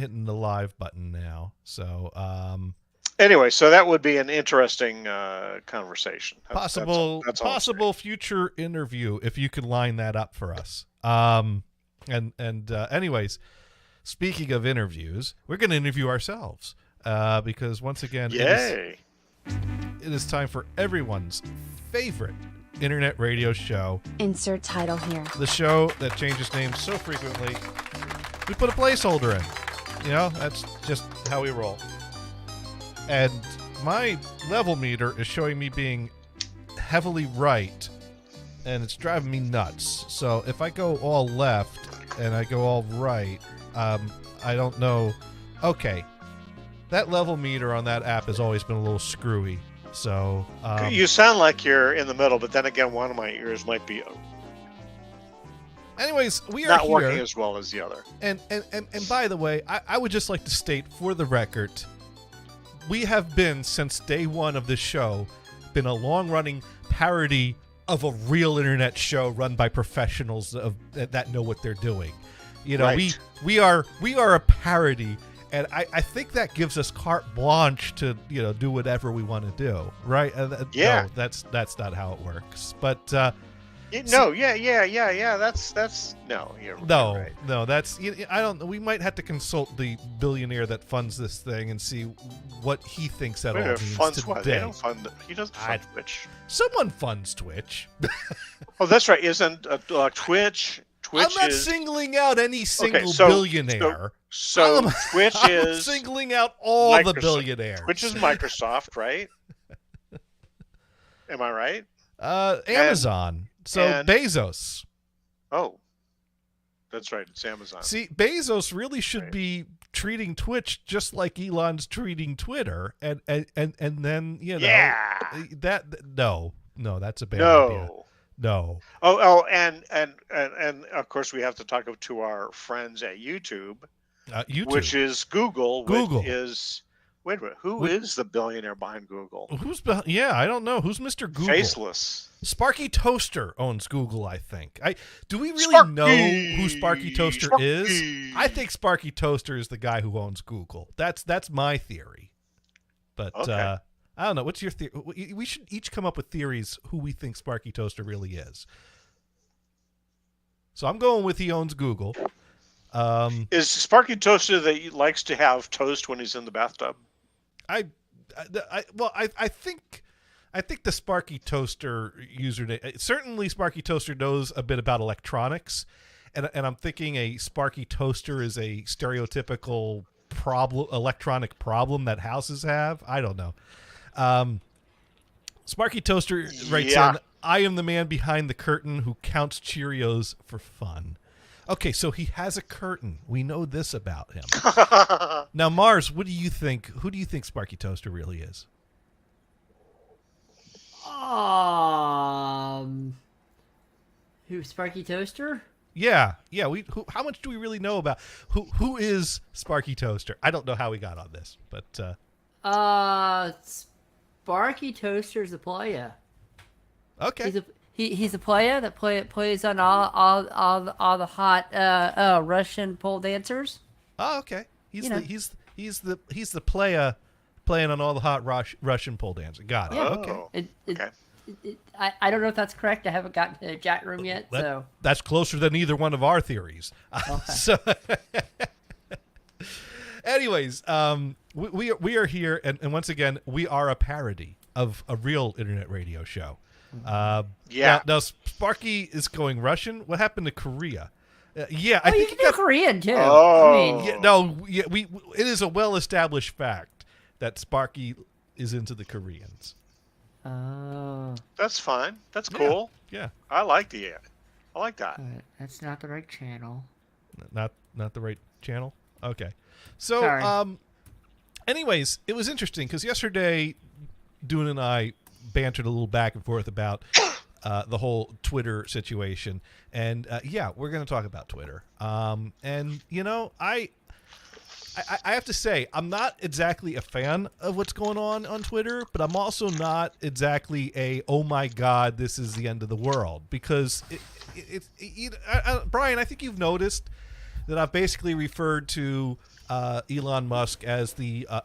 hitting the live button now. So anyway, so that would be an interesting conversation. Possible future interview if you could line that up for us. Anyways, speaking of interviews, we're going to interview ourselves because once again, Yay. It is time for everyone's favorite internet radio show. Insert title here. The show that changes names so frequently, we put a placeholder in. You know, that's just how we roll. And my level meter is showing me being heavily right, and it's driving me nuts. So if I go all left and I go all right, I don't know. Okay. That level meter on that app has always been a little screwy. So you sound like you're in the middle, but then again, one of my ears might be anyways, we are not here, working as well as the other. And by the way, I would just like to state for the record, we have been, since day one of this show, been a long-running parody of a real internet show run by professionals that know what they're doing. You know, right. we are a parody. And I think that gives us carte blanche to, you know, do whatever we want to do, right? Yeah. No, that's not how it works. But That's no. You're right. No. That's I don't. We might have to consult the billionaire that funds this thing and see what he thinks that all means funds today. what? They don't fund. He doesn't fund Twitch. Someone funds Twitch. Oh, that's right. Isn't Twitch? I'm not singling out any single billionaire. So Twitch is I'm singling out all Microsoft. the billionaires. Twitch is Microsoft, right? Am I right? Amazon. And Bezos. Oh, that's right. It's Amazon. See, Bezos really should be treating Twitch just like Elon's treating Twitter, and then that no, that's a bad idea. No. Oh, and of course we have to talk to our friends at YouTube. YouTube, which is Google. Google is wait a minute. Who is the billionaire behind Google? Who's behind? Yeah, I don't know. Who's Mr. Google? Faceless. Sparky Toaster owns Google, I think. Do we really know who Sparky Toaster is? I think Sparky Toaster is the guy who owns Google. That's my theory. But okay. I don't know. What's your theory? We should each come up with theories who we think Sparky Toaster really is. So I'm going with he owns Google. Is Sparky Toaster that he likes to have toast when he's in the bathtub? I think the Sparky Toaster username, certainly Sparky Toaster knows a bit about electronics, and I'm thinking a Sparky Toaster is a stereotypical electronic problem that houses have. I don't know. Sparky Toaster writes in, I am the man behind the curtain who counts Cheerios for fun. Okay, so he has a curtain. We know this about him. Now, Mars, what do you think? Who do you think Sparky Toaster really is? Who, Sparky Toaster? Yeah. How much do we really know about who is Sparky Toaster? I don't know how we got on this, but Sparky Toaster's a player. Okay. He's a player that plays on all the hot Russian pole dancers. Oh, okay. He's the player playing on all the hot Russian pole dancers. Got it. Oh, okay. I don't know if that's correct. I haven't gotten to the chat room yet. That's closer than either one of our theories. Okay. So, anyways, we are here, and once again, we are a parody of a real internet radio show. Now Sparky is going Russian. What happened to Korea? I think you can do Korean too. Oh. It is a well-established fact that Sparky is into the Koreans. Oh, that's fine. That's cool. Yeah. I like that. that's not the right channel. Not the right channel. Okay. So, Sorry. Anyways, it was interesting because yesterday, Dune and I bantered a little back and forth about the whole Twitter situation, and we're going to talk about Twitter. And you know, I have to say, I'm not exactly a fan of what's going on Twitter, but I'm also not exactly a, oh my God, this is the end of the world, because Brian, I think you've noticed that I've basically referred to Elon Musk as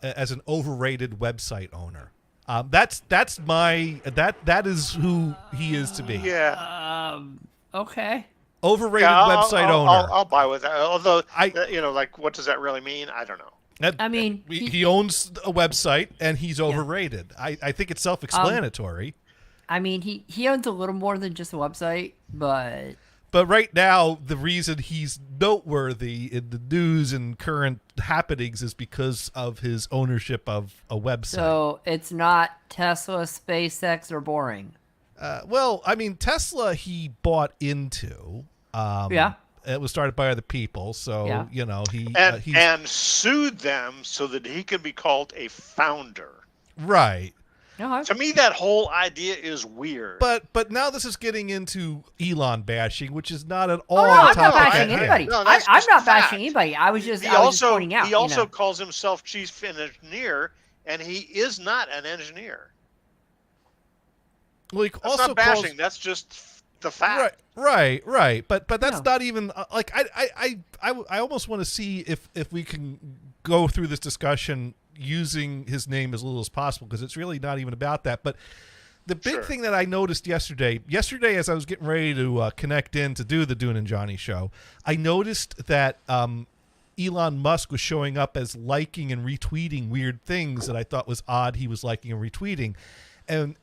as an overrated website owner. That is who he is to me. Yeah. Okay. Overrated Yeah, website owner. I'll buy with that. Although, I- like, what does that really mean? I don't know. I mean, he owns a website and he's overrated. I think it's self-explanatory. I mean, he owns a little more than just a website, but right now, the reason he's noteworthy in the news and current happenings is because of his ownership of a website. so it's not Tesla, SpaceX, or Boring. Well, I mean, Tesla he bought into. Yeah. It was started by other people, so Yeah. And sued them so that he could be called a founder. right. No, To me, that whole idea is weird. But now this is getting into Elon bashing, which is not at all no, the I'm not topic at bashing hand. anybody. No, that's I'm just not fact. bashing anybody. I was just pointing out. He also you know. calls himself chief engineer, and he is not an engineer. Well, he That's also not bashing. calls, That's just the fact. right. But that's No. not even like I almost want to see if we can go through this discussion using his name as little as possible, because it's really not even about that. But the big Sure. thing that I noticed yesterday as I was getting ready to connect in to do the Dune and Johnny show, I noticed that Elon Musk was showing up as liking and retweeting weird things that I thought was odd he was liking and retweeting. And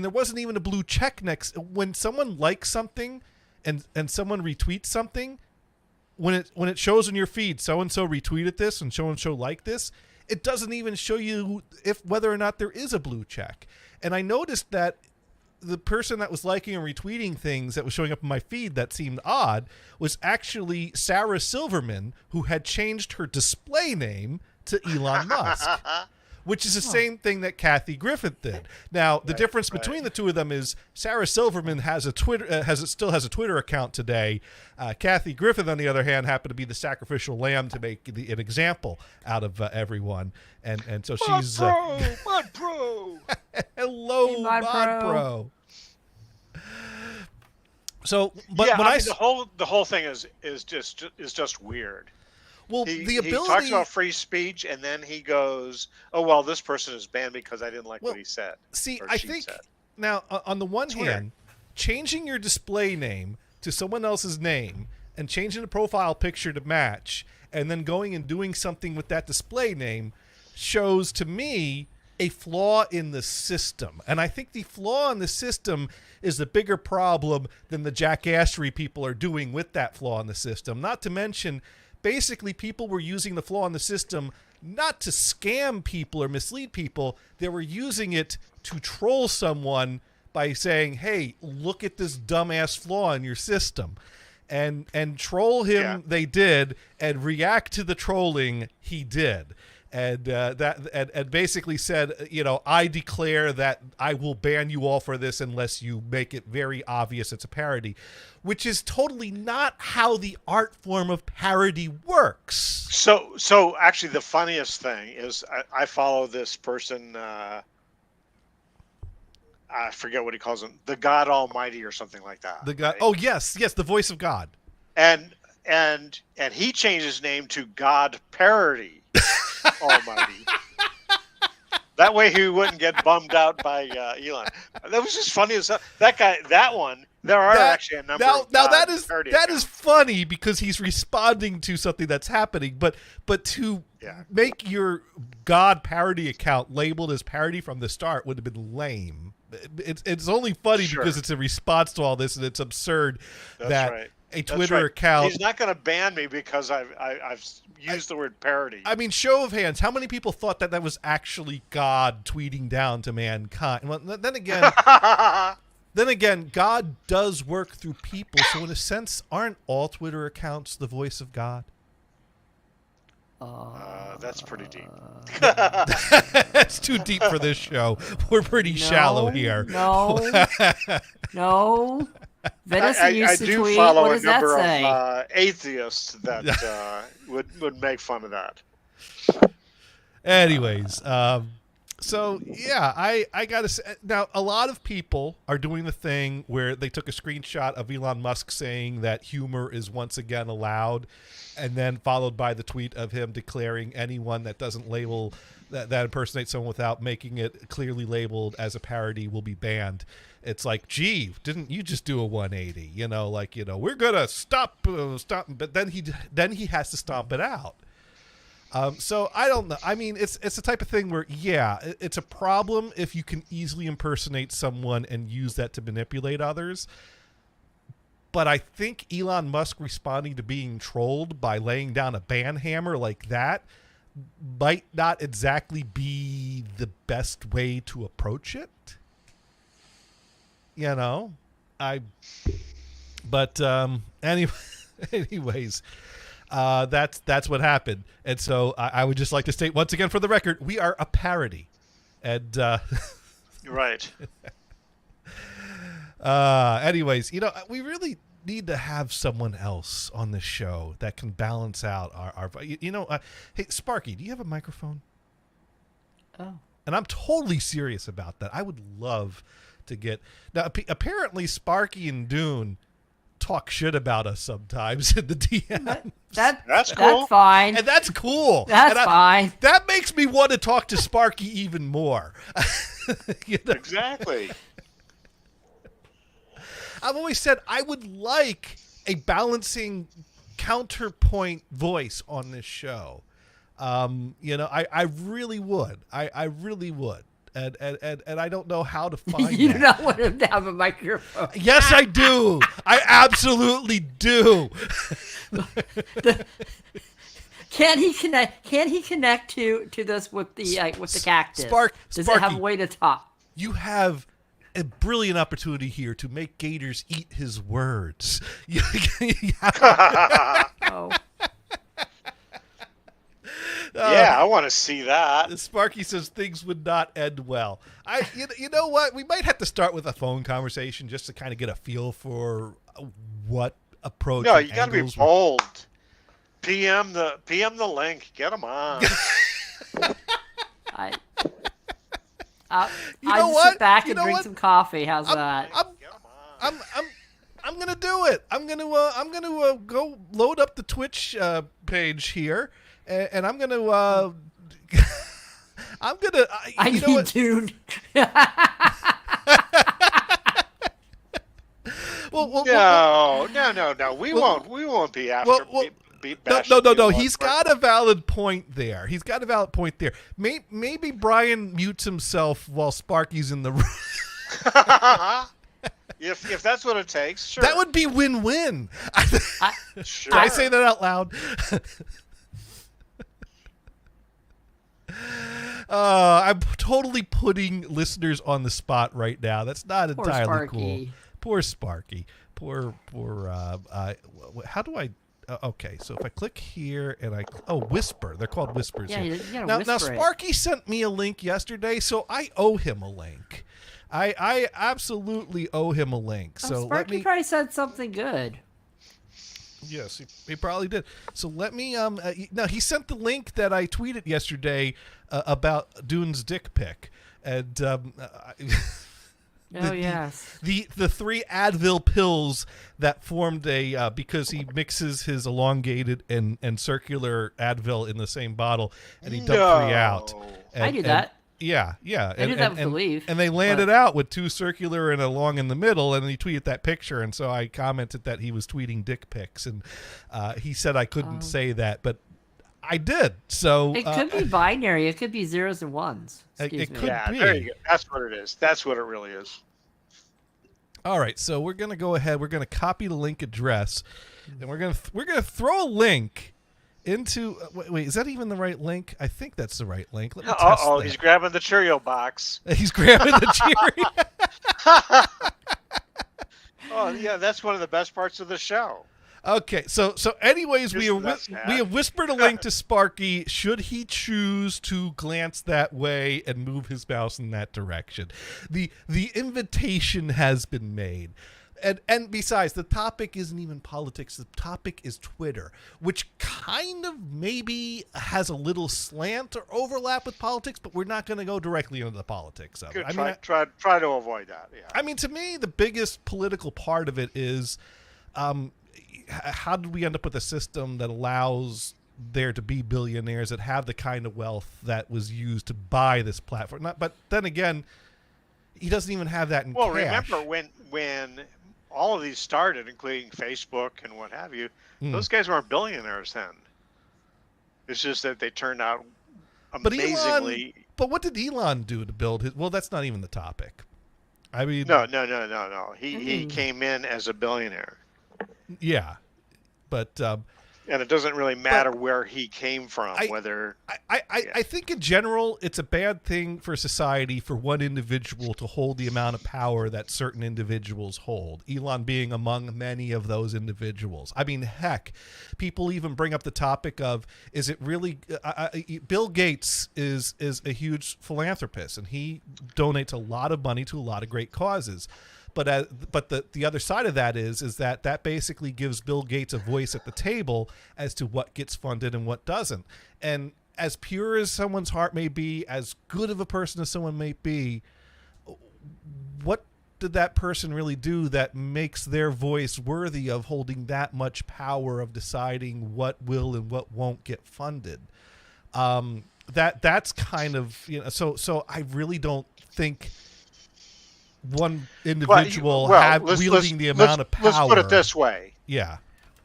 there wasn't even a blue check next. When someone likes something and someone retweets something, when it shows in your feed, so-and-so retweeted this and so-and-so liked this, it doesn't even show you whether or not there is a blue check. And I noticed that the person that was liking and retweeting things that was showing up in my feed that seemed odd was actually Sarah Silverman, who had changed her display name to Elon Musk, which is the same thing that Kathy Griffith did. Now, the difference between the two of them is Sarah Silverman has a Twitter still has a Twitter account today. Kathy Griffith, on the other hand, happened to be the sacrificial lamb to make an example out of everyone, and so she's Mod Pro. hello, Hey, Mod Mod Pro. So, but Yeah, when I mean, the whole thing is just weird. well, He the ability talks about free speech, and then he goes, "Oh well, this person is banned because I didn't like what he said." See, or I she think said. now on the one It's hand, weird. changing your display name to someone else's name and changing the profile picture to match, and then going and doing something with that display name shows to me a flaw in the system. And I think the flaw in the system is the bigger problem than the jackassery people are doing with that flaw in the system. Not to mention, basically, people were using the flaw in the system not to scam people or mislead people. They were using it to troll someone by saying, hey, look at this dumbass flaw in your system. And troll him, Yeah. they did, and react to the trolling, he did. And basically said, I declare that I will ban you all for this unless you make it very obvious it's a parody, which is totally not how the art form of parody works. So actually, the funniest thing is I follow this person. I forget what he calls him, the God Almighty or something like that. The guy, right? oh yes, the voice of God. and he changed his name to God Parody Almighty. That way he wouldn't get bummed out by Elon. That was just funny as hell. That guy, that one. There are actually a number of now God that parody is accounts. funny because he's responding to something that's happening, but to Yeah. make your God parody account labeled as parody from the start would have been lame. It's only funny Sure. because it's a response to all this, and it's absurd That's that right. a That's Twitter right. account. He's not going to ban me because I've used the word parody. I mean, show of hands, how many people thought that was actually God tweeting down to mankind? Well, then again, God does work through people, so in a sense, aren't all Twitter accounts the voice of God? That's pretty deep. That's too deep for this show. We're pretty shallow here. No. Venison I used to do tweet. follow What a does that number say? of atheists that would make fun of that. Anyways, So yeah, I gotta say now a lot of people are doing the thing where they took a screenshot of Elon Musk saying that humor is once again allowed, and then followed by the tweet of him declaring anyone that doesn't label that impersonates someone without making it clearly labeled as a parody will be banned. It's like, gee, didn't you just do a 180? We're gonna stop, but then he has to stomp it out. So I don't know. I mean, it's the type of thing where, yeah, it's a problem if you can easily impersonate someone and use that to manipulate others. But I think Elon Musk responding to being trolled by laying down a ban hammer like that might not exactly be the best way to approach it. Anyways, that's what happened. And so I would just like to state once again for the record, we are a parody. And right. Anyways, we really need to have someone else on the show that can balance out our hey, Sparky, do you have a microphone? Oh. And I'm totally serious about that. I would love to get now. Apparently, Sparky and Dune talk shit about us sometimes in the DM. That's cool. That's fine. And that's cool. That's fine. That makes me want to talk to Sparky even more. Exactly. I've always said I would like a balancing counterpoint voice on this show. I really would. I really would. And I don't know how to find You that. don't want him to have a microphone. Yes, I do. I absolutely do. Can he connect to this with the cactus? Does it have a way to talk? You have a brilliant opportunity here to make Gators eat his words. Oh. Yeah, I want to see that. Sparky says things would not end well. You know what? We might have to start with a phone conversation just to kind of get a feel for what approach. No, you got to be bold. PM the link. Get them on. I'll just sit back and drink some coffee. How's that? I'm gonna do it. I'm gonna go load up the Twitch page here. And I'm gonna, I need Dune. No. We won't be after. No. He's got a valid point there. Maybe Brian mutes himself while Sparky's in the room. If that's what it takes, sure. That would be win-win. Sure. I say that out loud. I'm totally putting listeners on the spot right now. That's not entirely cool. Poor Sparky. Poor. How do I? Okay, so if I click here and Whisper. They're called Whispers. Yeah, here. you gotta Now whisper Sparky sent me a link yesterday, so I owe him a link. I absolutely owe him a link. So Sparky probably said something good. Yes, he probably did. So let me now he sent the link that I tweeted yesterday about Dune's dick pic, and yes, the 3 Advil pills that formed a because he mixes his elongated and circular Advil in the same bottle, and he dumped 3 out. And, I do that. Yeah. I did that with the leaf. And they landed out with 2 circular and a long in the middle, and he tweeted that picture, and so I commented that he was tweeting dick pics, and he said I couldn't say that, but I did. So it could be binary. It could be zeros and ones. It could be. There you go. That's what it is. That's what it really is. All right, so we're gonna go ahead. We're gonna copy the link address, and we're gonna throw a link into wait, is that even the right link? I think that's the right link. Let me test that. He's grabbing the Cheerio box. He's grabbing the Cheerio. Oh yeah, that's one of the best parts of the show. Okay, so anyways, we have whispered a link to Sparky should he choose to glance that way and move his mouse in that direction. The invitation has been made. And besides, the topic isn't even politics. The topic is Twitter, which kind of maybe has a little slant or overlap with politics, but we're not going to go directly into the politics of it. Good. Try to avoid that. Yeah. I mean, to me, the biggest political part of it is how did we end up with a system that allows there to be billionaires that have the kind of wealth that was used to buy this platform? But then again, he doesn't even have that in cash. Well, remember when all of these started, including Facebook and what have you, those guys weren't billionaires then. It's just that they turned out amazingly. But what did Elon do to build his? Well, that's not even the topic. I mean, no. He came in as a billionaire. Yeah, but and it doesn't really matter where he came from. I think in general, it's a bad thing for society for one individual to hold the amount of power that certain individuals hold. Elon being among many of those individuals. I mean, heck, people even bring up the topic of, is it really Bill Gates is a huge philanthropist, and he donates a lot of money to a lot of great causes. But the other side of that is that basically gives Bill Gates a voice at the table as to what gets funded and what doesn't. And as pure as someone's heart may be, as good of a person as someone may be, what did that person really do that makes their voice worthy of holding that much power of deciding what will and what won't get funded? That's kind of, you know, so I really don't think one individual wielding the amount of power. Let's put it this way. Yeah.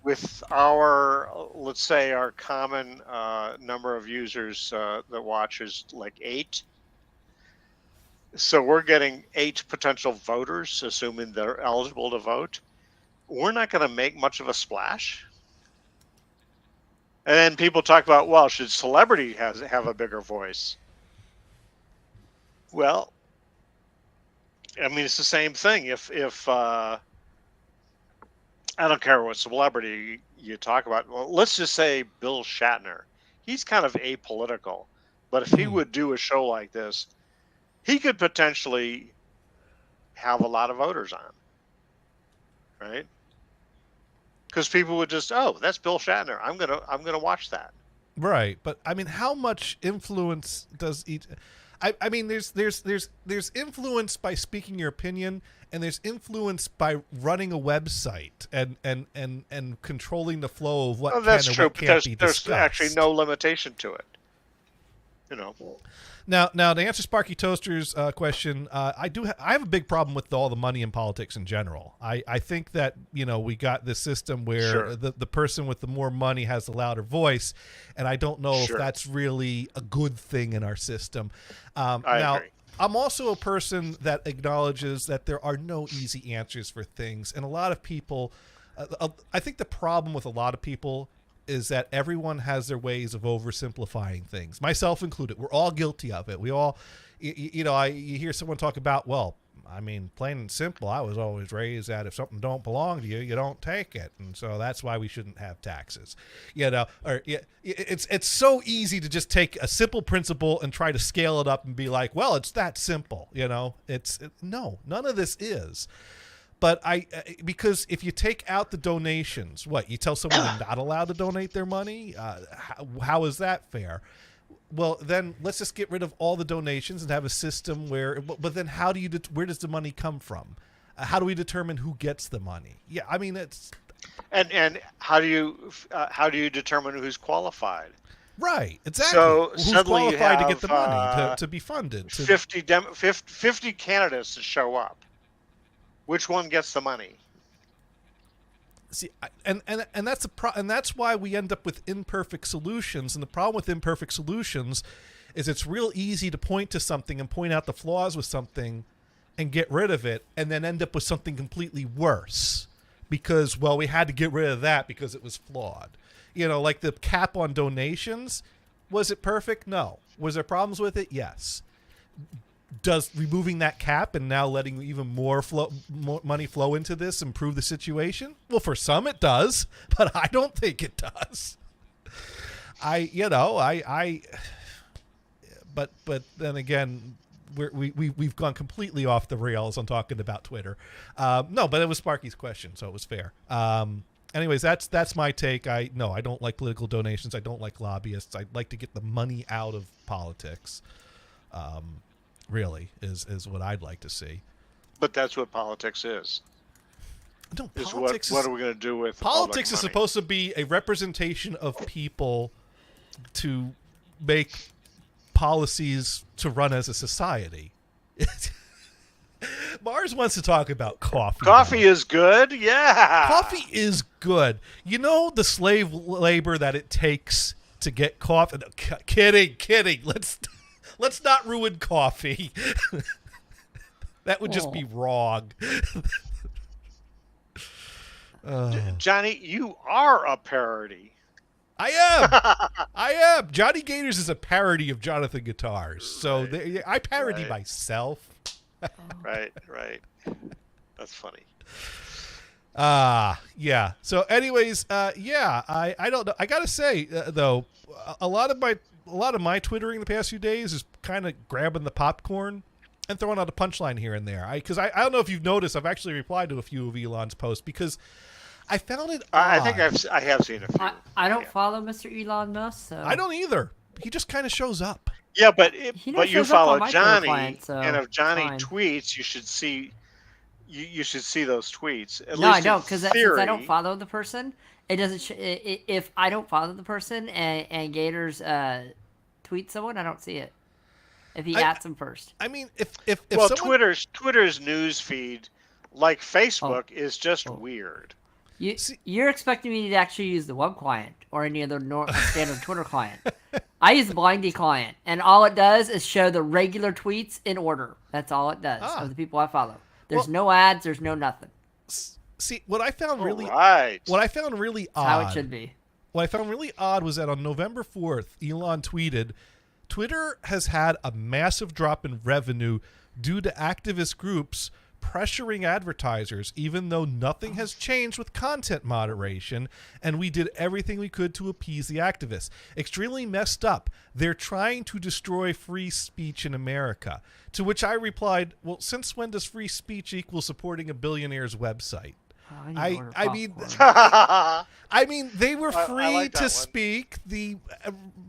With our, let's say, our common number of users that watch is like 8. So we're getting 8 potential voters, assuming they're eligible to vote. We're not going to make much of a splash. And then people talk about, well, should celebrity have a bigger voice? Well, I mean, it's the same thing. If I don't care what celebrity you talk about. Well, let's just say Bill Shatner. He's kind of apolitical, but if he would do a show like this, he could potentially have a lot of voters on, right? Because people would just, oh, that's Bill Shatner. I'm gonna watch that. Right, but I mean, how much influence does each? I mean, there's influence by speaking your opinion, and there's influence by running a website and controlling the flow of what that's can and true, what can't be there's discussed. actually no limitation to it. You know. Now to answer Sparky Toaster's question, I have a big problem with all the money in politics in general. I think that, you know, we got this system where the person with the more money has the louder voice, and I don't know if that's really a good thing in our system. I agree. I'm also a person that acknowledges that there are no easy answers for things, and a lot of people, I think the problem with a lot of people is that everyone has their ways of oversimplifying things, myself included. We're all guilty of it. We all, you hear someone talk about, well, I mean, plain and simple, I was always raised that if something don't belong to you, you don't take it. And so that's why we shouldn't have taxes. You know, or it's so easy to just take a simple principle and try to scale it up and be like, well, it's that simple. You know, no, none of this is. But because if you take out the donations, what, you tell someone they're not allowed to donate their money? How is that fair? Well, then let's just get rid of all the donations and have a system where. But then how do you? Where does the money come from? How do we determine who gets the money? Yeah, I mean it's. And how do you determine who's qualified? Right, exactly. So who's suddenly qualified you have, to get the money to be funded? 50 candidates to show up. Which one gets the money? See, and that's and that's why we end up with imperfect solutions. And the problem with imperfect solutions is it's real easy to point to something and point out the flaws with something and get rid of it, and then end up with something completely worse because, well, we had to get rid of that because it was flawed. You know, like the cap on donations. Was it perfect? No. Was there problems with it? Yes. Does removing that cap and now letting even more money flow into this improve the situation? Well, for some it does, but I don't think it does. But then again, we've gone completely off the rails on talking about Twitter. No, but it was Sparky's question, so it was fair. Anyways, that's my take. I don't like political donations. I don't like lobbyists. I'd like to get the money out of politics. Really is what I'd like to see. But that's what politics is. No, What are we going to do with politics? Is money? supposed to be a representation of people to make policies to run as a society. Mars wants to talk about coffee. Coffee is good, yeah. Coffee is good. You know the slave labor that it takes to get coffee. No, kidding. Let's not ruin coffee. That would just be wrong. Johnny, you are a parody. I am. Johnny Gators is a parody of Jonathan Guitars. So I parody myself. Right. That's funny. Yeah. So anyways, I don't know. I got to say though, a lot of my twittering the past few days is kind of grabbing the popcorn and throwing out a punchline here and there. Because I don't know if you've noticed, I've actually replied to a few of Elon's posts because I found it odd. I think I have seen a few. I don't follow Mr. Elon Musk, so I don't either. He just kind of shows up. Yeah, but never you shows up on follow my Johnny, client, so and if Johnny fine. tweets, you should see those tweets. No, I don't, because since I don't follow the person, it doesn't. If I don't follow the person and Gators tweet someone, I don't see it. If he asks him first. I mean, if someone... Twitter's news feed, like Facebook, is just weird. You're expecting me to actually use the web client or any other standard Twitter client. I use the Blindy client, and all it does is show the regular tweets in order. That's all it does of the people I follow. There's no ads. There's no nothing. See, what I found really odd. How it should be. What I found really odd was that on November 4th, Elon tweeted, Twitter has had a massive drop in revenue due to activist groups pressuring advertisers, even though nothing has changed with content moderation, and we did everything we could to appease the activists. Extremely messed up. They're trying to destroy free speech in America. To which I replied, well, since when does free speech equal supporting a billionaire's website? I mean, they were free to speak. The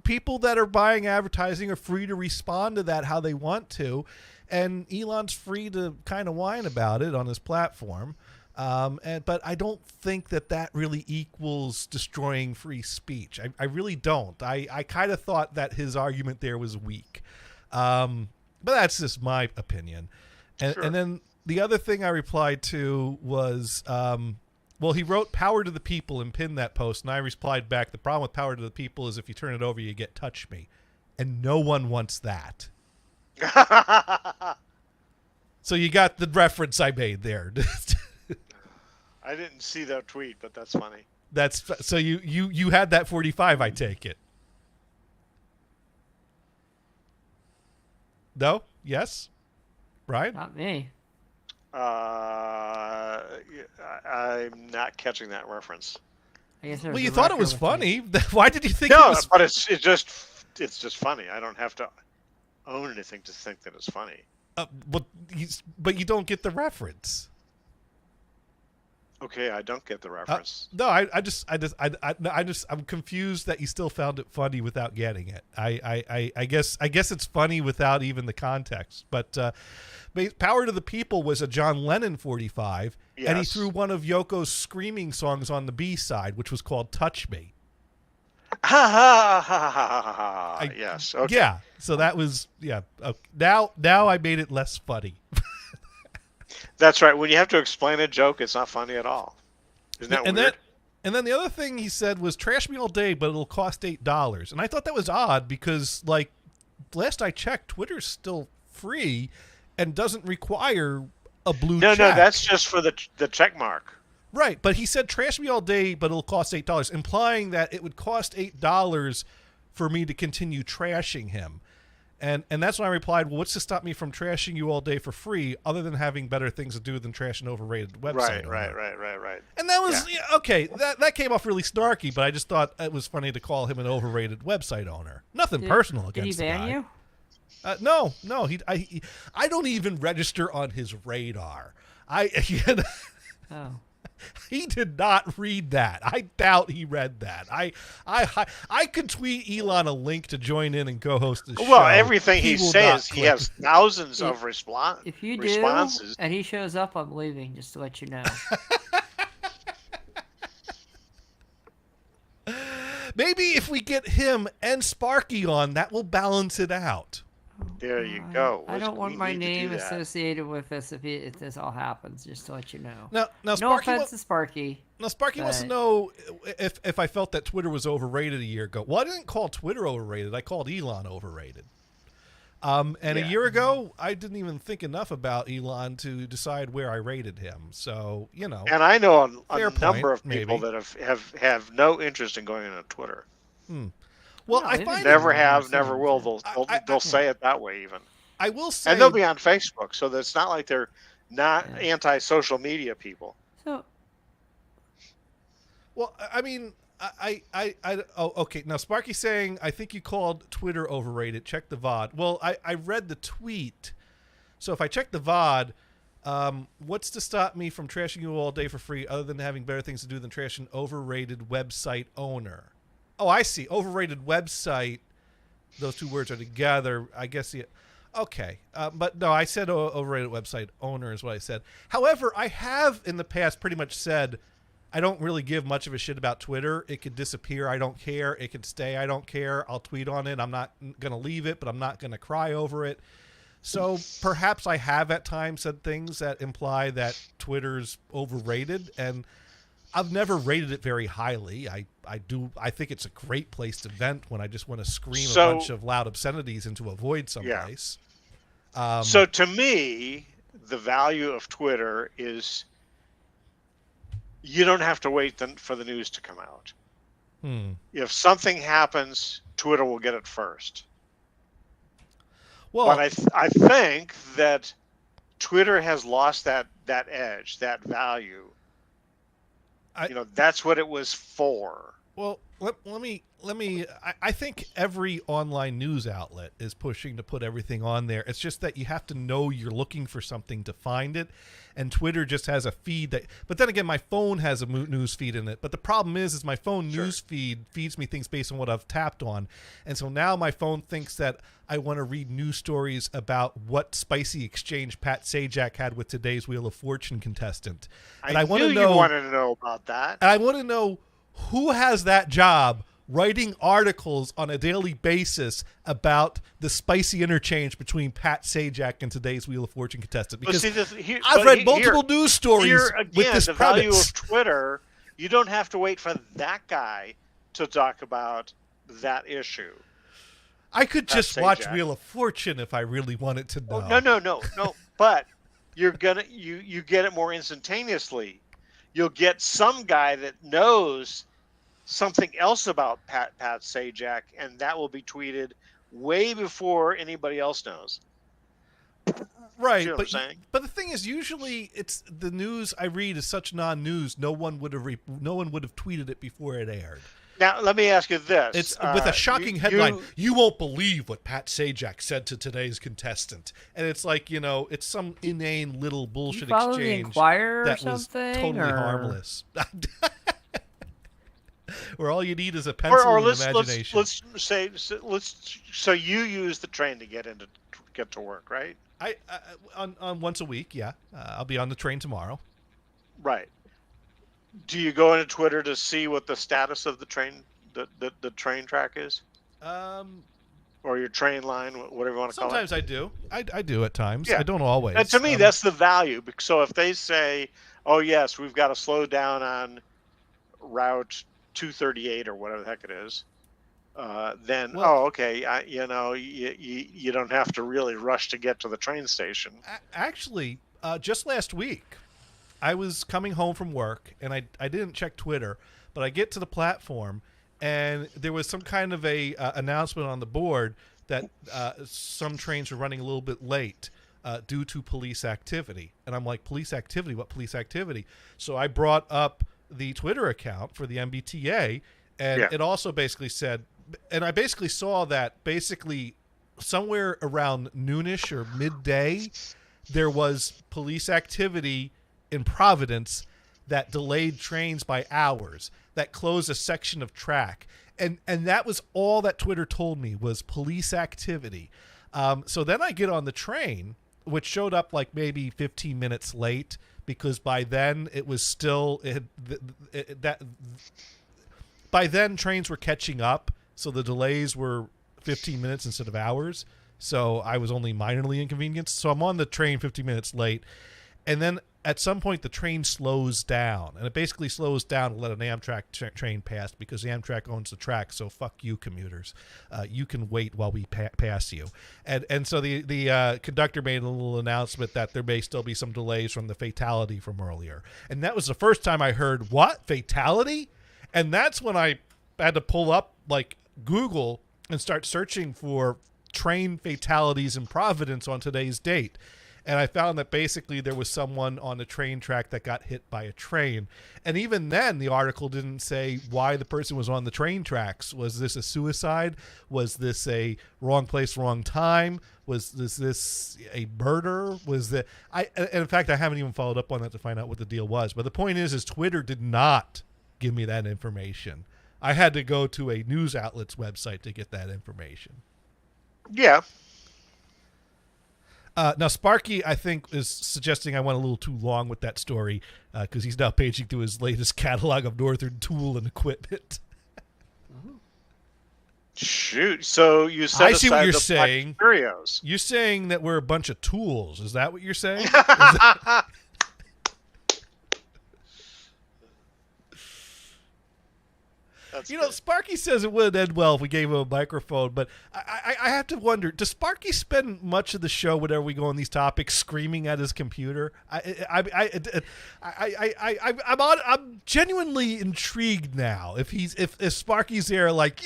people that are buying advertising are free to respond to that how they want to. And Elon's free to kind of whine about it on his platform. But I don't think that really equals destroying free speech. I really don't. I kind of thought that his argument there was weak. But that's just my opinion. And then the other thing I replied to was, he wrote power to the people and pinned that post. And I replied back, the problem with power to the people is if you turn it over, you get touch me. And no one wants that. So you got the reference I made there. I didn't see that tweet, but that's funny. So you had that 45, I take it. No? Yes? Brian? Not me. I'm not catching that reference. I guess well, you thought it was funny. Why did you think it was... No, but it's just funny. I don't have to own anything to think that it's funny. But you don't get the reference. Okay, I don't get the reference. No, I'm confused that you still found it funny without getting it. I guess it's funny without even the context. But Power to the People was a John Lennon 45, yes. And he threw one of Yoko's screaming songs on the B-side, which was called Touch Me. Ha ha ha ha ha ha. Yes. Okay. Yeah. So that was Now I made it less funny. That's right. When you have to explain a joke, it's not funny at all. Isn't that weird? And then the other thing he said was, trash me all day, but it'll cost $8. And I thought that was odd because, like, last I checked, Twitter's still free and doesn't require a blue check. No, that's just for the check mark. Right, but he said trash me all day, but it'll cost $8, implying that it would cost $8 for me to continue trashing him. And that's when I replied, well, what's to stop me from trashing you all day for free other than having better things to do than trash an overrated website? Right. And that was, okay, that came off really snarky, but I just thought it was funny to call him an overrated website owner. Nothing personal against the guy. Did he ban you? No. I don't even register on his radar. Oh. He did not read that. I doubt he read that. I could tweet Elon a link to join in and co-host the show. Well, everything he will says, not he has thousands of If you responses. do, and he shows up, I'm leaving, just to let you know. Maybe if we get him and Sparky on, that will balance it out. There you go. I don't want We my need to do name that. associated with this if this all happens, just to let you know. Now No Sparky offense to Sparky. Now, Sparky wants to know if I felt that Twitter was overrated a year ago. Well, I didn't call Twitter overrated. I called Elon overrated. A year ago, I didn't even think enough about Elon to decide where I rated him. So, And I know a number of people maybe. that have no interest in going on Twitter. Well, No, I they find didn't. Never it- have, never will. They'll say it that way even. I will say, And they'll be on Facebook, so it's not like they're not Yeah. anti-social media people. So, well, I mean, oh, okay. Now, Sparky's saying, I think you called Twitter overrated. Check the VOD. Well, I read the tweet. So if I check the VOD, what's to stop me from trashing you all day for free other than having better things to do than trash an overrated website owner? Oh, I see. Overrated website. Those two words are together. I guess. Okay. But no, I said overrated website owner is what I said. However, I have in the past pretty much said I don't really give much of a shit about Twitter. It could disappear. I don't care. It could stay. I don't care. I'll tweet on it. I'm not going to leave it, but I'm not going to cry over it. So perhaps I have at times said things that imply that Twitter's overrated, and I've never rated it very highly. I think it's a great place to vent when I just want to scream a bunch of loud obscenities into a void someplace. So to me, the value of Twitter is you don't have to wait for the news to come out. If something happens, Twitter will get it first. Well, but I think that Twitter has lost that edge, that value. That's what it was for. Well, let me. I think every online news outlet is pushing to put everything on there. It's just that you have to know you're looking for something to find it, and Twitter just has a feed that. But then again, my phone has a news feed in it. But the problem is my phone news feed feeds me things based on what I've tapped on, and so now my phone thinks that I want to read news stories about what spicy exchange Pat Sajak had with today's Wheel of Fortune contestant. And I want to know. You wanted to know about that. And I want to know who has that job writing articles on a daily basis about the spicy interchange between Pat Sajak and today's Wheel of Fortune contestant. Because I've read multiple news stories with this the premise. value of Twitter, you don't have to wait for that guy to talk about that issue. I could just watch Sajak. Wheel of Fortune if I really wanted to know. No. But you get it more instantaneously. You'll get some guy that knows something else about Pat Sajak, and that will be tweeted way before anybody else knows. Right, See what I'm saying? but the thing is, usually it's the news I read is such non-news. No one would have tweeted it before it aired. Now, let me ask you this. It's with a shocking headline. You won't believe what Pat Sajak said to today's contestant. And it's like, it's some inane little bullshit you follow the exchange Inquirer or that was something, totally or? harmless. Where all you need is a pencil and imagination. Let's say so you use the train to get to work, right? I on once a week, yeah. I'll be on the train tomorrow. Right. Do you go into Twitter to see what the status of the train, the train track is? Or your train line, whatever you want to call it? Sometimes I do. I do at times. Yeah. I don't always. And to me, that's the value. So if they say, oh, yes, we've got to slow down on Route 238 or whatever the heck it is, then, okay, you don't have to really rush to get to the train station. Actually, just last week, I was coming home from work, and I didn't check Twitter, but I get to the platform, and there was some kind of a announcement on the board that some trains were running a little bit late due to police activity. And I'm like, police activity? What police activity? So I brought up the Twitter account for the MBTA, and it also basically said, and I basically saw that basically somewhere around noonish or midday, there was police activity in Providence that delayed trains by hours, that closed a section of track. And that was all that Twitter told me was police activity. So then I get on the train, which showed up like maybe 15 minutes late, because by then it was still by then trains were catching up, so the delays were 15 minutes instead of hours. So I was only minorly inconvenienced. So I'm on the train 15 minutes late, and then at some point the train slows down, and it basically slows down to let an Amtrak train pass, because Amtrak owns the track. So fuck you, commuters. You can wait while we pass you. And so the conductor made a little announcement that there may still be some delays from the fatality from earlier. And that was the first time I heard, what? Fatality? And that's when I had to pull up like Google and start searching for train fatalities in Providence on today's date. And I found that basically there was someone on the train track that got hit by a train. And even then, the article didn't say why the person was on the train tracks. Was this a suicide? Was this a wrong place, wrong time? Was this a murder? In fact, I haven't even followed up on that to find out what the deal was. But the point is Twitter did not give me that information. I had to go to a news outlet's website to get that information. Yeah. Now, Sparky, I think, is suggesting I went a little too long with that story, because he's now paging through his latest catalog of Northern tool and equipment. Shoot. So you said I see what you're the saying. Curios. You're saying that we're a bunch of tools. Is that what you're saying? Sparky says it would end well if we gave him a microphone, but I have to wonder, does Sparky spend much of the show, whenever we go on these topics, screaming at his computer? I'm genuinely intrigued now. If Sparky's there, like,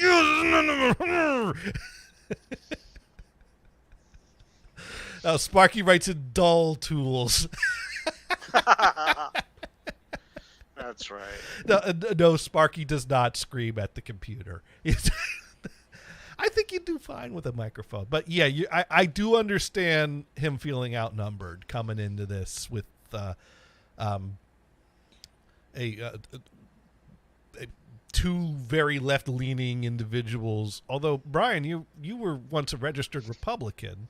Sparky writes in dull tools. That's right. No, Sparky does not scream at the computer. I think you do fine with a microphone. But yeah, I do understand him feeling outnumbered coming into this with two very left-leaning individuals. Although, Brian, you were once a registered Republican.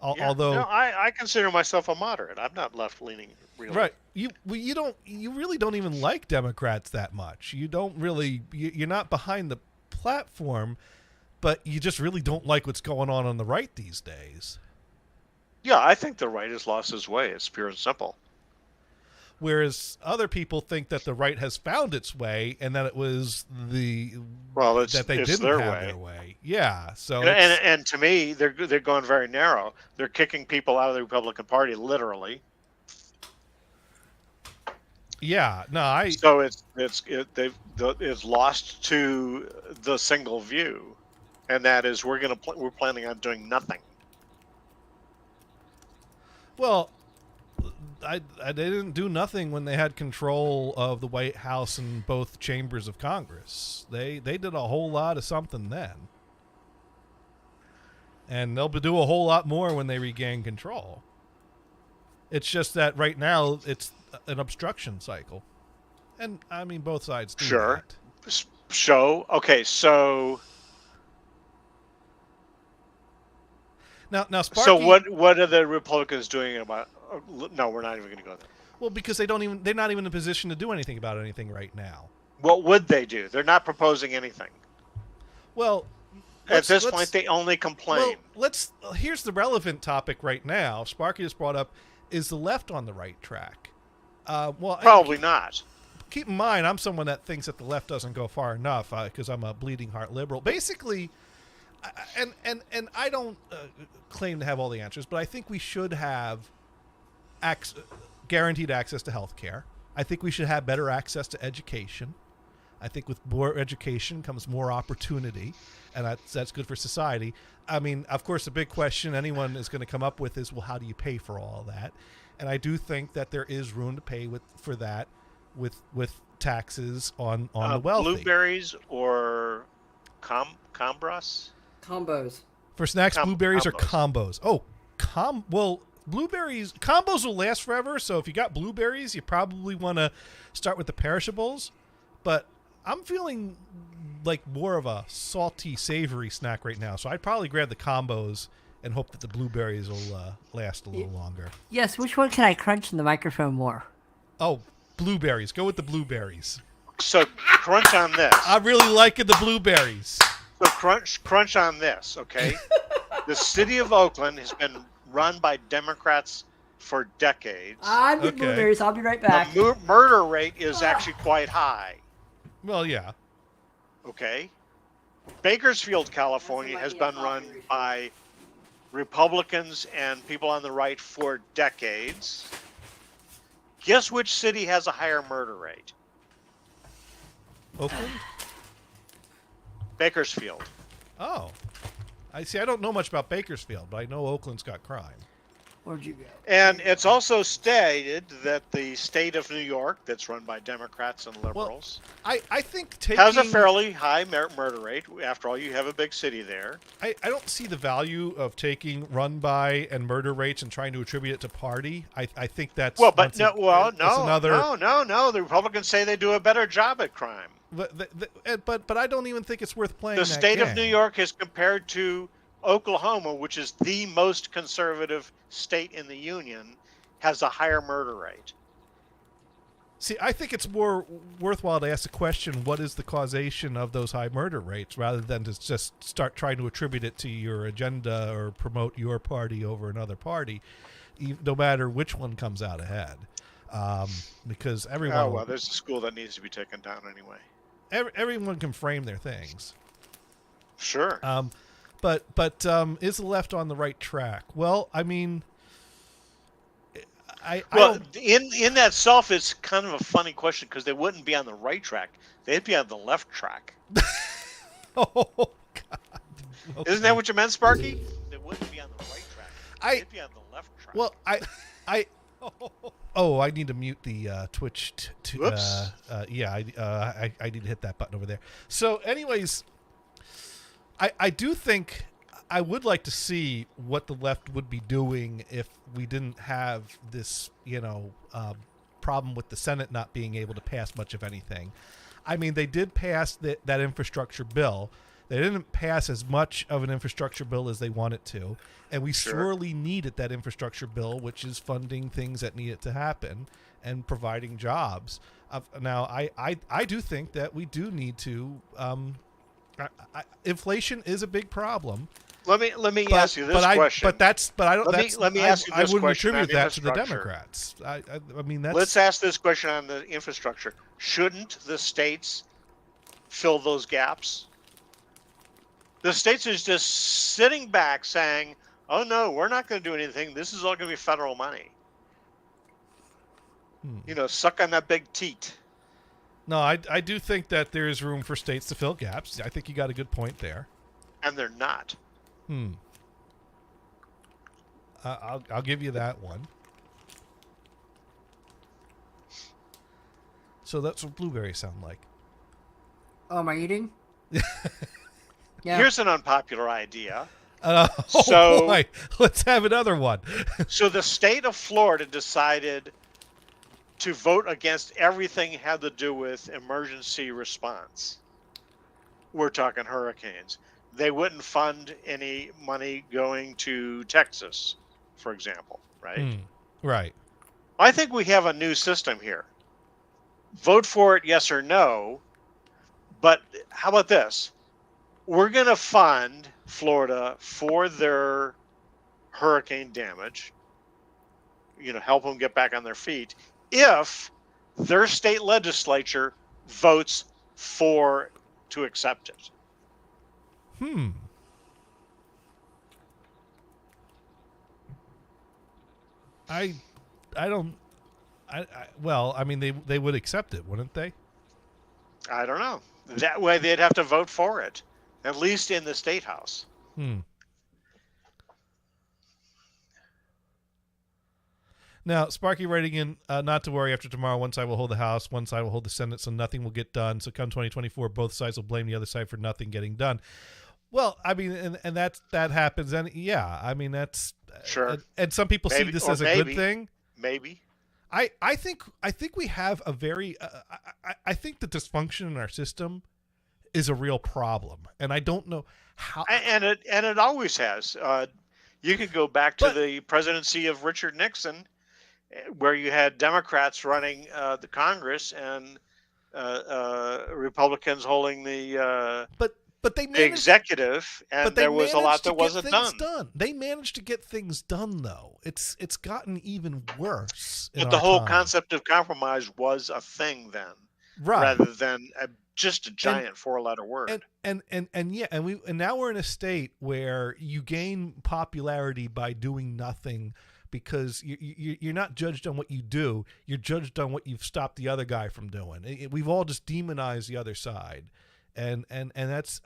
Although I consider myself a moderate. I'm not left-leaning, really. Right. You really don't even like Democrats that much. You don't really. You're not behind the platform, but you just really don't like what's going on the right these days. Yeah, I think the right has lost its way. It's pure and simple. Whereas other people think that the right has found its way, and that it was that they didn't have their way. Yeah. So and to me, they're going very narrow. They're kicking people out of the Republican Party, literally. Yeah. No. So it's lost to the single view, and that is we're planning on doing nothing. Well, they didn't do nothing when they had control of the White House and both chambers of Congress. They did a whole lot of something then. And they'll do a whole lot more when they regain control. It's just that right now it's an obstruction cycle. And, I mean, both sides do that. Okay, so... Now, Sparky... So what are the Republicans doing about... No, we're not even going to go there. Well, because they're not even in a position to do anything about anything right now. What would they do? They're not proposing anything. Well, at this point, they only complain. Well, here's the relevant topic right now. Sparky has brought up: is the left on the right track? Probably not. Keep in mind, I'm someone that thinks that the left doesn't go far enough because I'm a bleeding heart liberal. Basically, and I don't claim to have all the answers, but I think we should have guaranteed access to health care. I think we should have better access to education. I think with more education comes more opportunity, and that's good for society. I mean, of course, the big question anyone is going to come up with is, well, how do you pay for all that? And I do think that there is room to pay for that with taxes on the wealthy. Blueberries or combros? Combos. For snacks, blueberries or combos. combos? Oh, well, blueberries combos will last forever. So if you got blueberries, you probably want to start with the perishables. But I'm feeling like more of a salty, savory snack right now. So I'd probably grab the combos and hope that the blueberries will last a little longer. Yes, which one can I crunch in the microphone more? Oh, blueberries. Go with the blueberries. So crunch on this. I'm really liking the blueberries. So crunch on this, okay? The city of Oakland has been run by Democrats for decades. I'm the blueberries. I'll be right back. The murder rate is actually quite high. Well, yeah. Okay. Bakersfield, California has been run by Republicans and people on the right for decades. Guess which city has a higher murder rate? Oakland? Bakersfield. Oh. I see. I don't know much about Bakersfield, but I know Oakland's got crime. Where'd you go? And it's also stated that the state of New York, that's run by Democrats and liberals, I think taking... has a fairly high murder rate. After all, you have a big city there. I don't see the value of taking run by and murder rates and trying to attribute it to party. I think that's... No. The Republicans say they do a better job at crime. But I don't even think it's worth playing The that state game. of New York is compared to Oklahoma, which is the most conservative state in the union, has a higher murder rate. See, I think it's more worthwhile to ask the question, what is the causation of those high murder rates, rather than to just start trying to attribute it to your agenda or promote your party over another party, no matter which one comes out ahead. Because everyone... Oh, well, there's a school that needs to be taken down anyway. Everyone can frame their things. Sure. But is the left on the right track? Well, I mean, in that self, it's kind of a funny question because they wouldn't be on the right track; they'd be on the left track. Oh God! Okay. Isn't that what you meant, Sparky? They wouldn't be on the right track; they'd be on the left track. Well, I need to mute the Twitch. Whoops. Yeah, I need to hit that button over there. So, anyways. I do think I would like to see what the left would be doing if we didn't have this, problem with the Senate not being able to pass much of anything. I mean, they did pass that infrastructure bill. They didn't pass as much of an infrastructure bill as they wanted to, and we sorely needed that infrastructure bill, which is funding things that needed to happen and providing jobs. Now, I do think that we do need to... inflation is a big problem. Let me ask you this question. Let me ask you this question. I wouldn't attribute that to the Democrats. I mean, that's... Let's ask this question on the infrastructure. Shouldn't the states fill those gaps? The states is just sitting back saying, "Oh no, we're not going to do anything. This is all going to be federal money." Suck on that big teat. No, I do think that there is room for states to fill gaps. I think you got a good point there. And they're not. I'll give you that one. So that's what blueberries sound like. Oh, am I eating? Yeah. Here's an unpopular idea. Boy, let's have another one. So the state of Florida decided to vote against everything had to do with emergency response. We're talking hurricanes. They wouldn't fund any money going to Texas, for example, right? Right. I think we have a new system here. Vote for it, yes or no. But how about this? We're going to fund Florida for their hurricane damage, help them get back on their feet, if their state legislature votes to accept it. Well, I mean, they would accept it, wouldn't they? I don't know. That way they'd have to vote for it, at least in the state house. Now, Sparky writing in, not to worry, after tomorrow, one side will hold the House, one side will hold the Senate, so nothing will get done. So come 2024, both sides will blame the other side for nothing getting done. Well, I mean, and that happens, and yeah, I mean that's Sure. and some people see Maybe, this or as a maybe. good thing. Maybe. I think we have a very I think the dysfunction in our system is a real problem, and I don't know how. And it always has. You could go back to But the presidency of Richard Nixon, where you had Democrats running the Congress and Republicans holding but they the managed. executive, But and they there was a managed lot to that get wasn't things done. done. They managed to get things done, though. It's gotten even worse in But the our whole time. concept of compromise was a thing then, Right? rather than just a And giant four-letter word. and yeah, and now we're in a state where you gain popularity by doing nothing, because you're not judged on what you do. You're judged on what you've stopped the other guy from doing. We've all just demonized the other side, and that's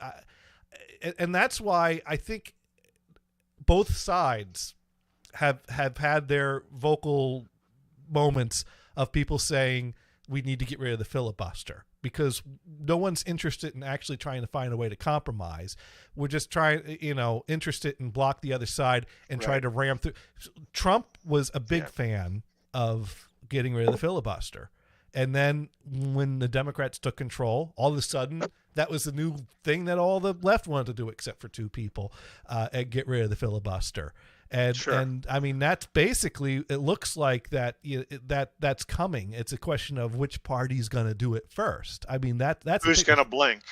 why I think both sides have had their vocal moments of people saying we need to get rid of the filibuster, because no one's interested in actually trying to find a way to compromise. We're just interested in block the other side and try Right. to ram through. Trump was a big Yeah. fan of getting rid of the filibuster. And then when the Democrats took control, all of a sudden that was the new thing that all the left wanted to do, except for two people, and get rid of the filibuster. And Sure. and I mean, that's basically, it looks like that that's coming. It's a question of which party's going to do it first. I mean, that's Who's going to blink?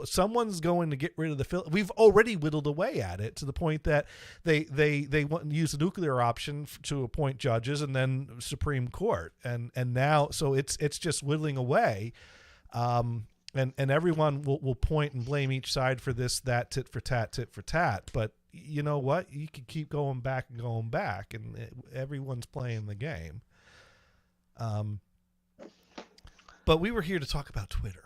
Someone's going to get rid of the we've already whittled away at it to the point that they want to use the nuclear option to appoint judges, and then Supreme Court, and now, so it's just whittling away, and everyone will point and blame each side for this, that, tit for tat, but you know what, you can keep going back, and everyone's playing the game. But we were here to talk about Twitter.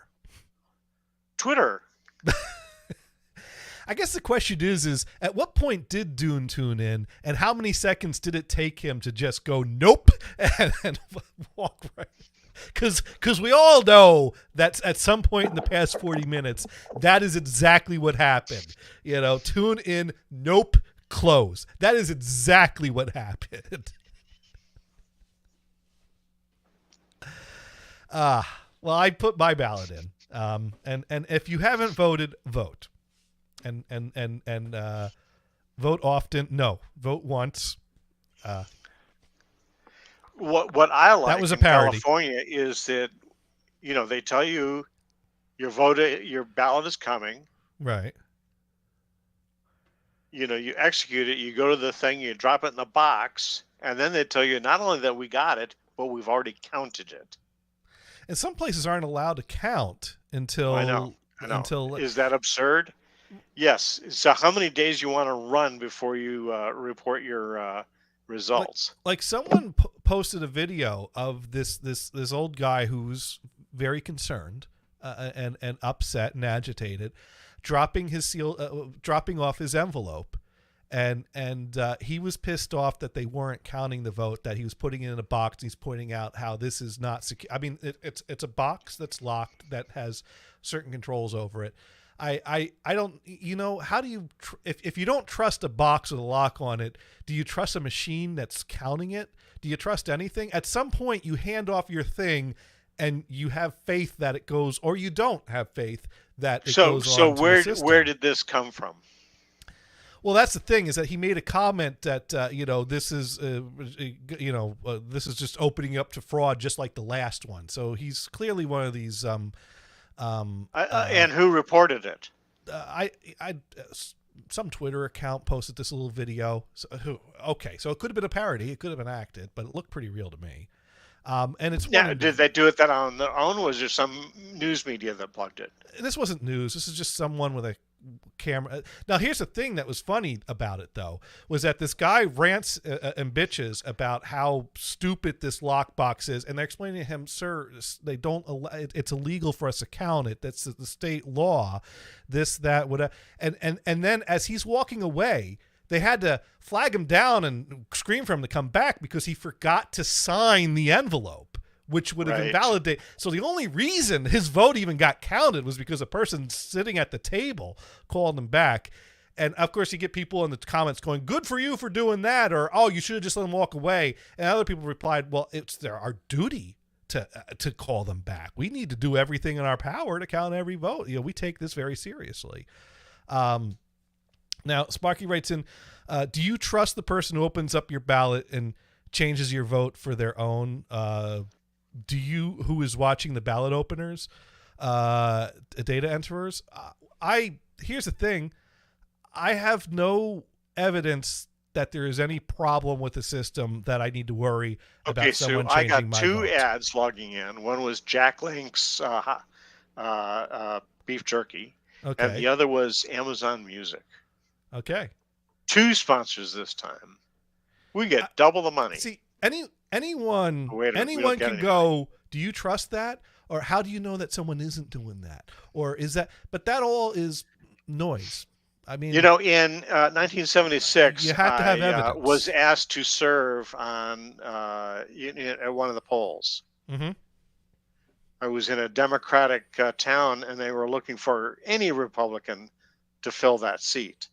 I guess the question is at what point did Dune tune in, and how many seconds did it take him to just go nope and walk right? Because we all know that at some point in the past 40 minutes, that is exactly what happened. Tune in, nope, close. That is exactly what happened. Well, I put my ballot in. And if you haven't voted, vote, and vote often. No, vote once. What I like That was a in parody. California is that they tell you your ballot is coming. Right. You execute it. You go to the thing. You drop it in the box, and then they tell you not only that we got it, but we've already counted it. And some places aren't allowed to count until. I know. Until. Is that absurd? Yes. So how many days you want to run before you report your results? Like someone posted a video of this old guy who's very concerned and upset and agitated, dropping off his envelope, and he was pissed off that they weren't counting the vote, that he was putting it in a box. He's pointing out how this is not secure. I mean, it's a box that's locked that has certain controls over it. I don't, how do you, if you don't trust a box with a lock on it, do you trust a machine that's counting it? Do you trust anything? At some point you hand off your thing and you have faith that it goes, or you don't have faith that it goes on. So to the system. where did this come from? Well, that's the thing, is that he made a comment that, this is, this is just opening up to fraud, just like the last one. So he's clearly one of these, and who reported it? Some Twitter account posted this little video. So it could have been a parody. It could have been acted, but it looked pretty real to me. And it's Did they do it that on their own? Was there some news media that plugged it? This wasn't news. This is just someone with a camera. Now, here's the thing that was funny about it, though, was that this guy rants and bitches about how stupid this lockbox is, and they're explaining to him, sir, they don't allow, it's illegal for us to count it. That's the state law. This, that, whatever. And then as he's walking away, they had to flag him down and scream for him to come back because he forgot to sign the envelope, which would have Right. invalidated. So the only reason his vote even got counted was because a person sitting at the table called him back. And of course, you get people in the comments going, "Good for you for doing that," or "Oh, you should have just let them walk away." And other people replied, "Well, it's our duty to call them back. We need to do everything in our power to count every vote. We take this very seriously." Now, Sparky writes in, "Do you trust the person who opens up your ballot and changes your vote for their own? Who is watching the ballot openers, data enterers?" Here's the thing. I have no evidence that there is any problem with the system that I need to worry about someone so I changing got my two vote. ads logging in. One was Jack Link's beef jerky, Okay. and the other was Amazon Music. Okay. 2 sponsors this time. We get double the money. See, anyone Wait a minute, we don't get can any go, "Do you trust that?" Or "How do you know that someone isn't doing that?" Or is that, but that all is noise. I mean, in 1976, You have to have evidence. was asked to serve on at one of the polls. Mm-hmm. I was in a Democratic town, and they were looking for any Republican to fill that seat.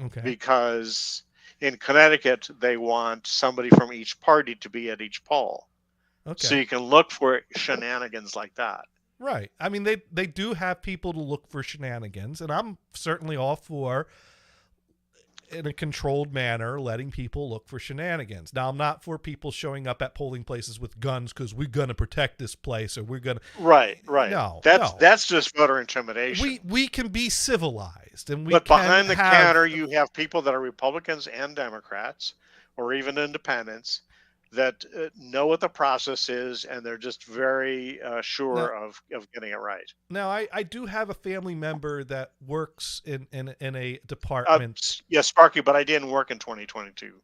Okay. Because in Connecticut, they want somebody from each party to be at each poll. Okay. So you can look for shenanigans like that. Right. I mean, they do have people to look for shenanigans, and I'm certainly all for, in a controlled manner, letting people look for shenanigans. Now, I'm not for people showing up at polling places with guns because we're going to protect this place, or we're going to. Right. No, that's just voter intimidation. We can be civilized, and But behind the counter, you have people that are Republicans and Democrats, or even independents, that know what the process is, and they're just very sure of getting it right. Now, I do have a family member that works in a department. Yes, Sparky, but I didn't work in 2022.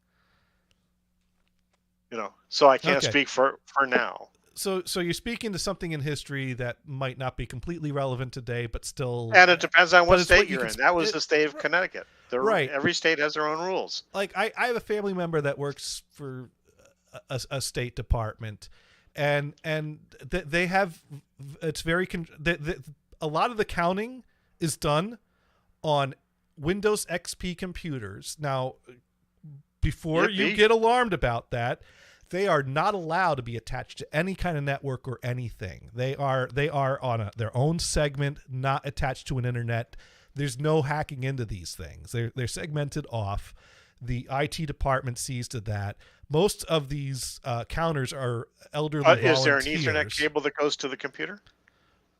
So I can't speak for now. So you're speaking to something in history that might not be completely relevant today, but still. And it depends on what state you you're can in. That was the state of Connecticut. Right. Every state has their own rules. Like I have a family member that works for a state department, and they have, it's very a lot of the counting is done on Windows XP computers. Now, before you get alarmed about that, they are not allowed to be attached to any kind of network or anything. They are on their own segment, not attached to an internet. There's no hacking into these things. They're segmented off. The IT department sees to that. Most of these counters are elderly volunteers. Is there an Ethernet cable that goes to the computer?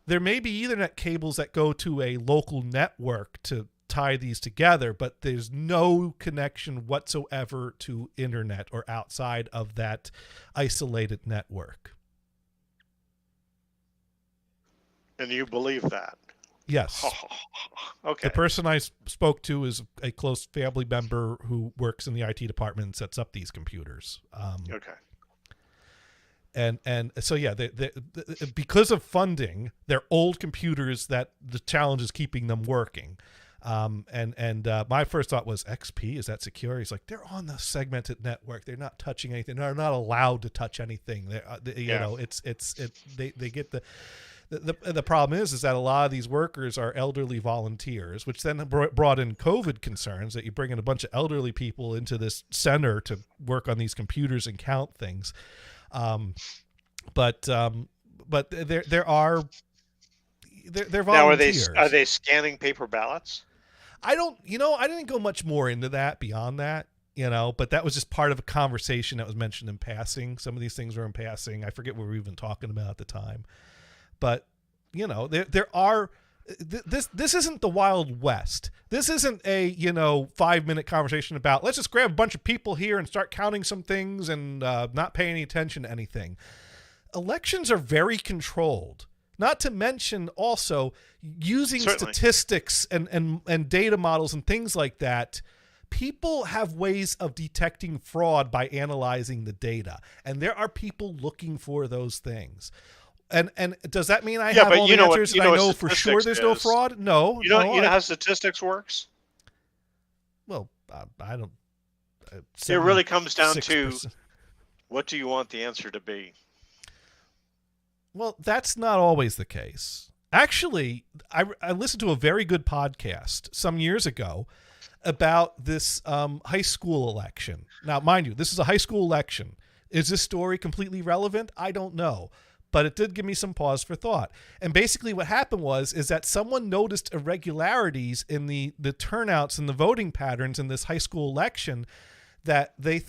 There may be Ethernet cables that go to a local network to tie these together, but there's no connection whatsoever to internet or outside of that isolated network. And you believe that? Yes. Okay. The person I spoke to is a close family member who works in the IT department and sets up these computers. Okay. And so, yeah, because of funding, they're old computers that the challenge is keeping them working. My first thought was, XP, is that secure? He's like, they're on the segmented network. They're not touching anything. They're not allowed to touch anything. They get the problem is that a lot of these workers are elderly volunteers, which then brought in COVID concerns that you bring in a bunch of elderly people into this center to work on these computers and count things. But they're volunteers. Now, are they scanning paper ballots? I didn't go much more into that beyond that, but that was just part of a conversation that was mentioned in passing. Some of these things were in passing. I forget what we were even talking about at the time. But, there are, this isn't the Wild West. This isn't a, 5-minute conversation about, let's just grab a bunch of people here and start counting some things and not pay any attention to anything. Elections are very controlled. Not to mention also using statistics and data models and things like that. People have ways of detecting fraud by analyzing the data. And there are people looking for those things. And does that mean I have all the answers and I know for sure there's no fraud? No. You know how statistics works? Well, I don't. It really comes down to, what do you want the answer to be? Well, that's not always the case. Actually, I listened to a very good podcast some years ago about this high school election. Now, mind you, this is a high school election. Is this story completely relevant? I don't know. But it did give me some pause for thought. And basically what happened is that someone noticed irregularities in the turnouts and the voting patterns in this high school election that they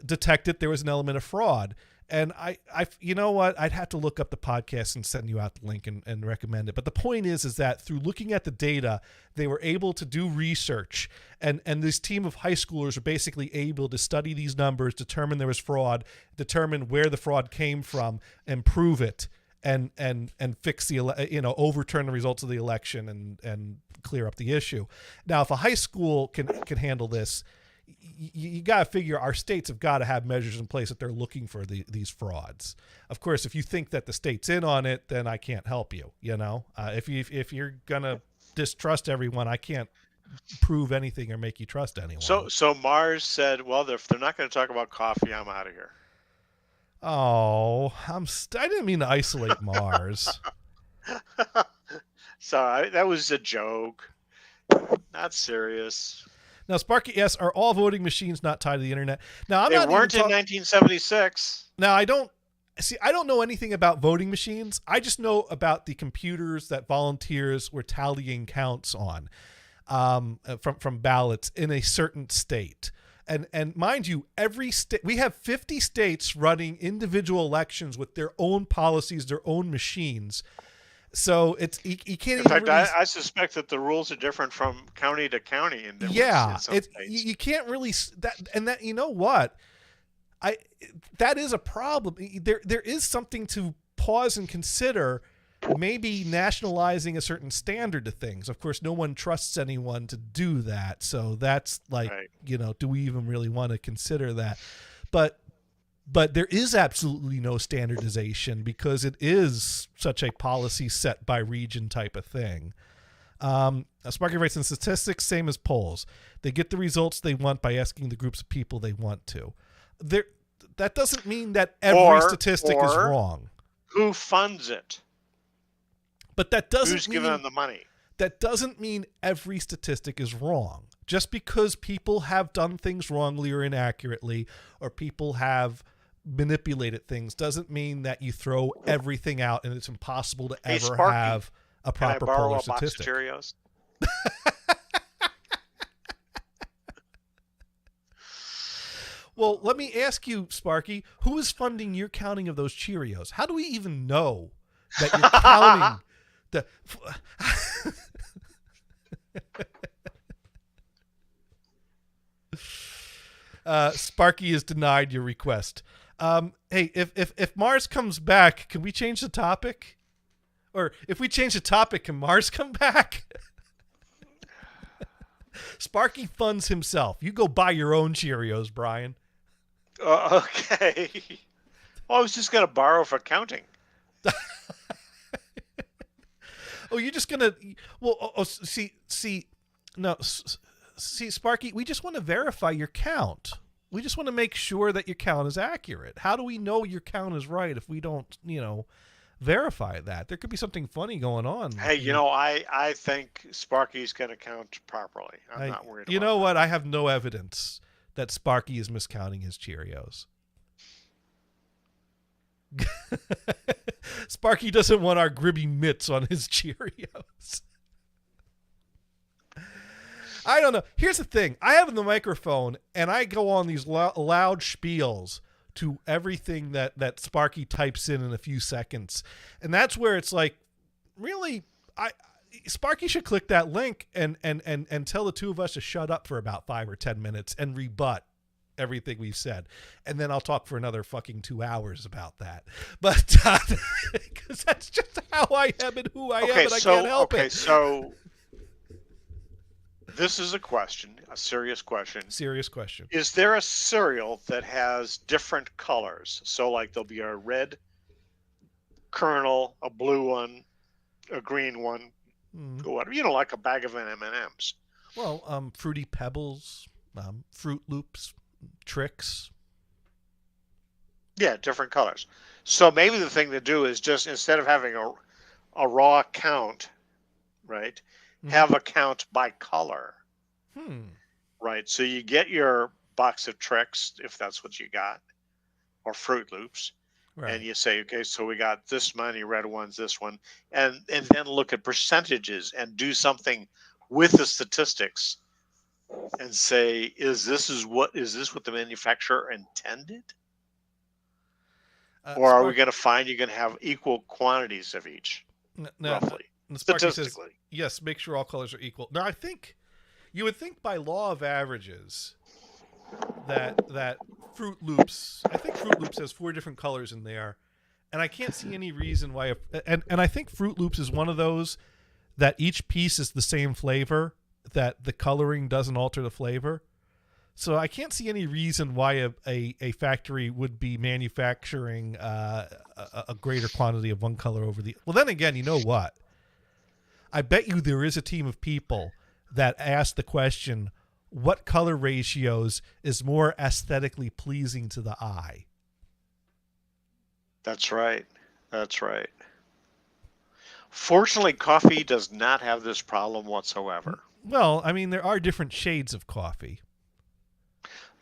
detected there was an element of fraud. And I, you know what? I'd have to look up the podcast and send you out the link and recommend it. But the point is that through looking at the data, they were able to do research, and this team of high schoolers were basically able to study these numbers, determine there was fraud, determine where the fraud came from, and prove it, and fix overturn the results of the election and clear up the issue. Now, if a high school can handle this, you got to figure our states have got to have measures in place that they're looking for these frauds. Of course, if you think that the state's in on it, then I can't help you. If you're gonna distrust everyone, I can't prove anything or make you trust anyone. So Mars said, "Well, if they're not going to talk about coffee, I'm out of here." Oh, I didn't mean to isolate Mars. Sorry, that was a joke. Not serious. Now, Sparky asks, are all voting machines not tied to the internet? Now, They weren't in 1976. Now, I don't know anything about voting machines. I just know about the computers that volunteers were tallying counts on from ballots in a certain state. And mind you, every state, we have 50 states running individual elections with their own policies, their own machines. So it's you can't. In fact, really... I suspect that the rules are different from county to county. In some states. You can't really that. You know what? That is a problem. There is something to pause and consider. Maybe nationalizing a certain standard to things. Of course, no one trusts anyone to do that. So that's like, right. Do we even really want to consider that? But there is absolutely no standardization because it is such a policy set by region type of thing. Sparky writes, in statistics, same as polls. They get the results they want by asking the groups of people they want to. That doesn't mean that every statistic is wrong. Who funds it? But that doesn't Who's giving them the money? That doesn't mean every statistic is wrong. Just because people have done things wrongly or inaccurately, or people have manipulated things, doesn't mean that you throw everything out and it's impossible to ever have a proper polar statistic. Can I borrow a box of Cheerios? Well, let me ask you, Sparky, who is funding your counting of those Cheerios? How do we even know that you're counting the... Sparky has denied your request. Hey, if Mars comes back, can we change the topic? Or if we change the topic, can Mars come back? Sparky funds himself. You go buy your own Cheerios, Brian. Okay. Well, I was just going to borrow for counting. Oh, you're just going to... Well, see, Sparky, we just want to verify your count. We just want to make sure that your count is accurate. How do we know your count is right if we don't, verify that? There could be something funny going on. Hey, I think Sparky's going to count properly. I'm not worried about You know what? I have no evidence that Sparky is miscounting his Cheerios. Sparky doesn't want our gribby mitts on his Cheerios. I don't know. Here's the thing. I have the microphone, and I go on these loud spiels to everything that Sparky types in a few seconds. And that's where it's like, really, Sparky should click that link and tell the two of us to shut up for about 5 or 10 minutes and rebut everything we've said. And then I'll talk for another fucking 2 hours about that. But because that's just how I am and who I am, and I can't help it. Okay, so... This is a serious question. Serious question. Is there a cereal that has different colors? So, like, there'll be a red kernel, a blue one, a green one, whatever. Like a bag of M&Ms. Well, Fruity Pebbles, Fruit Loops, Tricks. Yeah, different colors. So maybe the thing to do is just instead of having a raw count, right? Hmm. Have a count by color, Hmm. right? So you get your box of tricks if that's what you got, or Fruit Loops, and Right. you say, okay, so we got this many red ones, this one, and then look at percentages and do something with the statistics and say, is this what the manufacturer intended? Or are we Spark. going to find you're going to have equal quantities of each, No, roughly, Sparky says statistically? yes. Make sure all colors are equal. Now, I think you would think by law of averages that Fruit Loops. I think Fruit Loops has 4 different colors in there, and I can't see any reason why. And I think Fruit Loops is one of those that each piece is the same flavor, that the coloring doesn't alter the flavor. So I can't see any reason why a factory would be manufacturing a greater quantity of one color over the. Well, then again, you know what? I bet you there is a team of people that ask the question, what color ratios is more aesthetically pleasing to the eye? That's right. That's right. Fortunately, coffee does not have this problem whatsoever. Well, I mean, there are different shades of coffee.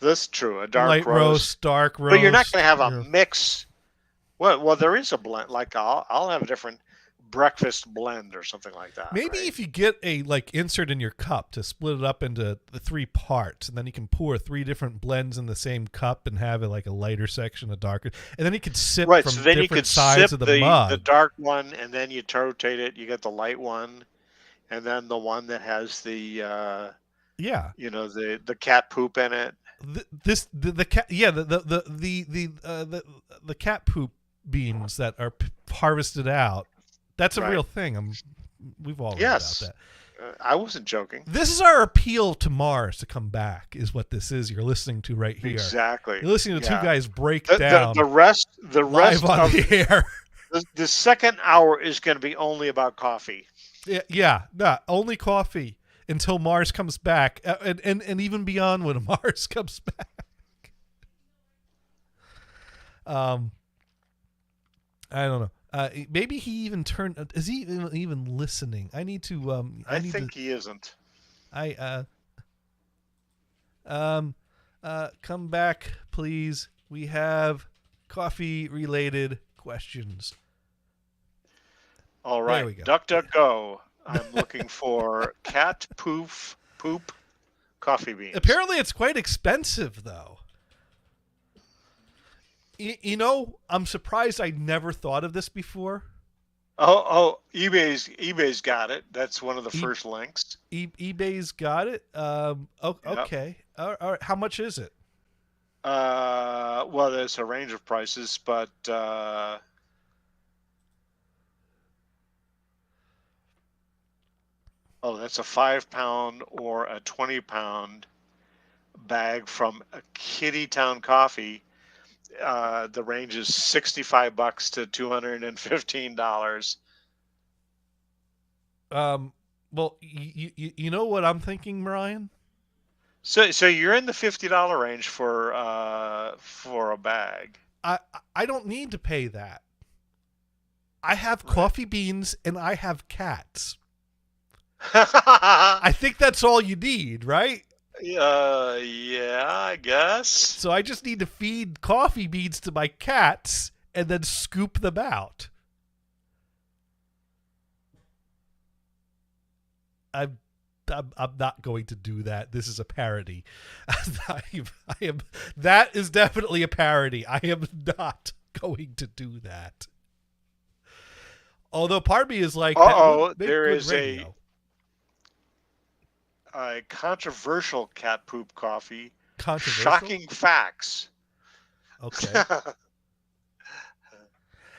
This is true, a dark Light roast, roast, dark but you're not roast. going to have a You know. mix. Well, there is a blend. Like I'll have a different breakfast blend or something like that, Maybe right? if you get a insert in your cup to split it up into the 3 parts, and then you can pour 3 different blends in the same cup and have it like a lighter section, a darker, and then you could sip Right. So from then you different could sip sides of the the mug. dark one, and then you rotate it. You get the light one, and then the one that has the Yeah, the cat poop in it. the cat, yeah, the cat poop beans that are harvested out. That's a Right. real thing. We've all read about Yes. that. I wasn't joking. This is our appeal to Mars to come back, is what this is you're listening to right here. Exactly. You're listening to two Yeah. guys break The down rest live on of the air. the second hour is going to be only about coffee. Yeah, only coffee until Mars comes back, and even beyond when Mars comes back. I don't know. Maybe he even turned. Is he even listening? I need to. I think he isn't. Come back, please. We have coffee related questions. All There right. we go. Duck, duck, go. I'm looking for cat poop coffee beans. Apparently, it's quite expensive, though. You know, I'm surprised I never thought of this before. eBay's got it. That's one of the first links. eBay's got it. Okay. All right. How much is it? Well, there's a range of prices, but that's a 5-pound or a 20-pound bag from a Kitty Town Coffee. The range is $65 to $215. Well, you know what I'm thinking, Brian? So you're in the $50 range for a bag. I don't need to pay that. I have coffee beans and I have cats. I think that's all you need, right? Yeah, I guess. So I just need to feed coffee beans to my cats and then scoop them out. I'm not going to do that. This is a parody. I am. That is definitely a parody. I am not going to do that. Although part of me is like, there is a controversial cat poop coffee. Controversial? Shocking facts. Okay.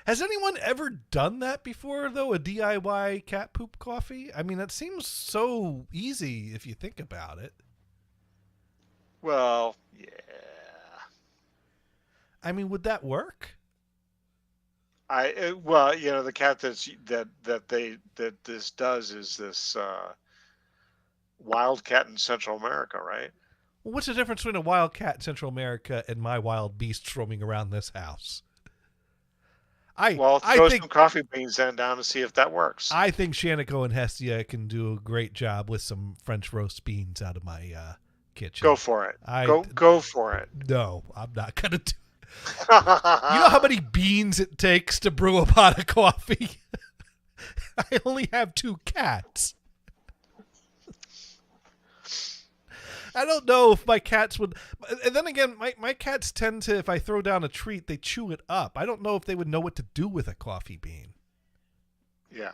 Has anyone ever done that before, though? A DIY cat poop coffee? I mean, that seems so easy if you think about it. Well, yeah. I mean, would that work? The cat that this does is this wild cat in Central America, right? Well, what's the difference between a wild cat in Central America and my wild beasts roaming around this house? Well, I throw think some coffee beans then down and see if that works. I think Shanico and Hestia can do a great job with some French roast beans out of my kitchen. Go for it. Go for it. No, I'm not gonna do. You know how many beans it takes to brew a pot of coffee? I only have 2 cats. I don't know if my cats would. And then again, my cats tend to, if I throw down a treat, they chew it up. I don't know if they would know what to do with a coffee bean. Yeah.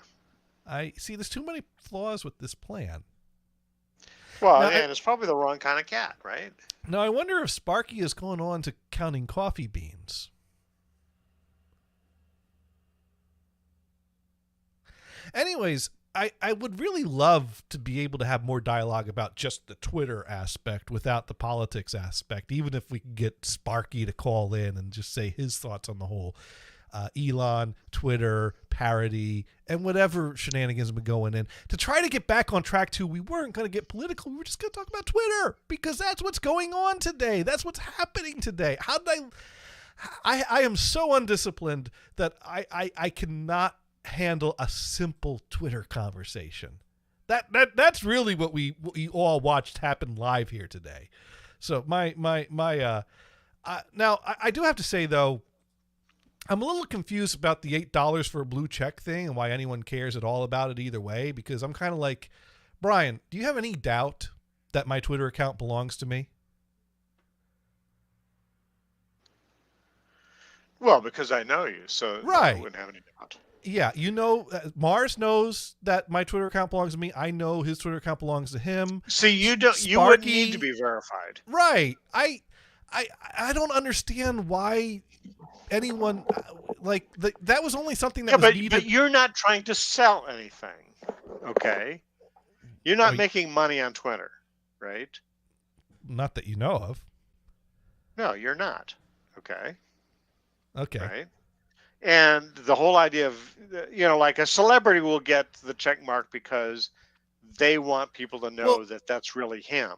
I see there's too many flaws with this plan. Well, now, and it's probably the wrong kind of cat, right? Now, I wonder if Sparky has gone on to counting coffee beans. Anyways, I would really love to be able to have more dialogue about just the Twitter aspect without the politics aspect, even if we could get Sparky to call in and just say his thoughts on the whole Elon, Twitter, Parody, and whatever shenanigans have been going in. To try to get back on track to, we weren't going to get political. We were just going to talk about Twitter because that's what's going on today. That's what's happening today. How did I am so undisciplined that I cannot handle a simple Twitter conversation. That's really what we all watched happen live here today. So now I do have to say though, I'm a little confused about the $8 for a blue check thing and why anyone cares at all about it either way, because I'm kind of like, Brian, do you have any doubt that my Twitter account belongs to me? Well, because I know you, so right. I wouldn't have any doubt. Yeah, you know, Mars knows that my Twitter account belongs to me. I know his Twitter account belongs to him. See, you Sparky, wouldn't need to be verified. Right. I don't understand why anyone that was only something that was needed. But you're not trying to sell anything, okay? You're not making money on Twitter, right? Not that you know of. No, you're not. Okay. Okay. Right. And the whole idea of, like a celebrity will get the check mark because they want people to know that that's really him.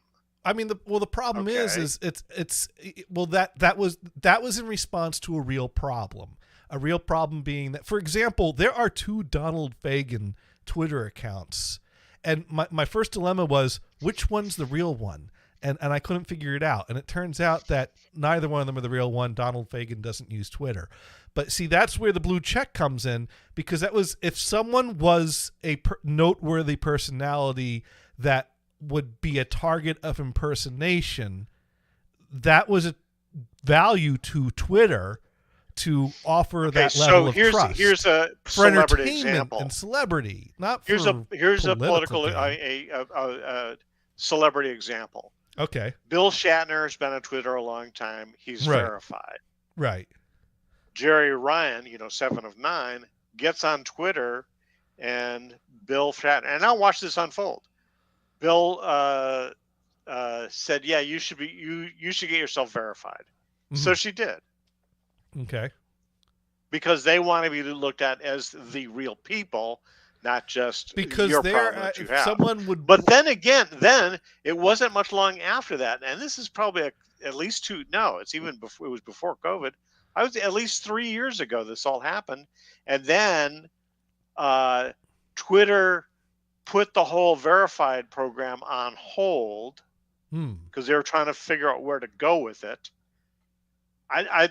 I mean, the problem is that was in response to a real problem. A real problem being that, for example, there are 2 Donald Fagan Twitter accounts. And my first dilemma was, which one's the real one? And I couldn't figure it out. And it turns out that neither one of them are the real one. Donald Fagan doesn't use Twitter. But see, that's where the blue check comes in, because that was, if someone was a noteworthy personality that would be a target of impersonation, that was a value to Twitter to offer that level of trust. Here's a celebrity example. And celebrity, not here's for here's a political celebrity example. Okay. Bill Shatner has been on Twitter a long time. He's verified. Right. Jerry Ryan, 7 of 9, gets on Twitter, and Bill Shatner, and I'll watch this unfold. Bill said, "Yeah, you should get yourself verified." Mm-hmm. So she did. Okay. Because they want to be looked at as the real people, not just because your problem that you have. Someone would. But then again, it wasn't much long after that, and this is probably at least 2. No, it's even before. It was before COVID. I was at least 3 years ago. This all happened, and then Twitter put the whole verified program on hold because they were trying to figure out where to go with it. I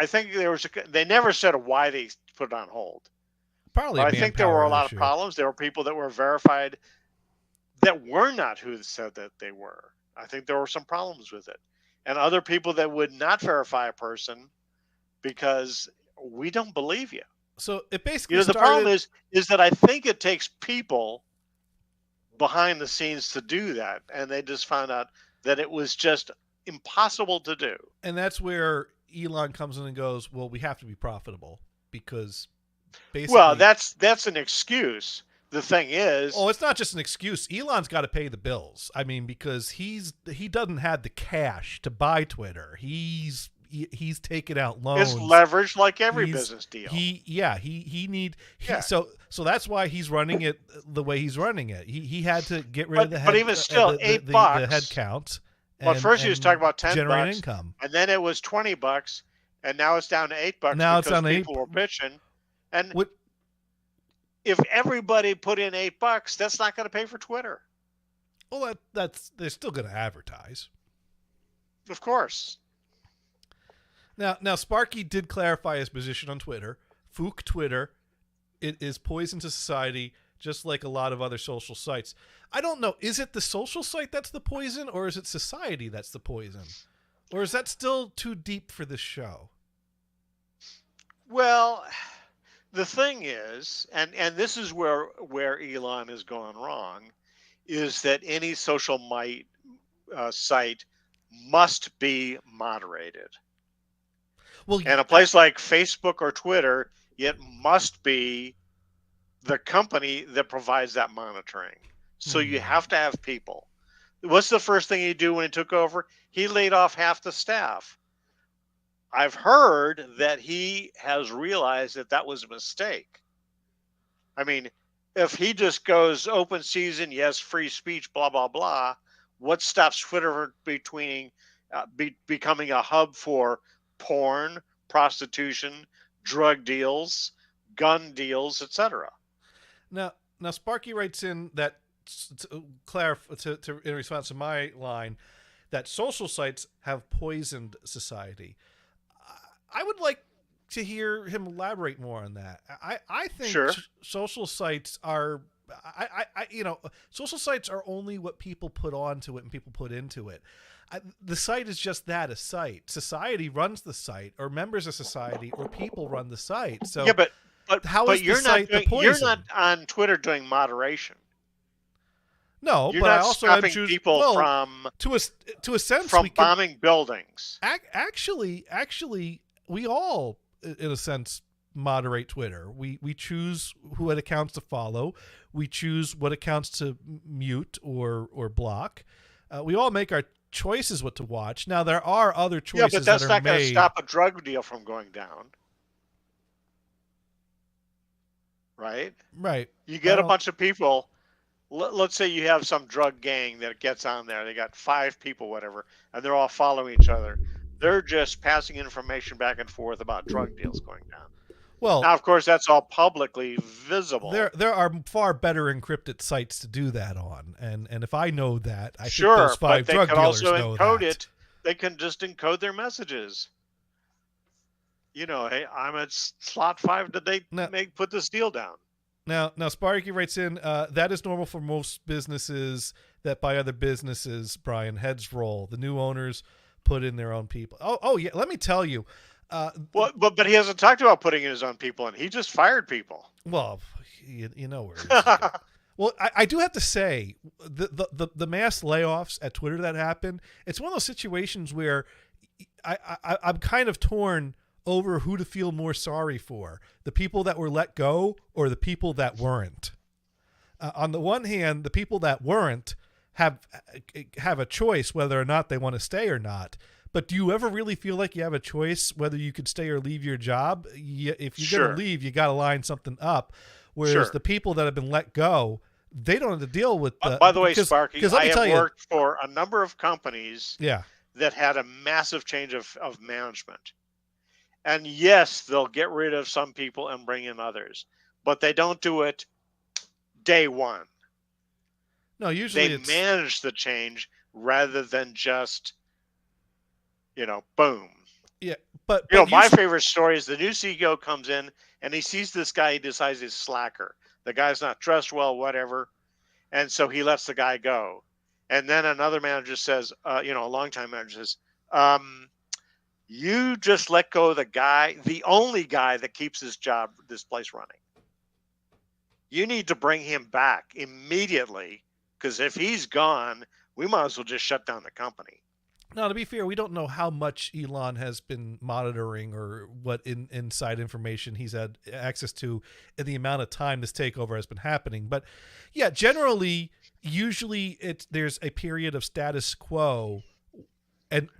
think they never said why they put it on hold. Probably, I think there were a lot of problems. There were people that were verified that were not who said that they were. I think there were some problems with it, and other people that would not verify a person because we don't believe you. So it basically the problem is that I think it takes people behind the scenes to do that, and they just found out that it was just impossible to do. And that's where Elon comes in and goes, well, we have to be profitable because basically... Well, that's an excuse. The thing is... Oh, it's not just an excuse. Elon's got to pay the bills. I mean, because he doesn't have the cash to buy Twitter. He's taken out loans. It's leveraged like every business deal. So that's why he's running it the way he's running it. He had to get rid of the head. But even still, $8. The head count. Well, at first he was talking about generate $10, income. and then it was $20, and now it's down to $8 Now it's because down to people were bitching. And What? if everybody put in $8, that's not going to pay for Twitter. Well, that's they're still going to advertise. Of course. Now, Sparky did clarify his position on Twitter. Fook Twitter, it is poison to society, just like a lot of other social sites. I don't know. Is it the social site that's the poison, or is it society that's the poison? Or is that still too deep for this show? Well, the thing is, and this is where Elon has gone wrong, is that any social site must be moderated. Well, and a place like Facebook or Twitter, it must be the company that provides that monitoring. So you have to have people. What's the first thing he do when he took over? He laid off half the staff. I've heard that he has realized that that was a mistake. I mean, if he just goes open season, yes, free speech, blah, blah, blah, what stops Twitter becoming a hub for porn, prostitution, drug deals, gun deals, etc.? Now Sparky writes in that in response to my line that social sites have poisoned society. I would like to hear him elaborate more on that. I think sure. Social sites are social sites are only what people put onto it and people put into it. The site is just that, a site. Society runs the site, or members of society, or people run the site. So yeah, but how is you're the site the poison? You're not on Twitter doing moderation. No, you're but not I also stopping people from to a sense from bombing buildings. Actually, we all, in a sense, moderate Twitter. We choose what accounts to follow. We choose what accounts to mute or block. We all make our choices what to watch. Now there are other choices. Yeah, but that's not going to stop a drug deal from going down. Right? Right. You get a bunch of people. Let's say you have some drug gang that gets on there. They got 5 people, whatever, and they're all following each other. They're just passing information back and forth about drug deals going down. Well, now, of course, that's all publicly visible. There are far better encrypted sites to do that on, and if I know that, I sure, think those 5 drug dealers know that. But they can also encode it. They can just encode their messages. You know, hey, I'm at slot 5. Did they put this deal down? Now, Sparky writes in, that is normal for most businesses that buy other businesses, Brian. Heads roll. The new owners put in their own people. Oh yeah, let me tell you. Well, but he hasn't talked about putting in his own people, and he just fired people. Well, you know where he's going. Well, I do have to say, the mass layoffs at Twitter that happened, it's one of those situations where I'm kind of torn over who to feel more sorry for, the people that were let go or the people that weren't. On the one hand, the people that weren't have a choice whether or not they want to stay or not. But do you ever really feel like you have a choice whether you could stay or leave your job? If you're going to leave, you got to line something up. Whereas the people that have been let go, they don't have to deal with the... By the way, Sparky, I have worked for a number of companies that had a massive change of management. And yes, they'll get rid of some people and bring in others, but they don't do it day one. No, usually they manage the change rather than just, boom. Yeah, but my favorite story is the new CEO comes in and he sees this guy. He decides he's slacker. The guy's not dressed well, whatever, and so he lets the guy go. And then another manager says, a longtime manager says, you just let go of the guy, the only guy that keeps this place running. You need to bring him back immediately, because if he's gone, we might as well just shut down the company. Now, to be fair, we don't know how much Elon has been monitoring or what inside information he's had access to in the amount of time this takeover has been happening. But yeah, generally, usually there's a period of status quo,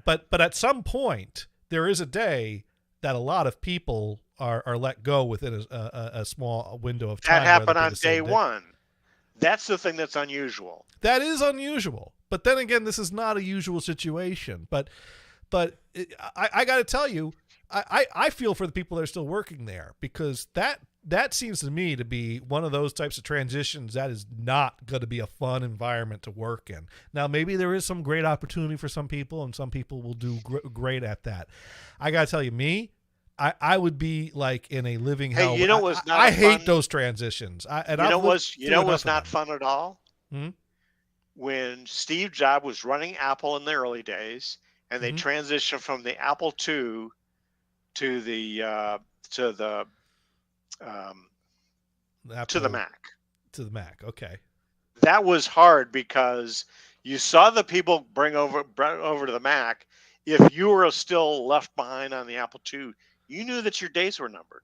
but at some point, there is a day that a lot of people are let go within a small window of time. That happened on day one. That's the thing that's unusual. That is unusual. But then again, this is not a usual situation. But I got to tell you, I feel for the people that are still working there, because that seems to me to be one of those types of transitions that is not going to be a fun environment to work in. Now, maybe there is some great opportunity for some people, and some people will do great at that. I got to tell you, I would be like in a living hell. Hey, you know what's not I fun? hate those transitions. You know what's not fun at all? Hmm? When Steve Jobs was running Apple in the early days, and they transitioned from the Apple II to the Mac. To the Mac. Okay. That was hard because you saw the people bring over to the Mac. If you were still left behind on the Apple II, you knew that your days were numbered.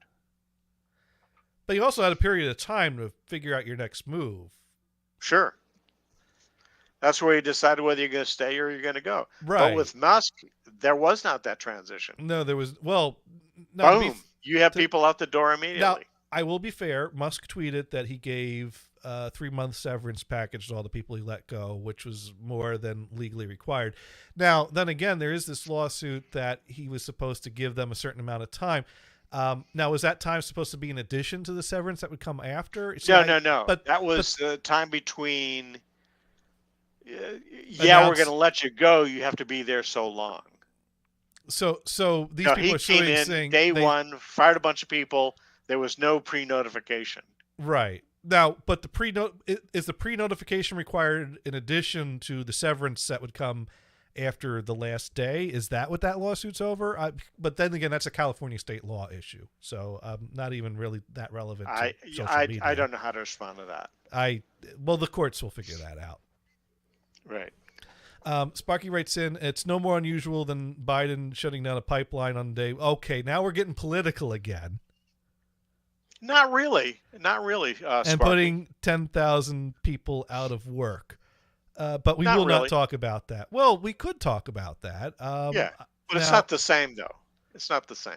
But you also had a period of time to figure out your next move. Sure. That's where you decided whether you're going to stay or you're going to go. Right. But with Musk, there was not that transition. No, there was. Well, boom. You have people out the door immediately. Now, I will be fair. Musk tweeted that he gave a 3-month severance package to all the people he let go, which was more than legally required. Now, then again, there is this lawsuit that he was supposed to give them a certain amount of time. Now, was that time supposed to be in addition to the severance that would come after? No. But that was the time between. We're going to let you go. You have to be there so long. So these people are came in saying day one, fired a bunch of people. There was no pre-notification. Right. Now, but is the pre-notification required in addition to the severance that would come after the last day? Is that what that lawsuit's over? But then again, that's a California state law issue, so not even really that relevant to social media. I don't know how to respond to that. Well, the courts will figure that out. Right. Sparky writes in, it's no more unusual than Biden shutting down a pipeline on day. Okay, now we're getting political again. Not really. Sparky. And putting 10,000 people out of work. But we will not talk about that. Well, we could talk about that. But it's not the same, though. It's not the same.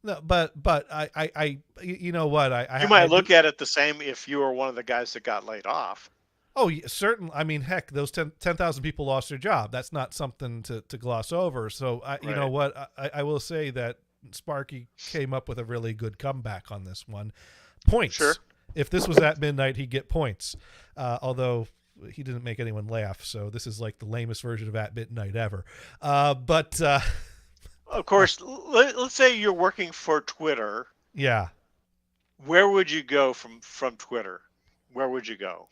No, but I you know what? You might look at it the same if you were one of the guys that got laid off. Oh, certainly. I mean, heck, those 10,000 people lost their job. That's not something to gloss over. So, you know what? I will say that Sparky came up with a really good comeback on this one. Points. Sure. If this was at midnight, he'd get points. Although he didn't make anyone laugh, so this is like the lamest version of at midnight ever. But of course, let's say you're working for Twitter. Yeah. Where would you go from Twitter? Where would you go?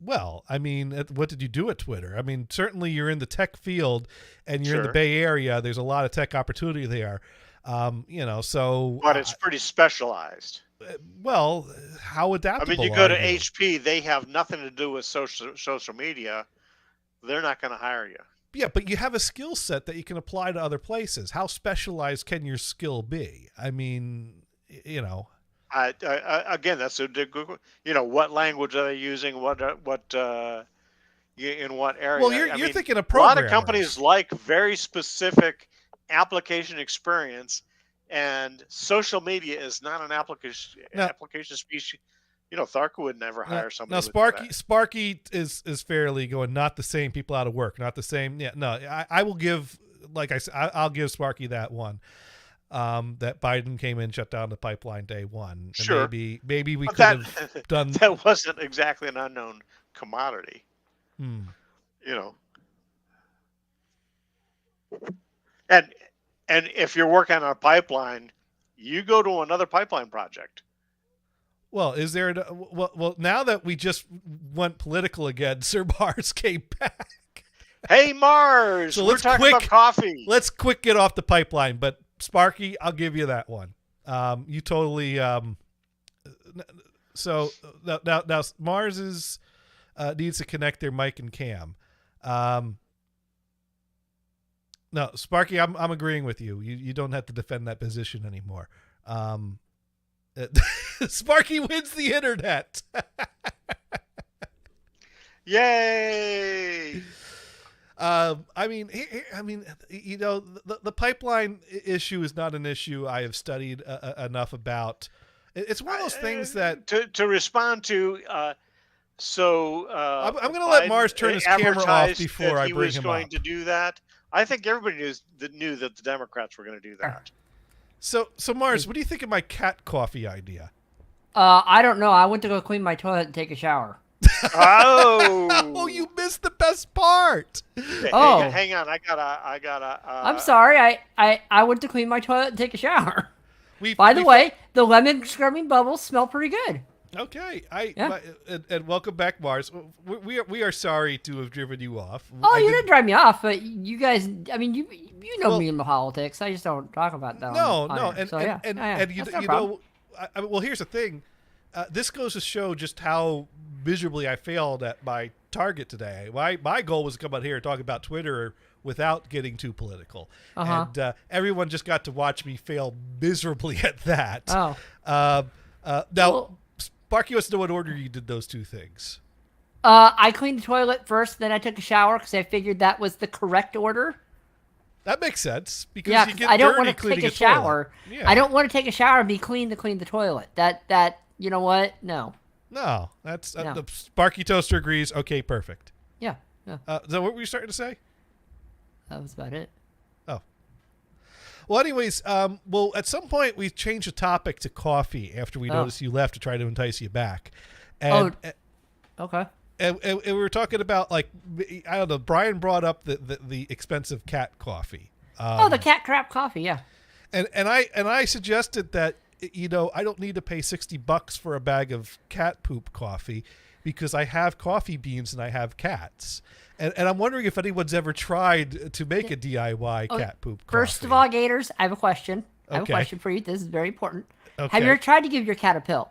Well, I mean, what did you do at Twitter? I mean, certainly you're in the tech field and you're in the Bay Area. There's a lot of tech opportunity there. So. But it's pretty specialized. Well, how adaptable? I mean, you go to HP, they have nothing to do with social media. They're not going to hire you. Yeah, but you have a skill set that you can apply to other places. How specialized can your skill be? I mean, again, that's what language are they using? What in what area? Well, you're thinking of programmers. A lot of companies like very specific application experience, and social media is not an application species. Tharka would never hire somebody. Now, Sparky is fairly going, not the same people out of work, not the same. Yeah, no, I will give, like I said, I'll give Sparky that one. That Biden came in, shut down the pipeline day one. And sure. Maybe we could have done. That wasn't exactly an unknown commodity. And if you're working on a pipeline, you go to another pipeline project. Well, is there? Well, now that we just went political again, Sir Mars came back. Hey, Mars, so we're talking about coffee. Let's quick get off the pipeline, but. Sparky, I'll give you that one. You totally. So now Mars needs to connect their mic and cam. No, Sparky, I'm agreeing with you. You don't have to defend that position anymore. Sparky wins the internet. Yay! I mean, the pipeline issue is not an issue I have studied enough about. It's one of those things that to respond to So I'm going to let Biden Mars turn his camera off advertised before that I he bring was him going up. to do that. I think everybody knew that the Democrats were going to do that. So Mars, what do you think of my cat coffee idea? I don't know. I went to go clean my toilet and take a shower. Oh, Oh, you missed the best part. Hey, Oh. hang on. I gotta. I'm sorry. I went to clean my toilet and take a shower. We, By the we- way, the lemon scrubbing bubbles smell pretty good. Okay, Yeah. and welcome back, Mars. We are sorry to have driven you off. Oh, you didn't drive me off, but you guys. I mean, you know Well, me in the politics. I just don't talk about that. No, on no, air. and So, and, yeah. and, Yeah, and you, that's no you problem. know, well, here's the thing. This goes to show just how miserably I failed at my target today. My goal was to come out here and talk about Twitter without getting too political, and everyone just got to watch me fail miserably at that. Oh. Now, Well- Sparky wants to know what order you did those two things. I cleaned the toilet first, then I took a shower because I figured that was the correct order. That makes sense because Yeah, you 'cause get I don't dirty want to cleaning take a a toilet. shower. Yeah. I don't want to take a shower and be clean to clean the toilet. That you know what? No. No, that's No. the Sparky Toaster agrees. Okay, perfect. Yeah. Is that what were you starting to say? That was about it. Well, anyways, well, at some point we changed the topic to coffee after we noticed you left to try to entice you back, and Okay. and we were talking about like I don't know. Brian brought up the expensive cat coffee. The cat crap coffee. Yeah. and I suggested that I don't need to pay $60 for a bag of cat poop coffee because I have coffee beans and I have cats. And I'm wondering if anyone's ever tried to make a DIY cat poop coffee. First of all, Gators, I have a question. I have Okay. a question for you. This is very important. Okay. Have you ever tried to give your cat a pill?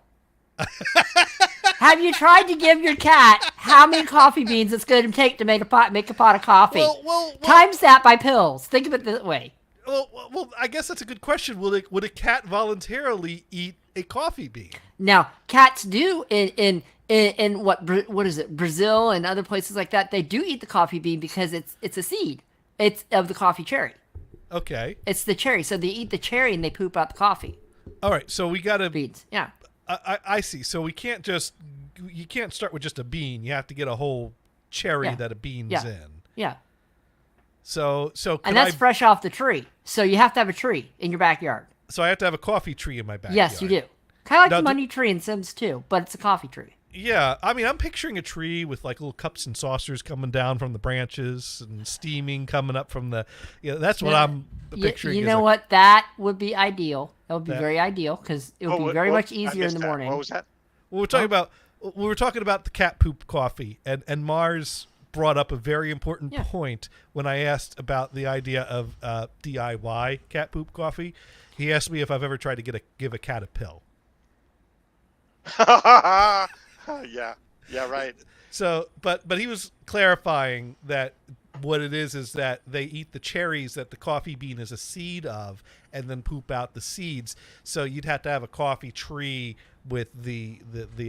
Have you tried to give your cat how many coffee beans it's going to take to make a pot of coffee? Well, Times that by pills. Think of it this way. Well, I guess that's a good question. Would a cat voluntarily eat a coffee bean? Now, cats do in what is it, Brazil and other places like that. They do eat the coffee bean because it's a seed. It's of the coffee cherry. Okay. It's the cherry, so they eat the cherry and they poop out the coffee All right. So we got to. beans. Yeah. I see. So you can't start with just a bean. You have to get a whole cherry Yeah. that a bean's Yeah. in. Yeah. So And that's fresh off the tree. So you have to have a tree in your backyard. so I have to have a coffee tree in my backyard. Yes, you do. Kind of like Now, the money tree in Sims 2, but it's a coffee tree. Yeah, I mean, I'm picturing a tree with like little cups and saucers coming down from the branches and steaming coming up from the. That's what I'm picturing. You as know a- what? That would be ideal. That would be That- very ideal because it would be very much easier in the morning. What was that? We were talking about the cat poop coffee, and Mars brought up a very important point when I asked about the idea of DIY cat poop coffee. He asked me if I've ever tried to give a cat a pill. Yeah, right. So, but he was clarifying that what it is that they eat the cherries that the coffee bean is a seed of, and then poop out the seeds. So you'd have to have a coffee tree with the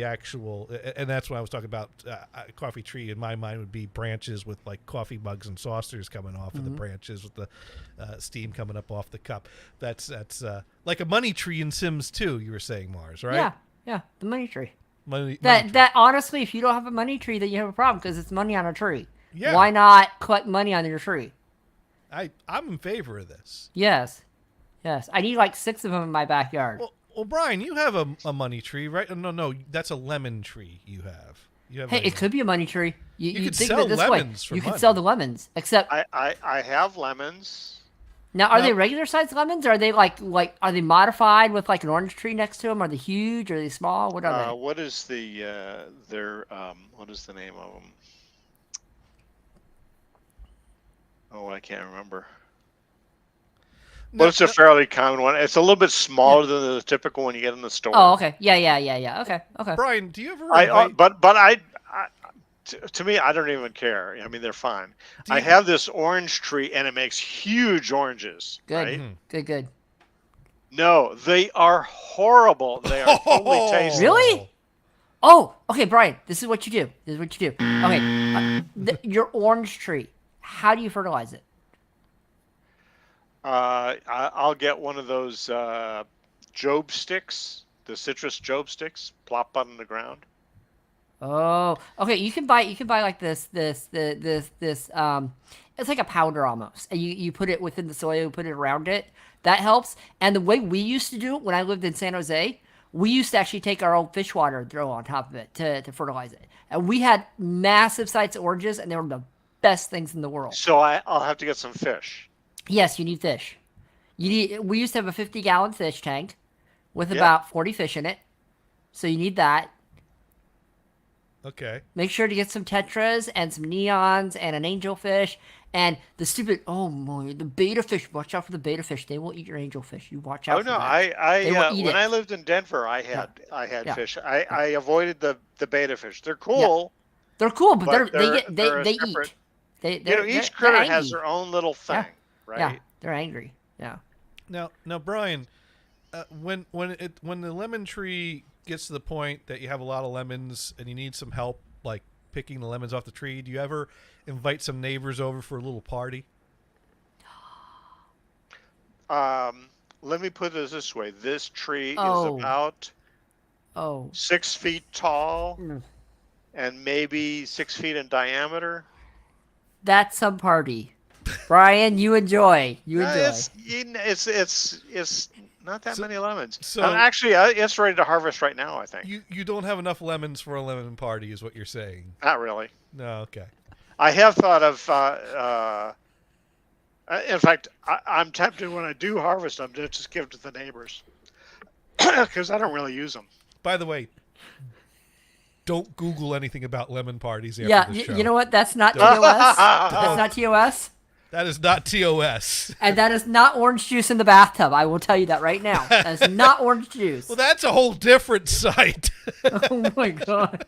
actual, and that's what I was talking about. A coffee tree in my mind would be branches with like coffee mugs and saucers coming off of the branches with the steam coming up off the cup. That's like a money tree in Sims 2. You were saying, Mars, right? Yeah, the money tree. Money That honestly, if you don't have a money tree, then you have a problem because it's money on a tree. Yeah. Why not collect money on your tree? I'm in favor of this. Yes. I need like 6 of them in my backyard. Well, Brian, you have a money tree, right? No, that's a lemon tree you have. Hey, it could be a money tree. You could think sell of it this lemons way. for You money. could sell the lemons, except I have lemons. now are No. they regular sized lemons? Or are they like are they modified with like an orange tree next to them? Are they huge? Are they small? What are they? What is the what is the name of them? Oh, I can't remember. No, But it's a fairly common one. It's a little bit smaller than the typical one you get in the store. Oh, okay. Yeah. Okay. Brian, do you ever? To me, I don't even care. I mean, they're fine. Do I you- have this orange tree, and it makes huge oranges. Good. Right? Good. No, they are horrible. They are totally tasteless. Really? Oh, okay, Brian. This is what you do. Okay, your orange tree. How do you fertilize it? I'll get one of those Job sticks, the citrus Job sticks, plop on the ground. Oh, okay. You can buy like this. It's like a powder almost, and you put it within the soil, you put it around it. That helps. And the way we used to do it when I lived in San Jose, we used to actually take our old fish water and throw on top of it to fertilize it. And we had massive sites of oranges, and they were the best things in the world. So I'll have to get some fish. Yes, you need fish. We used to have a 50-gallon fish tank with about 40 fish in it. So you need that. Okay. Make sure to get some tetras and some neons and an angelfish and the the beta fish. Watch out for the beta fish. They will eat your angelfish. You watch out. Oh no, for that. when I lived in Denver, I had fish. I avoided the beta fish. They're cool. Yeah. They're cool, but they're they separate, eat. Each critter has their own little thing, right? Yeah, they're angry. Yeah. Now, Brian, when the lemon tree gets to the point that you have a lot of lemons and you need some help, like picking the lemons off the tree, do you ever invite some neighbors over for a little party? Let me put it this way: this tree is about 6 feet tall and maybe 6 feet in diameter. That's some party, Brian. You enjoy. It's not that many lemons. So actually, it's ready to harvest right now, I think. You don't have enough lemons for a lemon party, is what you're saying? Not really. No, okay. I have thought of. In fact, I'm tempted when I do harvest them to just give it to the neighbors because I don't really use them. By the way, don't Google anything about lemon parties after this show. You know what? That's not TOS. That's not TOS. That is not TOS. And that is not orange juice in the bathtub. I will tell you that right now. That is not orange juice. Well, that's a whole different site. Oh my god.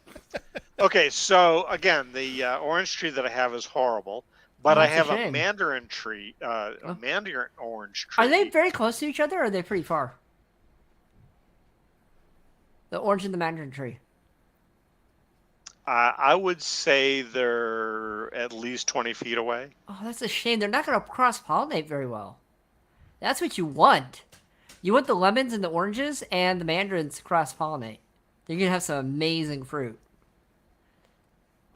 Okay, so again, the orange tree that I have is horrible, but I have a mandarin tree, a mandarin orange tree. Are they very close to each other, or are they pretty far? The orange and the mandarin tree. I would say they're at least 20 feet away. Oh, that's a shame. They're not going to cross-pollinate very well. That's what you want. You want the lemons and the oranges and the mandarins to cross-pollinate. You're going to have some amazing fruit.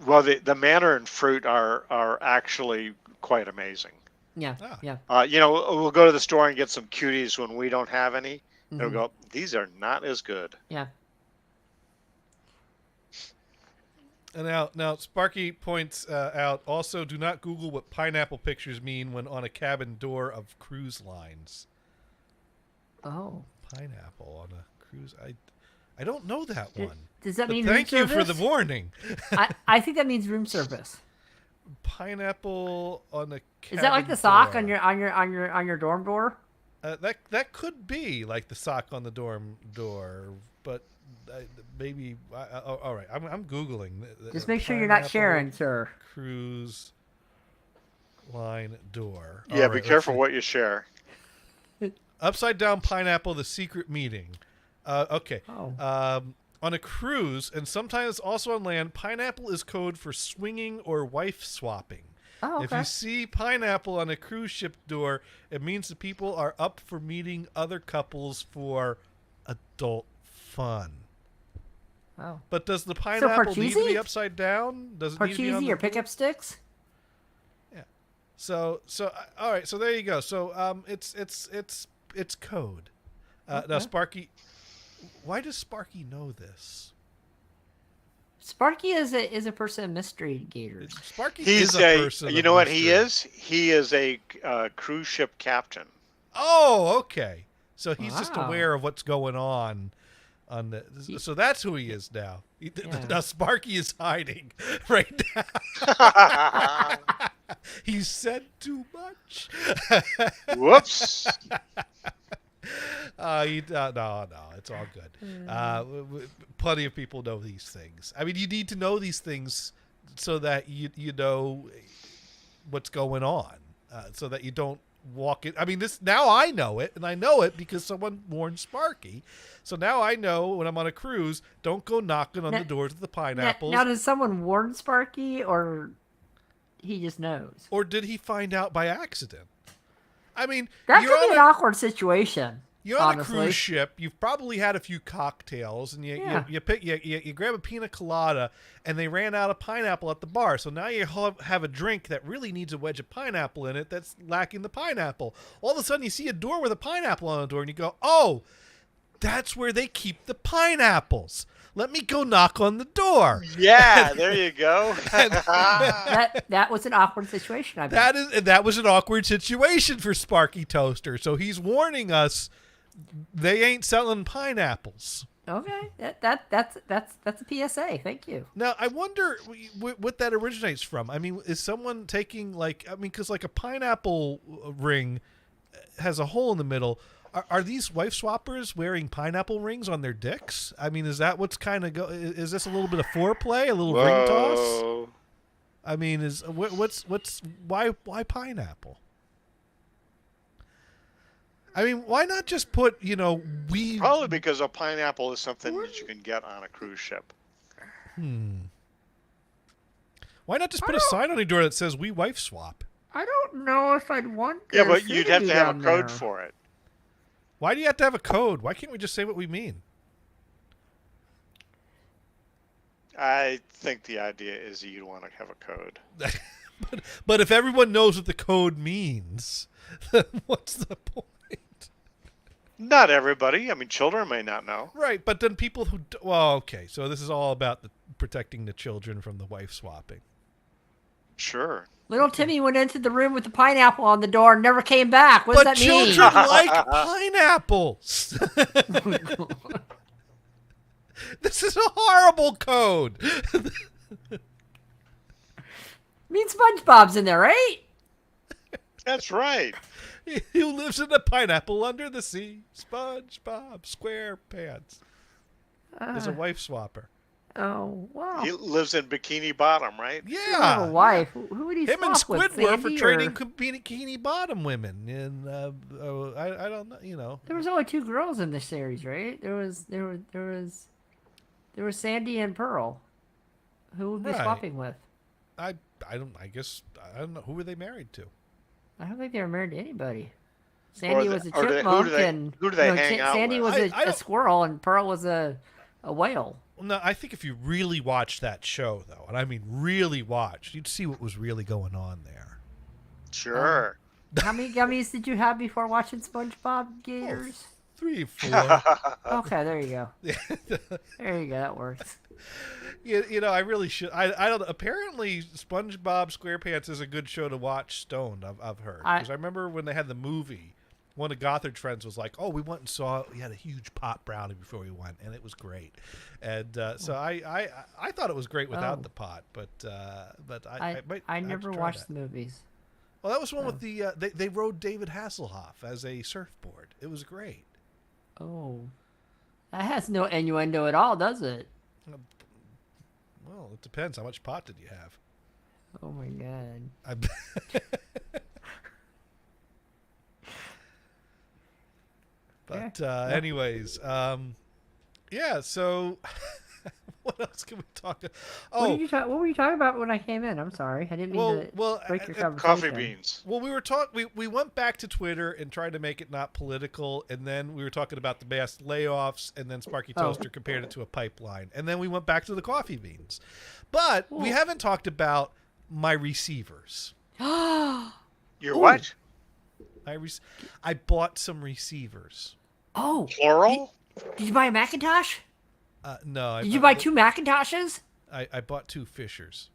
Well, the mandarin fruit are actually quite amazing. Yeah, yeah. We'll go to the store and get some cuties when we don't have any. Mm-hmm. They'll go, these are not as good. Yeah. And now Sparky points out, also do not Google what pineapple pictures mean when on a cabin door of cruise lines. Oh. Pineapple on a cruise. I don't know that one. Does that mean thank room you service? for the warning. I think that means room service. Pineapple on a cabin Is that like the sock on your dorm door? That could be like the sock on the dorm door, but maybe. All right, I'm googling. Just make sure you're not sharing, sir. Cruise line door. Yeah, be careful what you share. Upside down pineapple, the secret meeting. Okay. Oh. On a cruise, and sometimes also on land, pineapple is code for swinging or wife swapping. Oh, okay. If you see pineapple on a cruise ship door, it means the people are up for meeting other couples for adult fun. Oh. But does the pineapple need to be upside down? Does it need to be on the or pickup sticks? Yeah. So all right. So there you go. So it's code. Okay. Now Sparky, why does Sparky know this? Sparky is a person of mystery gators. Sparky is a person. You know what he is? He is a cruise ship captain. Oh, okay. So he's just aware of what's going on the. So that's who he is now. Now Sparky is hiding right now. He said too much. Whoops. No, it's all good. Plenty of people know these things. I mean, you need to know these things so that you know what's going on, so that you don't walk in. I mean, now I know it, and I know it because someone warned Sparky. So now I know when I'm on a cruise, don't go knocking on the doors of the pineapples. Now, does someone warn Sparky, or he just knows? Or did he find out by accident? I mean, that could be an awkward situation. you're on honestly. a cruise ship. You've probably had a few cocktails, and you grab a pina colada, and they ran out of pineapple at the bar. So now you have a drink that really needs a wedge of pineapple in it that's lacking the pineapple. All of a sudden, you see a door with a pineapple on the door, and you go, "Oh, that's where they keep the pineapples. Let me go knock on the door." Yeah, there you go. That was an awkward situation. I bet. That was an awkward situation for Sparky Toaster. So he's warning us they ain't selling pineapples. Okay, that's a PSA. Thank you. Now I wonder what that originates from. I mean, is someone taking because like a pineapple ring has a hole in the middle. Are these wife swappers wearing pineapple rings on their dicks? I mean, is that what's kind of is this a little bit of foreplay, a little ring toss? I mean, why pineapple? I mean, why not just put, Probably because a pineapple is something that you can get on a cruise ship. Why not just put a sign on your door that says "We wife swap"? I don't know if I'd want. Yeah, but you'd have to have a code for it. Why do you have to have a code? Why can't we just say what we mean? I think the idea is you'd want to have a code. but if everyone knows what the code means, then what's the point? Not everybody. I mean, children may not know. Right, but then people who... Well, okay, so this is all about protecting the children from the wife swapping. Sure. Little Timmy went into the room with the pineapple on the door and never came back. What does that mean? But children like pineapples. This is a horrible code. I mean, SpongeBob's in there, right? That's right. Who lives in a pineapple under the sea? SpongeBob SquarePants. Is a wife swapper. Oh, wow. He lives in Bikini Bottom, right? Yeah. A wife. Who would he Him and swap with? Squidward for Sandy trading or... bikini bottom women. And I don't know. There was only 2 girls in the series, right? There was Sandy and Pearl. Who would be swapping with? I don't know. Who were they married to? I don't think they were married to anybody. Sandy was a who do they hang out Sandy with? was a squirrel and Pearl was a whale. No, I think if you really watched that show, though, and I mean really watched, you'd see what was really going on there. Sure. How many gummies did you have before watching SpongeBob Gators? 3 or 4. Okay, there you go. There you go. That works. I really should. I don't. Apparently, SpongeBob SquarePants is a good show to watch stoned. I've heard, because I remember when they had the movie. One of Gothard's friends was like, "Oh, we went and saw. We had a huge pot brownie before we went, and it was great." And so I thought it was great without the pot, but I never watched the movies. Well, that was one with the they rode David Hasselhoff as a surfboard. It was great. Oh, that has no innuendo at all, does it? Well, it depends. How much pot did you have? Oh my god. But anyways, yeah. So, what else can we talk about? Oh, what were you talking about when I came in? I'm sorry, I didn't mean to break your conversation. Coffee beans. Well, we went back to Twitter and tried to make it not political, and then we were talking about the mass layoffs, and then Sparky Toaster compared it to a pipeline, and then we went back to the coffee beans. But we haven't talked about my receivers. Your what? I bought some receivers. Oh, plural? Did you buy a Macintosh? No. Did you buy 2 Macintoshes? I bought 2 Fishers.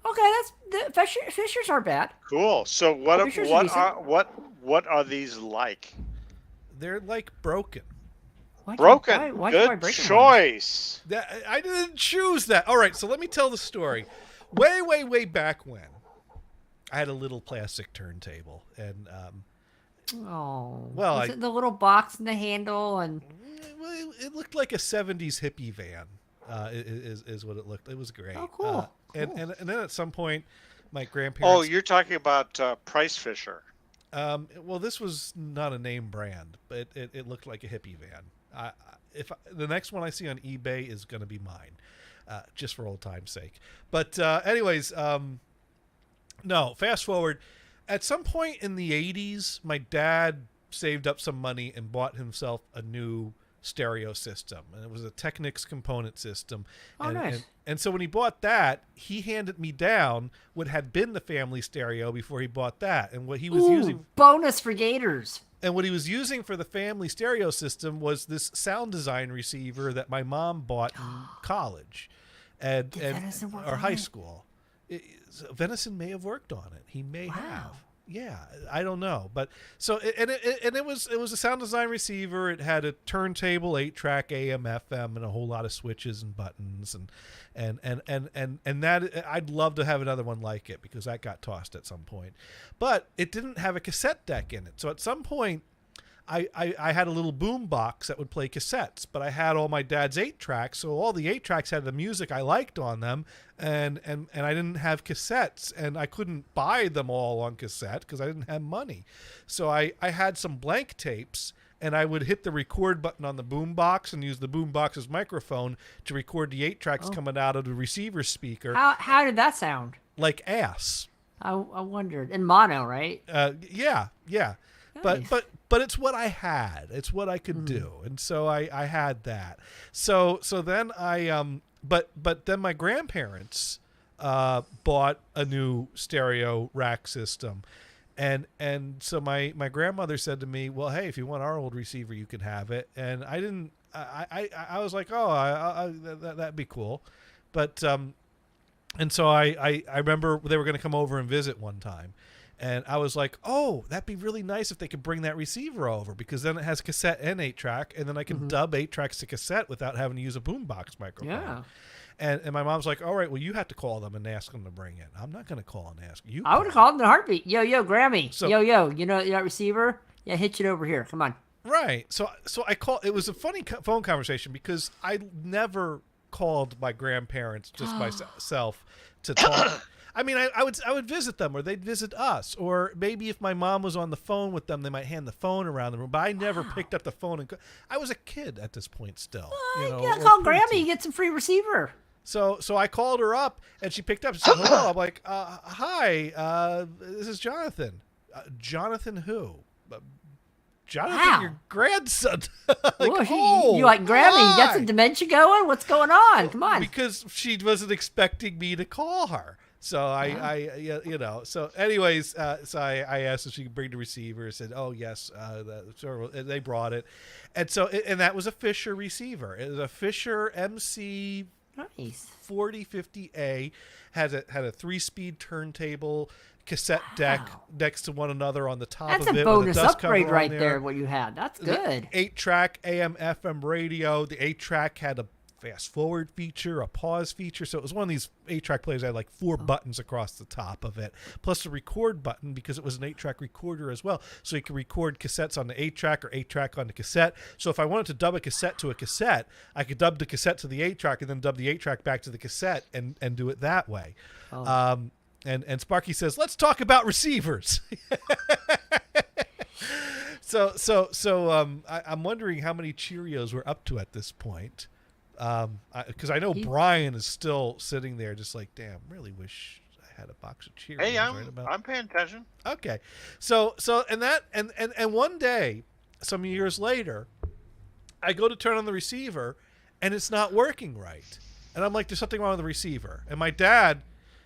Okay, Fishers aren't bad. Cool. So what are these like? They're like broken. Broken. Why'd Good choice. I didn't choose that. All right, so let me tell the story. Way back when, I had a little plastic turntable, and was it the little box and the handle and? It looked like a '70s hippie van. Is what it looked. It was great. Oh, cool. And then at some point, my grandparents. Oh, you're talking about Price Fisher. Well, this was not a name brand, but it looked like a hippie van. The next one I see on eBay is going to be mine, just for old time's sake. But anyways, no. Fast forward, at some point in the '80s, my dad saved up some money and bought himself a new stereo system, and it was a Technics component system. Oh, nice. And so when he bought that, he handed me down what had been the family stereo before he bought that, and what he was using. Bonus for Gators. And what he was using for the family stereo system was this sound design receiver that my mom bought in college, and or high school. Venison may have worked on it. He may have. Yeah, I don't know, but so it was a sound design receiver. It had a turntable, 8-track AM, FM, and a whole lot of switches and buttons, and that I'd love to have another one like it because that got tossed at some point, but it didn't have a cassette deck in it. So at some point, I had a little boom box that would play cassettes, but I had all my dad's 8-tracks, so all the 8-tracks had the music I liked on them, and I didn't have cassettes, and I couldn't buy them all on cassette because I didn't have money. So I had some blank tapes, and I would hit the record button on the boom box and use the boom box's microphone to record the 8-tracks coming out of the receiver speaker. How did that sound? Like ass. I wondered. In mono, right? Yeah. Nice. But it's what I had. It's what I could do, and so I had that. So then but then my grandparents bought a new stereo rack system, and so my grandmother said to me, "Well, hey, if you want our old receiver, you can have it." And I didn't. I was like, "Oh, that'd be cool," but and so I remember they were going to come over and visit one time. And I was like, oh, that'd be really nice if they could bring that receiver over, because then it has cassette and 8-track, and then I can dub 8-tracks to cassette without having to use a boombox microphone. Yeah. And my mom's like, all right, well, you have to call them and ask them to bring it. I'm not going to call and ask you. I would have called them in a heartbeat. Yo, Grammy. So, yo, you know that receiver? Yeah, hitch it over here. Come on. Right. So I called. It was a funny phone conversation because I never called my grandparents just myself to talk. I mean, I would visit them, or they'd visit us, or maybe if my mom was on the phone with them, they might hand the phone around the room. But I never picked up the phone, and I was a kid at this point still. You call Grammy, you get some free receiver. So I called her up, and she picked up. She said, hello. I'm like, hi, this is Jonathan. Jonathan who? Jonathan, your grandson. You like Grammy? You got some dementia going? What's going on? Come on. Because she wasn't expecting me to call her. So so anyways, so I asked if she could bring the receiver. I said, oh yes, they brought it. And so, and that was a Fisher receiver. It was a Fisher MC 4050A, had a 3-speed turntable, cassette deck next to one another on the top of it. That's a bonus upgrade right there, what you had. That's good. 8-track AM FM radio. The 8-track had a fast forward feature, a pause feature. So it was one of these 8-track players that had like 4 buttons across the top of it, plus a record button because it was an 8-track recorder as well. So you could record cassettes on the 8-track or 8-track on the cassette. So if I wanted to dub a cassette to a cassette, I could dub the cassette to the 8-track and then dub the 8-track back to the cassette and do it that way. And Sparky says, let's talk about receivers. So I'm wondering how many Cheerios we're up to at this point. Because I know Brian is still sitting there just like, damn, really wish I had a box of Cheerios. Hey, I'm paying attention. Okay. So and one day, some years later, I go to turn on the receiver and it's not working right. And I'm like, there's something wrong with the receiver. And my dad,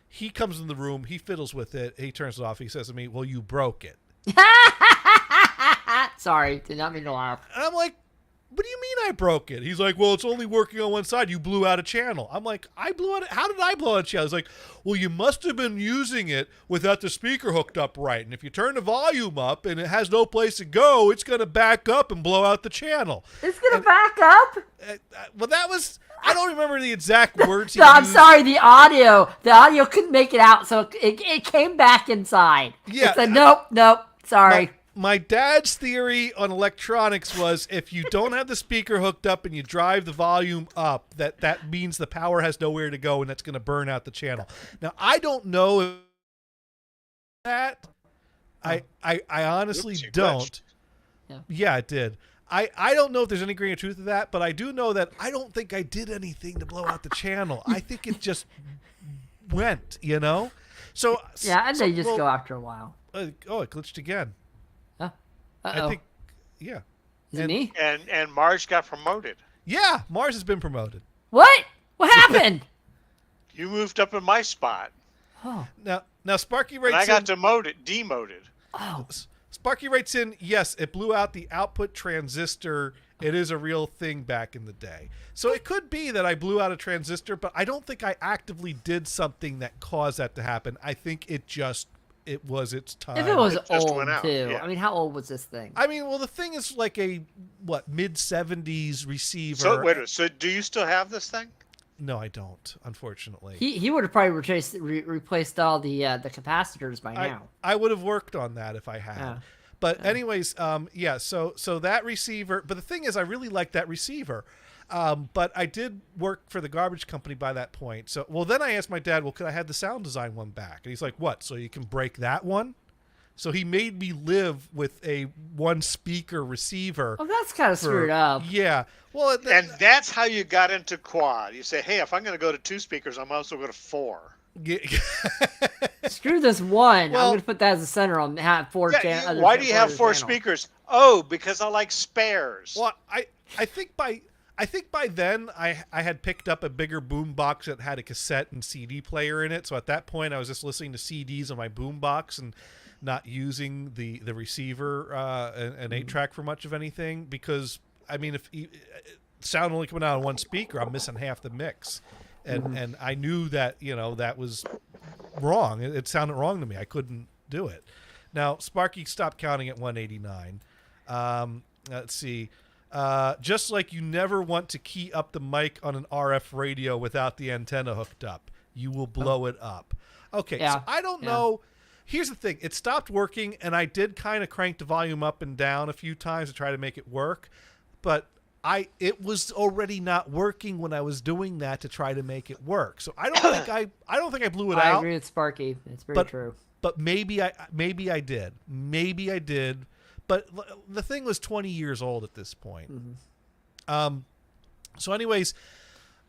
he comes in the room, he fiddles with it, he turns it off, he says to me, well, you broke it. Sorry, did not mean to laugh. And I'm like, what do you mean I broke it? He's like, well, it's only working on one side. You blew out a channel. I'm like, I blew out. How did I blow out a channel? He's like, well, you must have been using it without the speaker hooked up right. And if you turn the volume up and it has no place to go, it's going to back up and blow out the channel. It's going to back up? Well, that was, I don't remember the exact words he No, I'm used. sorry, the audio couldn't make it out, so it came back inside. Yeah. It said, nope, sorry. My dad's theory on electronics was if you don't have the speaker hooked up and you drive the volume up, that means the power has nowhere to go and that's going to burn out the channel. Now, I don't know if that. I honestly don't. Yeah, it did. I don't know if there's any grain of truth to that, but I do know that I don't think I did anything to blow out the channel. I think it just went, So yeah, and they just go after a while. Oh, it glitched again. Uh-oh. I Yeah. Is it me? And Marge got promoted. Yeah, Mars has been promoted. What? What happened? You moved up in my spot, Oh. Now Sparky and I writes got in. demoted. Oh. Sparky writes in, yes, it blew out the output transistor. It is a real thing back in the day. So it could be that I blew out a transistor, but I don't think I actively did something that caused that to happen. I think it was its time. If it was It just old went out, too. yeah. I mean, how old was this thing? I mean, well, the thing is like a, mid-70s receiver. So wait a minute. So do you still have this thing? No, I don't, unfortunately. He would have probably replaced all the capacitors by now. I would have worked on that if I had. Yeah. But anyways, yeah, so that receiver, but the thing is I really like that receiver. But I did work for the garbage company by that point. So, well, then I asked my dad, well, could I have the sound design one back? And he's like, what? So you can break that one? So he made me live with a one speaker receiver. Oh, that's kind of screwed up. Yeah. Well, And that's how you got into quad. You say, hey, if I'm going to go to 2 speakers, I'm also going to 4. Screw this one. Well- I'm going to put that as a center on four channels. Why do you have 4 speakers? Oh, because I like spares. Well, I think by then I had picked up a bigger boom box that had a cassette and CD player in it. So at that point I was just listening to CDs on my boom box and not using the receiver and 8-track for much of anything, because I mean, if sound only coming out on one speaker, I'm missing half the mix. And I knew that, that was wrong. It sounded wrong to me. I couldn't do it. Now, Sparky stopped counting at 189. Let's see. Just like you never want to key up the mic on an RF radio without the antenna hooked up. You will blow it up. Okay, Yeah. so I don't know. Here's the thing. It stopped working, and I did kind of crank the volume up and down a few times to try to make it work. But it was already not working when I was doing that to try to make it work. So I don't think I blew it out. I agree with Sparky. It's very true. But maybe I did. Maybe I did. But the thing was 20 years old at this point. So anyways,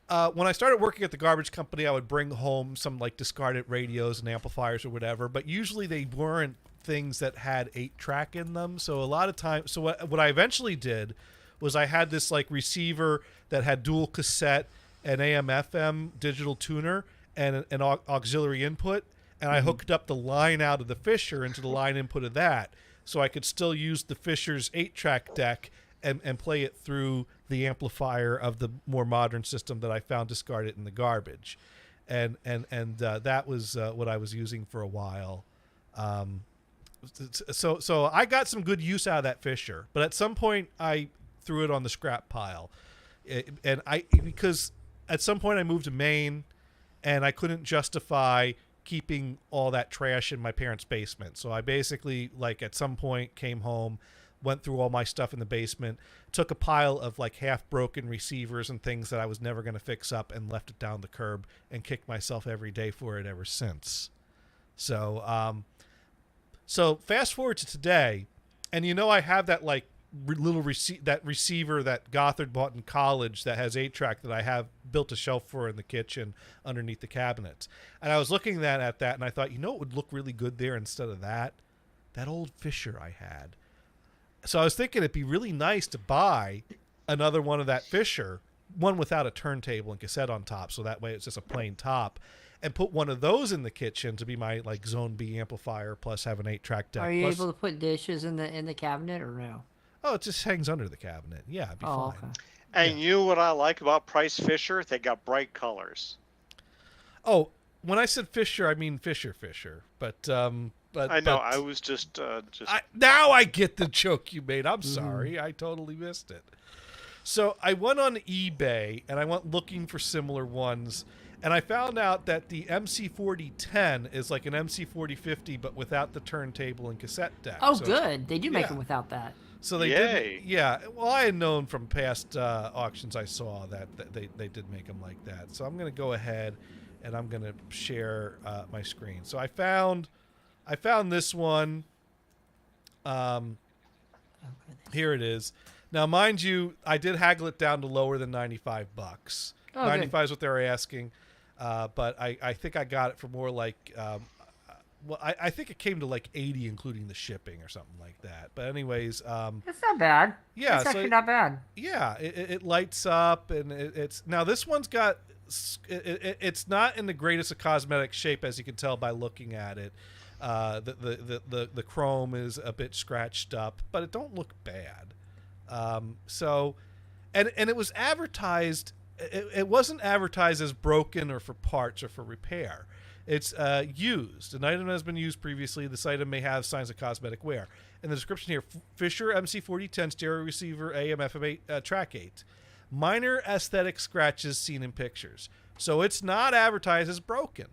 when I started working at the garbage company, I would bring home some like discarded radios and amplifiers or whatever, but usually they weren't things that had 8-track in them. So a lot of times, so what I eventually did was I had this like receiver that had dual cassette and AM/FM digital tuner and an auxiliary input, and I hooked up the line out of the Fisher into the line input of that, so I could still use the Fisher's 8-track deck and play it through the amplifier of the more modern system that I found discarded in the garbage, and that was what I was using for a while. So I got some good use out of that Fisher, but at some point I threw it on the scrap pile, because at some point I moved to Maine, and I couldn't justify keeping all that trash in my parents' basement. So I basically, like, at some point came home, went through all my stuff in the basement, took a pile of like half broken receivers and things that I was never going to fix up, and left it down the curb, and kicked myself every day for it ever since. So so fast forward to today, and I have that like little receiver that Gothard bought in college that has 8-track that I have built a shelf for in the kitchen underneath the cabinets. And I was looking at that, and I thought, it would look really good there instead of that old Fisher I had. So I was thinking it'd be really nice to buy another one of that Fisher, one without a turntable and cassette on top, so that way it's just a plain top, and put one of those in the kitchen to be my like Zone B amplifier, plus have an 8-track deck. Are you able to put dishes in the cabinet or no? Oh, it just hangs under the cabinet. Yeah, it'd be fine. Okay. And you know what I like about Price Fisher? They got bright colors. Oh, when I said Fisher, I mean Fisher. But I know. but I was just. now I get the joke you made. I'm sorry. I totally missed it. So I went on eBay and I went looking for similar ones, and I found out that the MC4010 is like an MC4050 but without the turntable and cassette deck. Oh, So good. They do make yeah. them without that. So they Yay. did. Yeah. Well, I had known from past auctions I saw that they did make them like that. So I'm going to go ahead and I'm going to share my screen. So I found this one. Here it is. Now, mind you, I did haggle it down to lower than $95. Oh, 95 is what they were asking, but I think I got it for more like well, I think it came to like 80, including the shipping or something like that. But anyways, It's not bad. yeah, It's actually not bad. yeah, it lights up, and it's now this one's got it's not in the greatest of cosmetic shape, as you can tell by looking at it. The chrome is a bit scratched up, but it don't look bad. So, and it was advertised. It wasn't advertised as broken or for parts or for repair. It's used. An item has been used previously. This item may have signs of cosmetic wear. In the description here, Fisher MC4010 stereo receiver AM/FM8 track 8. Minor aesthetic scratches seen in pictures. So it's not advertised as broken.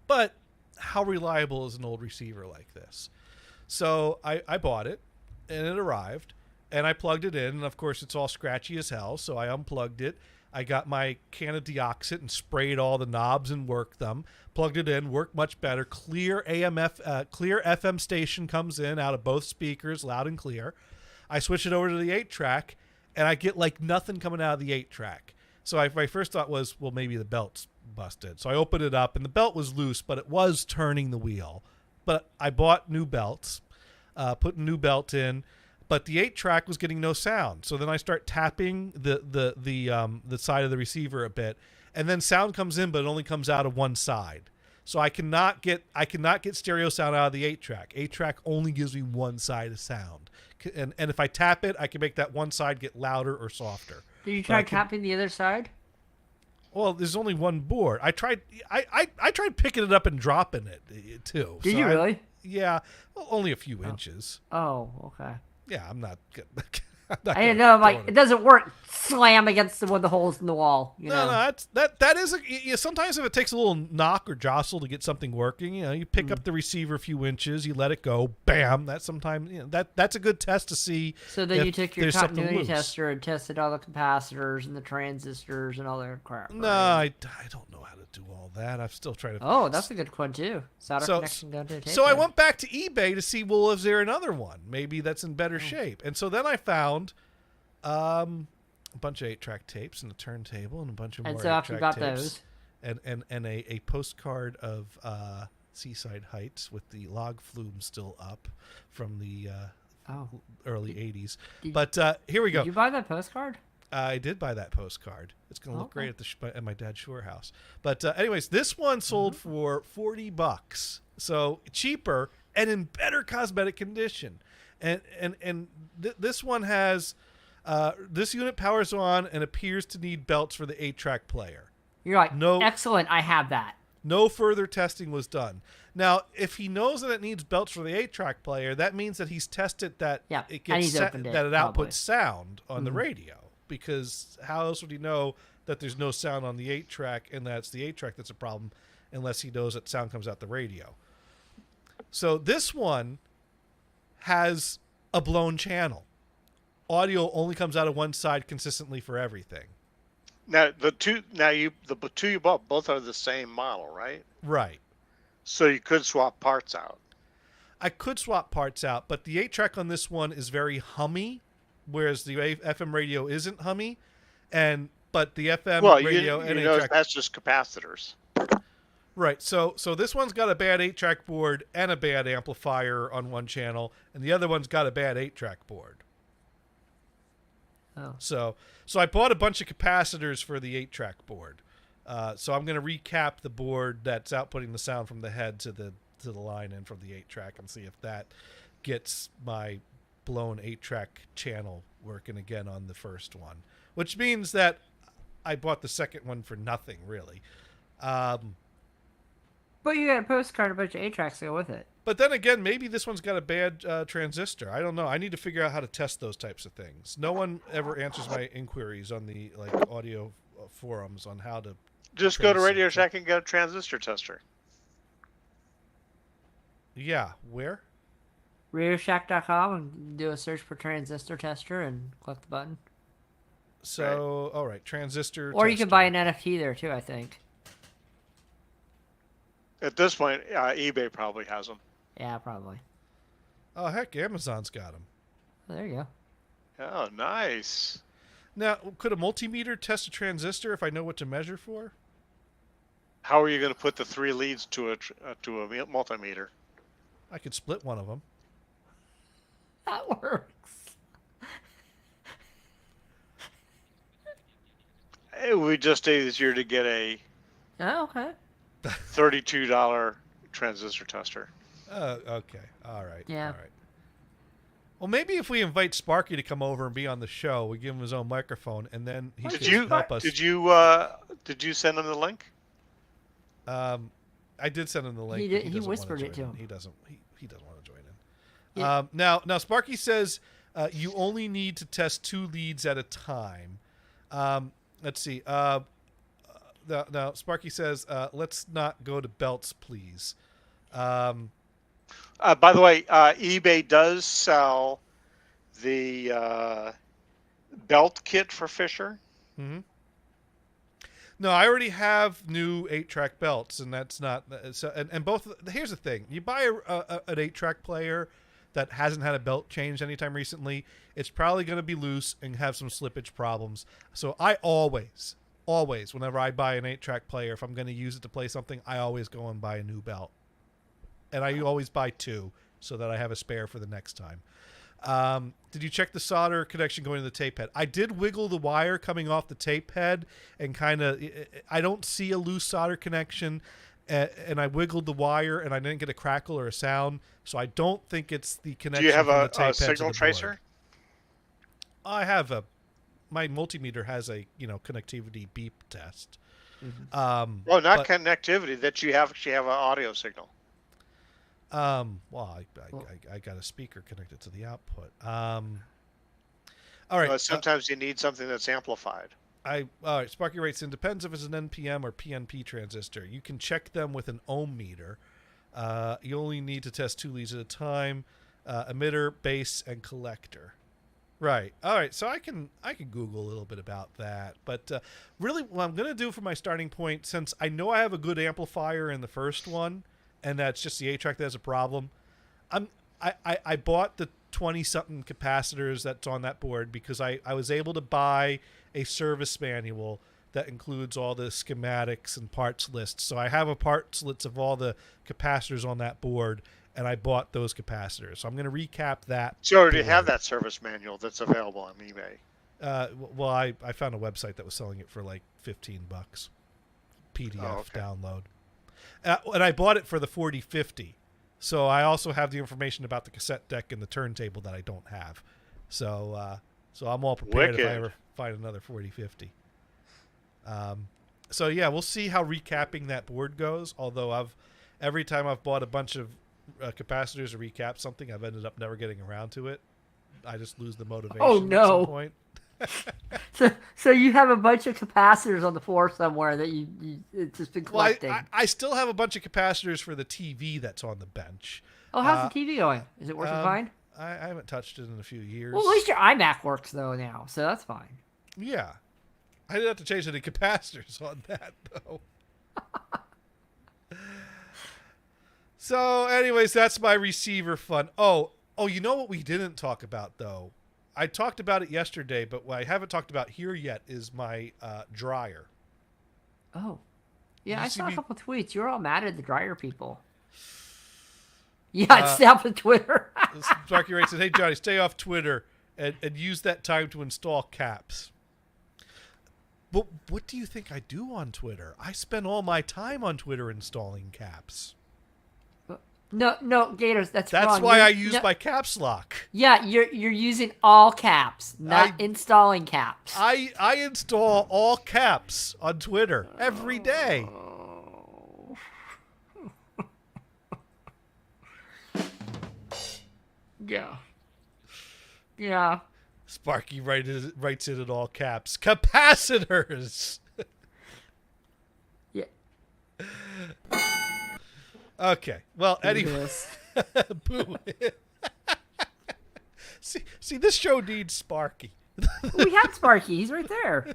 But how reliable is an old receiver like this? So I bought it, and it arrived, and I plugged it in, and of course it's all scratchy as hell, so I unplugged it. I got my can of deoxit and sprayed all the knobs and worked them. Plugged it in, worked much better. Clear clear FM station comes in out of both speakers, loud and clear. I switch it over to the 8-track, and I get like nothing coming out of the 8-track. So my first thought was, well, maybe the belt's busted. So I opened it up, and the belt was loose, but it was turning the wheel. But I bought new belts, put a new belt in, but the 8-track was getting no sound. So then I start tapping the side of the receiver a bit, and then sound comes in, but it only comes out of one side. So I cannot get stereo sound out of the 8-track. 8-track only gives me one side of sound, and if I tap it, I can make that one side get louder or softer. Did you try tapping the other side? Well, there's only one board. I tried picking it up and dropping it too. Did you really? Yeah, well, only a few inches. Oh, okay. Yeah, I'm not good. I didn't know. I'm like, it doesn't work. Slam against one of the holes in the wall. You know? That is sometimes if it takes a little knock or jostle to get something working, you pick up the receiver a few inches, you let it go, bam. That's sometimes that's a good test to see. So then you took your continuity tester and tested all the capacitors and the transistors and all that crap. No, right? I don't know how to do all that. I'm still trying to. Oh, that's a good one too. Solder connection down to the tape. So I went back to eBay to see, well, is there another one? Maybe that's in better shape. And so then I found a bunch of 8-track tapes and a turntable and a bunch of more 8-track tapes. And so after you got those. And a postcard of Seaside Heights with the log flume still up from the early 80s. But here we go. Did you buy that postcard? I did buy that postcard. It's going to look great at my dad's shore house. But anyways, this one sold for $40, so cheaper and in better cosmetic condition. And this one has this unit powers on and appears to need belts for the 8-track player. You're like, excellent. I have that. No further testing was done. Now, if he knows that it needs belts for the 8-track player, that means that he's tested that it outputs sound on the radio. Because how else would he know that there's no sound on the 8-track and that's the 8-track that's a problem unless he knows that sound comes out the radio? So this one has a blown channel. Audio only comes out of one side consistently for everything. Now the two you bought both are the same model, right? Right. So you could swap parts out. I could swap parts out, but the 8-track on this one is very hummy, whereas the FM radio isn't hummy, but the FM radio and 8-track that's just capacitors. Right. So this one's got a bad 8-track board and a bad amplifier on one channel, and the other one's got a bad 8-track board. Oh. So I bought a bunch of capacitors for the 8-track board. So I'm going to recap the board that's outputting the sound from the head to the line in from the 8-track and see if that gets my blown 8-track channel working again on the first one, which means that I bought the second one for nothing, really. But you got a postcard, a bunch of 8-tracks to go with it. But then again, maybe this one's got a bad transistor. I don't know. I need to figure out how to test those types of things. No one ever answers my inquiries on the audio forums on how to. Just go to Radio Shack and get a transistor tester. Yeah, where? RadioShack.com and do a search for transistor tester and click the button. So, all right, transistor. Or you can buy an NFT there too, I think. At this point, eBay probably has them. Yeah, probably. Oh, heck, Amazon's got them. Oh, there you go. Oh, nice. Now, could a multimeter test a transistor if I know what to measure for? How are you going to put the 3 leads to a multimeter? I could split one of them. That works. It would just easier to get a Oh, okay. $32 transistor tester. Okay. All right. Yeah. All right. Well, maybe if we invite Sparky to come over and be on the show, we give him his own microphone, and then he Did can you help us. did you send him the link? I did send him the link. He but did- he doesn't wanna whispered it join to in. him. He doesn't. He doesn't want to join in. Yeah. Now Sparky says you only need to test 2 leads at a time. Let's see. Now Sparky says let's not go to belts, please. By the way, eBay does sell the belt kit for Fisher. Mm-hmm. No, I already have new 8-track belts, and that's not. So, and both. Here's the thing: you buy an 8-track player that hasn't had a belt changed anytime recently, it's probably going to be loose and have some slippage problems. So I always, whenever I buy an 8-track player, if I'm going to use it to play something, I always go and buy a new belt, and I always buy 2 so that I have a spare for the next time. Did you check the solder connection going to the tape head? I did wiggle the wire coming off the tape head and I don't see a loose solder connection, and I wiggled the wire and I didn't get a crackle or a sound, so I don't think it's the connection. Do you have from the a tape head to signal the tracer? board. I have my multimeter has a connectivity beep test. Mm-hmm. Well, not connectivity. That you actually have an audio signal. Well, I got a speaker connected to the output. All right. Sometimes you need something that's amplified. All right. Sparky writes in, depends if it's an NPM or PNP transistor. You can check them with an ohm meter. You only need to test 2 leads at a time. Emitter, base, and collector. Right. All right. So I can Google a little bit about that. But really, what I'm going to do for my starting point, since I know I have a good amplifier in the first one, and that's just the 8-track that has a problem, I bought the 20-something capacitors that's on that board because I was able to buy a service manual that includes all the schematics and parts lists. So I have a parts list of all the capacitors on that board, and I bought those capacitors. So I'm going to recap that. So you already have that service manual that's available on eBay. Well, I found a website that was selling it for like $15 PDF download. And I bought it for the 4050. So I also have the information about the cassette deck and the turntable that I don't have. So I'm all prepared if I ever find another 4050. So yeah, we'll see how recapping that board goes. Although every time I've bought a bunch of capacitors to recap something, I've ended up never getting around to it. I just lose the motivation Oh, no. at some point. So you have a bunch of capacitors on the floor somewhere that you it's just been collecting. Well, I still have a bunch of capacitors for the TV that's on the bench. Oh, how's the TV going? Is it working fine? I haven't touched it in a few years. Well, at least your iMac works though now, so that's fine. Yeah. I didn't have to change any capacitors on that, though. So, anyways, that's my receiver fun. Oh, you know what we didn't talk about, though? I talked about it yesterday, but what I haven't talked about here yet is my dryer. Oh. Yeah, I see saw a me- couple tweets. You were all mad at the dryer people. Yeah, it's down for Twitter. Sparky Ray said, hey, Johnny, stay off Twitter and use that time to install caps. But what do you think I do on Twitter? I spend all my time on Twitter installing caps. No, Gators, that's wrong. That's why I use my caps lock. Yeah, you're using all caps, not installing caps. I install all caps on Twitter every day. Yeah. Sparky writes it in all caps. Capacitors. Yeah. Okay. Well, anyway. Boo. see, this show needs Sparky. We had Sparky. He's right there.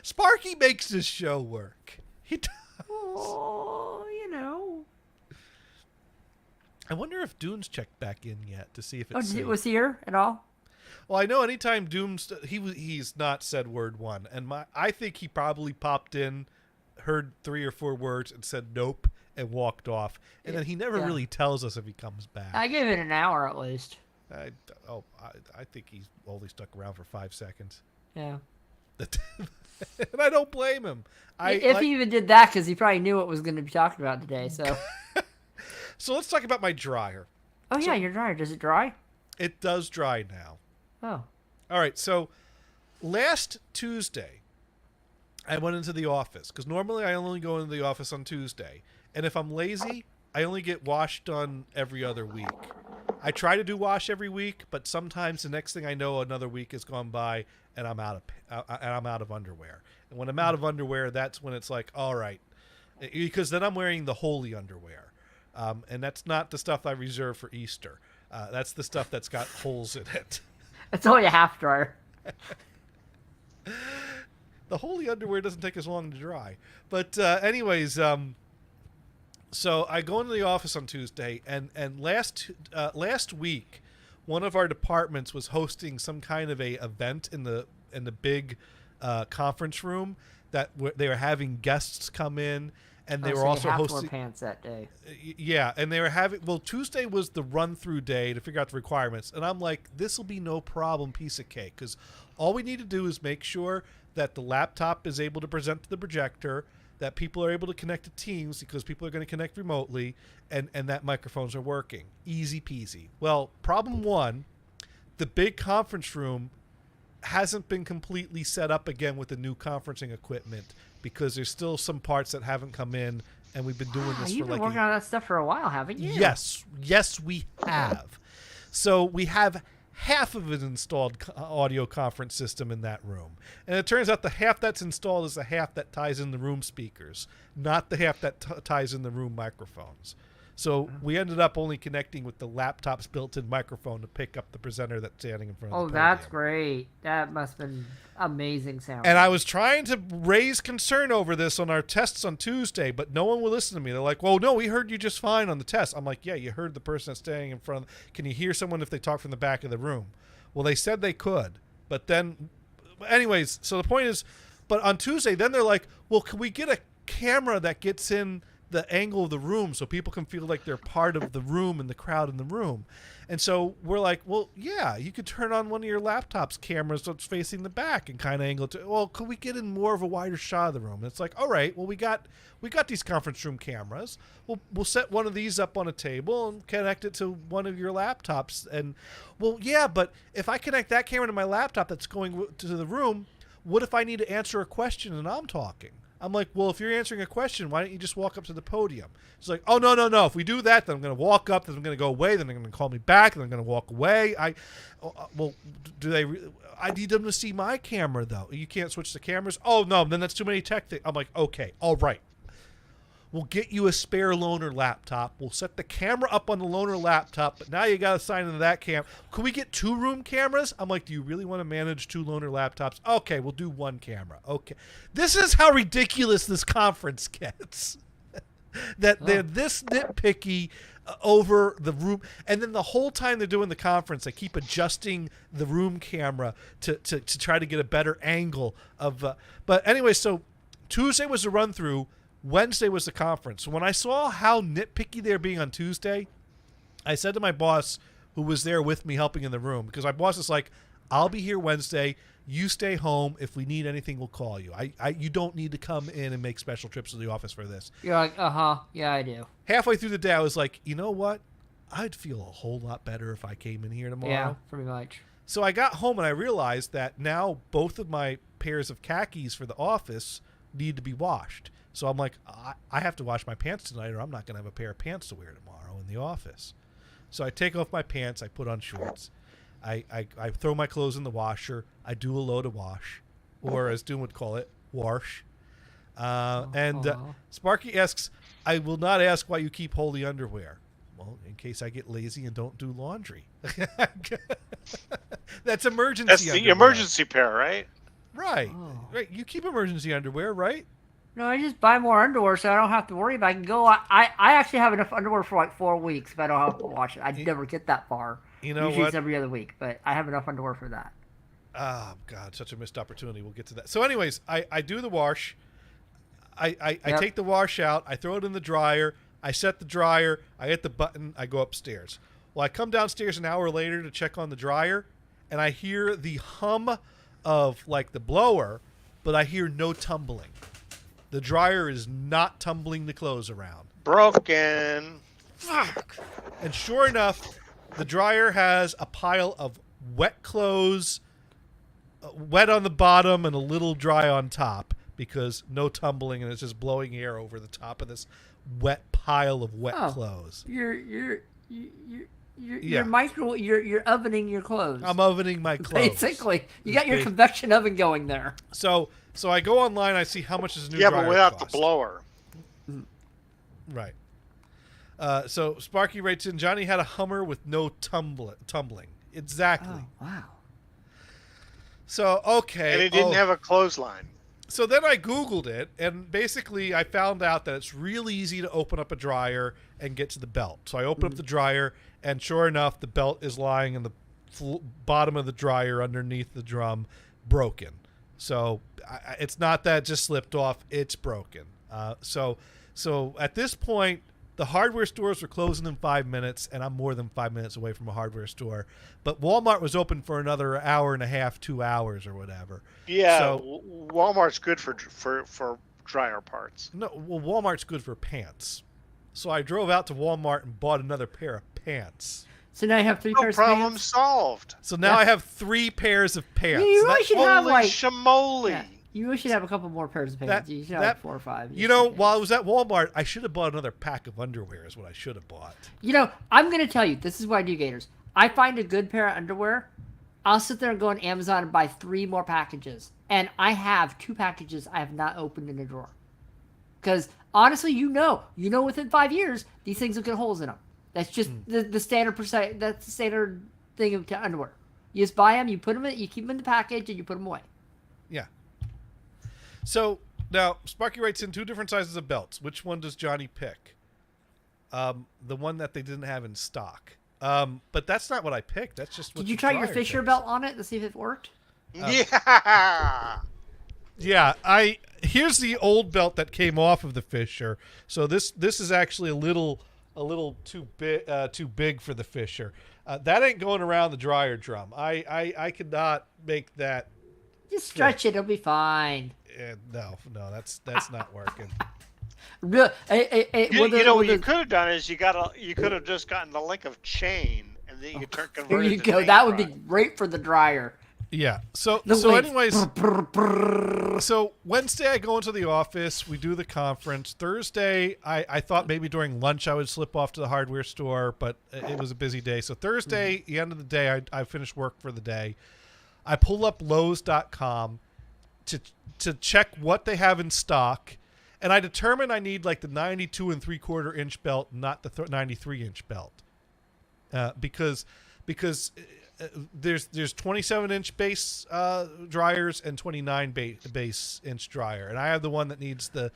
Sparky makes this show work. He does. Oh, you know. I wonder if Dune's checked back in yet to see if it's safe. Was he here at all? Well, I know anytime Doom's he's not said word one, and I think he probably popped in, heard 3 or 4 words and said nope and walked off. And then he never really tells us if he comes back. I gave it an hour at least. I think he's only stuck around for 5 seconds. Yeah. And I don't blame him. If he even did that, because he probably knew what was going to be talked about today. So. So let's talk about my dryer. Oh yeah, your dryer. Does it dry? It does dry now. Oh. All right. So last Tuesday, I went into the office because normally I only go into the office on Tuesday, and if I'm lazy, I only get wash done every other week. I try to do wash every week, but sometimes the next thing I know, another week has gone by, and I'm out of underwear. And when I'm out of underwear, that's when it's like, all right, because then I'm wearing the holy underwear, and that's not the stuff I reserve for Easter. That's the stuff that's got holes in it. It's only a half dryer. The holy underwear doesn't take as long to dry. But anyways, so I go into the office on Tuesday, and last week, one of our departments was hosting some kind of a event in the big conference room that they were having guests come in, and they were also hosting. To wear pants that day. Yeah, and they were having. Well, Tuesday was the run-through day to figure out the requirements, and I'm like, this will be no problem, piece of cake, because all we need to do is make sure that the laptop is able to present to the projector, that people are able to connect to Teams because people are going to connect remotely, and that microphones are working. Easy peasy. Well, problem one, the big conference room hasn't been completely set up again with the new conferencing equipment because there's still some parts that haven't come in, and we've been doing this You've for been working on that stuff for a while, haven't you? Yes, we have. So we have half of an installed audio conference system in that room. And it turns out the half that's installed is the half that ties in the room speakers, not the half that ties in the room microphones. So we ended up only connecting with the laptop's built-in microphone to pick up the presenter that's standing in front of the podium. Oh, that's great. That must have been amazing sound. And I was trying to raise concern over this on our tests on Tuesday, but no one would listen to me. They're like, well, no, we heard you just fine on the test. I'm like, yeah, you heard the person that's standing in front of. Can you hear someone if they talk from the back of the room? Well, they said they could. But then, anyways, so the point is, but on Tuesday, then they're like, well, can we get a camera that gets in the angle of the room so people can feel like they're part of the room and the crowd in the room? And so we're like, well, yeah, you could turn on one of your laptop's cameras that's facing the back and kind of angle to, well, could we get in more of a wider shot of the room? And it's like, all right, well, we got these conference room cameras. We'll set one of these up on a table and connect it to one of your laptops. And, well, yeah, but if I connect that camera to my laptop that's going to the room, what if I need to answer a question and I'm talking? I'm like, well, if you're answering a question, why don't you just walk up to the podium? It's like, oh, no. If we do that, then I'm going to walk up, then I'm going to go away, then they're going to call me back, then I'm going to walk away. I need them to see my camera, though. You can't switch the cameras? Oh, no, then that's too many tech things. I'm like, okay, all right. We'll get you a spare loaner laptop. We'll set the camera up on the loaner laptop, but now you got to sign into that cam. Could we get 2 room cameras? I'm like, do you really want to manage 2 loaner laptops? Okay, we'll do 1 camera. Okay. This is how ridiculous this conference gets. They're this nitpicky over the room. And then the whole time they're doing the conference, they keep adjusting the room camera to try to get a better angle of. But anyway, so Tuesday was a run through. Wednesday was the conference. When I saw how nitpicky they were being on Tuesday, I said to my boss, who was there with me helping in the room, because my boss is like, I'll be here Wednesday. You stay home. If we need anything, we'll call you. You don't need to come in and make special trips to the office for this. You're like, yeah, I do. Halfway through the day, I was like, you know what? I'd feel a whole lot better if I came in here tomorrow. Yeah, pretty much. So I got home and I realized that now both of my pairs of khakis for the office need to be washed. So I'm like, I have to wash my pants tonight or I'm not going to have a pair of pants to wear tomorrow in the office. So I take off my pants. I put on shorts. I throw my clothes in the washer. I do a load of wash, or as Doom would call it, wash. And Sparky asks, I will not ask why you keep holy underwear. Well, in case I get lazy and don't do laundry. That's emergency That's the underwear. emergency pair, right? Right. Oh. Right. You keep emergency underwear, right? No, I just buy more underwear so I don't have to worry about it. I can go. I actually have enough underwear for like 4 weeks, but I don't have to wash it. I never get that far. You know Usually what? it's every other week, but I have enough underwear for that. Oh, God, such a missed opportunity. We'll get to that. So anyways, I do the wash. I take the wash out, I throw it in the dryer, I set the dryer, I hit the button, I go upstairs. Well, I come downstairs an hour later to check on the dryer, and I hear the hum of like the blower, but I hear no tumbling. The dryer is not tumbling the clothes around. Broken. Fuck. And sure enough, the dryer has a pile of wet clothes, wet on the bottom and a little dry on top, because no tumbling, and it's just blowing air over the top of this wet pile of wet clothes. You're ovening your clothes. I'm ovening my clothes. Basically, you got your convection oven going there. So I go online, I see how much this new dryer but without cost. the blower. Right. So Sparky writes in, Johnny had a Hummer with no tumbling. Exactly. Oh, wow. So, okay. And it didn't have a clothesline. So then I Googled it, and basically I found out that it's real easy to open up a dryer and get to the belt. So I open up the dryer, and sure enough, the belt is lying in the bottom of the dryer underneath the drum, broken. So it's not that it just slipped off, it's broken. So at this point, the hardware stores were closing in 5 minutes, and I'm more than 5 minutes away from a hardware store. But Walmart was open for another hour and a half, 2 hours or whatever. Yeah, so, Walmart's good for dryer parts. No, well, Walmart's good for pants. So I drove out to Walmart and bought another pair of pants. So now you have 3 pairs of No problem pants? solved. So now I have 3 pairs of pants. Yeah, you really should have Holy like shamoly. Yeah, you really should have a couple more pairs of pants. You should have like 4 or 5. You know, while I was at Walmart, I should have bought another pack of underwear is what I should have bought. You know, I'm going to tell you, this is what I do, Gators. I find a good pair of underwear. I'll sit there and go on Amazon and buy 3 more packages. And I have 2 packages I have not opened in a drawer. Because, honestly, you know within 5 years, these things will get holes in them. That's just the standard that's the standard thing of underwear. You just buy them, you put them in, you keep them in the package, and you put them away. Yeah. So now Sparky writes in 2 different sizes of belts. Which one does Johnny pick? The one that they didn't have in stock. But that's not what I picked. That's just what Did you try your Fisher belt on it to see if it worked? Yeah. Yeah, here's the old belt that came off of the Fisher. So this is actually a little too big for the Fisher. That ain't going around the dryer drum. I could not make that. Just stretch it; it'll be fine. No, that's not working. Real, You know what you could have done is you could have just gotten the length of chain and then you could convert There it you to go. main That would drive. be great for the dryer. Yeah. So length. anyways, so Wednesday I go into the office. We do the conference. Thursday I thought maybe during lunch I would slip off to the hardware store, but it was a busy day. So Thursday, the end of the day, I finished work for the day. I pull up Lowe's.com to check what they have in stock, and I determine I need like the 92 3/4 inch belt, not the 93 inch belt, because there's 27 inch base dryers and 29 base inch dryer, and I have the one that needs the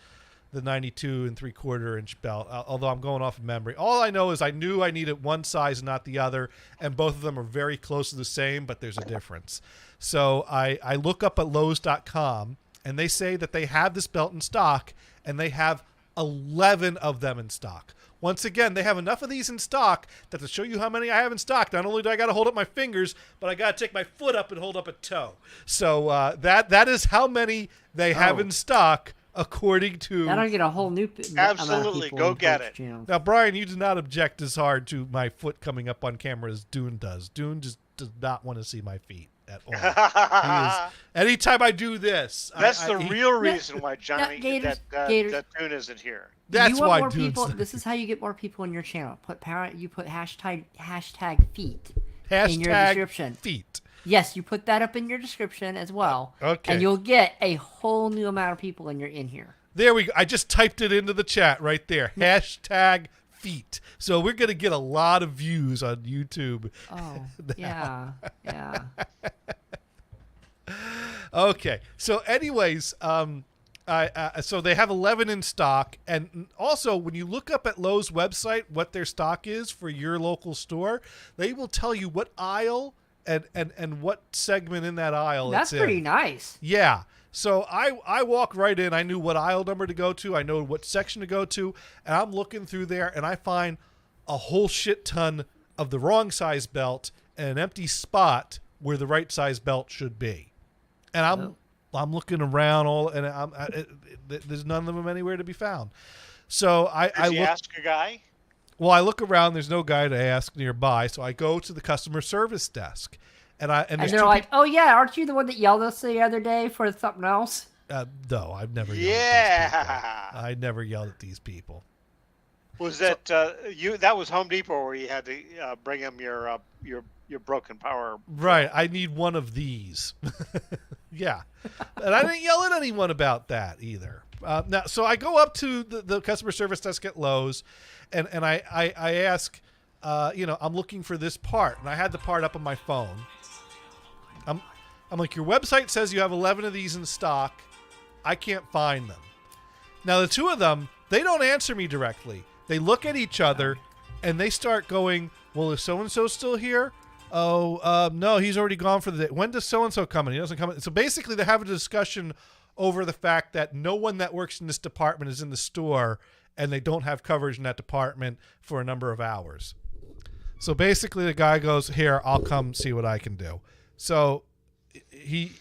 92 3/4 inch belt. Although I'm going off of memory, all I know is I knew I needed one size and not the other, and both of them are very close to the same, but there's a difference. So I look up at Lowe's.com, and they say that they have this belt in stock, and they have 11 of them in stock. Once again, they have enough of these in stock that to show you how many I have in stock, not only do I got to hold up my fingers, but I got to take my foot up and hold up a toe. So that is how many they have in stock, according to... That'll get a whole new Absolutely, go get it. Channel. Now, Brian, you do not object as hard to my foot coming up on camera as Dune does. Dune just does not want to see my feet at all. Anytime I do this... That's the real reason why Johnny, Gators, that Tune isn't here. That's you want why more Dune's people. not This is how you get more people in your channel. You put hashtag feet in your Hashtag description. feet. Yes, you put that up in your description as well. Okay. And you'll get a whole new amount of people in here. There we go. I just typed it into the chat right there. Hashtag feet. So we're going to get a lot of views on YouTube. Oh, yeah. Okay. So anyways, so they have 11 in stock. And also, when you look up at Lowe's website what their stock is for your local store, they will tell you what aisle and what segment in that aisle That's it's pretty in. nice. Yeah. So I walk right in. I knew what aisle number to go to. I know what section to go to. And I'm looking through there, and I find a whole shit ton of the wrong size belt and an empty spot where the right size belt should be. And I'm looking around there's none of them anywhere to be found. So Did you ask a guy? Well, I look around. There's no guy to ask nearby. So I go to the customer service desk. And they're like, "Oh yeah, aren't you the one that yelled at us the other day for something else?" No, I've never. Yeah, I never yelled at these people. Was that you? That was Home Depot where you had to bring him your broken power. Right, I need one of these. Yeah, and I didn't yell at anyone about that either. Now, so I go up to the customer service desk at Lowe's, and I ask, I'm looking for this part, and I had the part up on my phone. I'm like, your website says you have 11 of these in stock. I can't find them. Now, the two of them, they don't answer me directly. They look at each other, and they start going, well, is so-and-so still here? Oh, no, he's already gone for the day. When does so-and-so come in? He doesn't come in. So basically, they're having a discussion over the fact that no one that works in this department is in the store, and they don't have coverage in that department for a number of hours. So basically, the guy goes, here, I'll come see what I can do. So he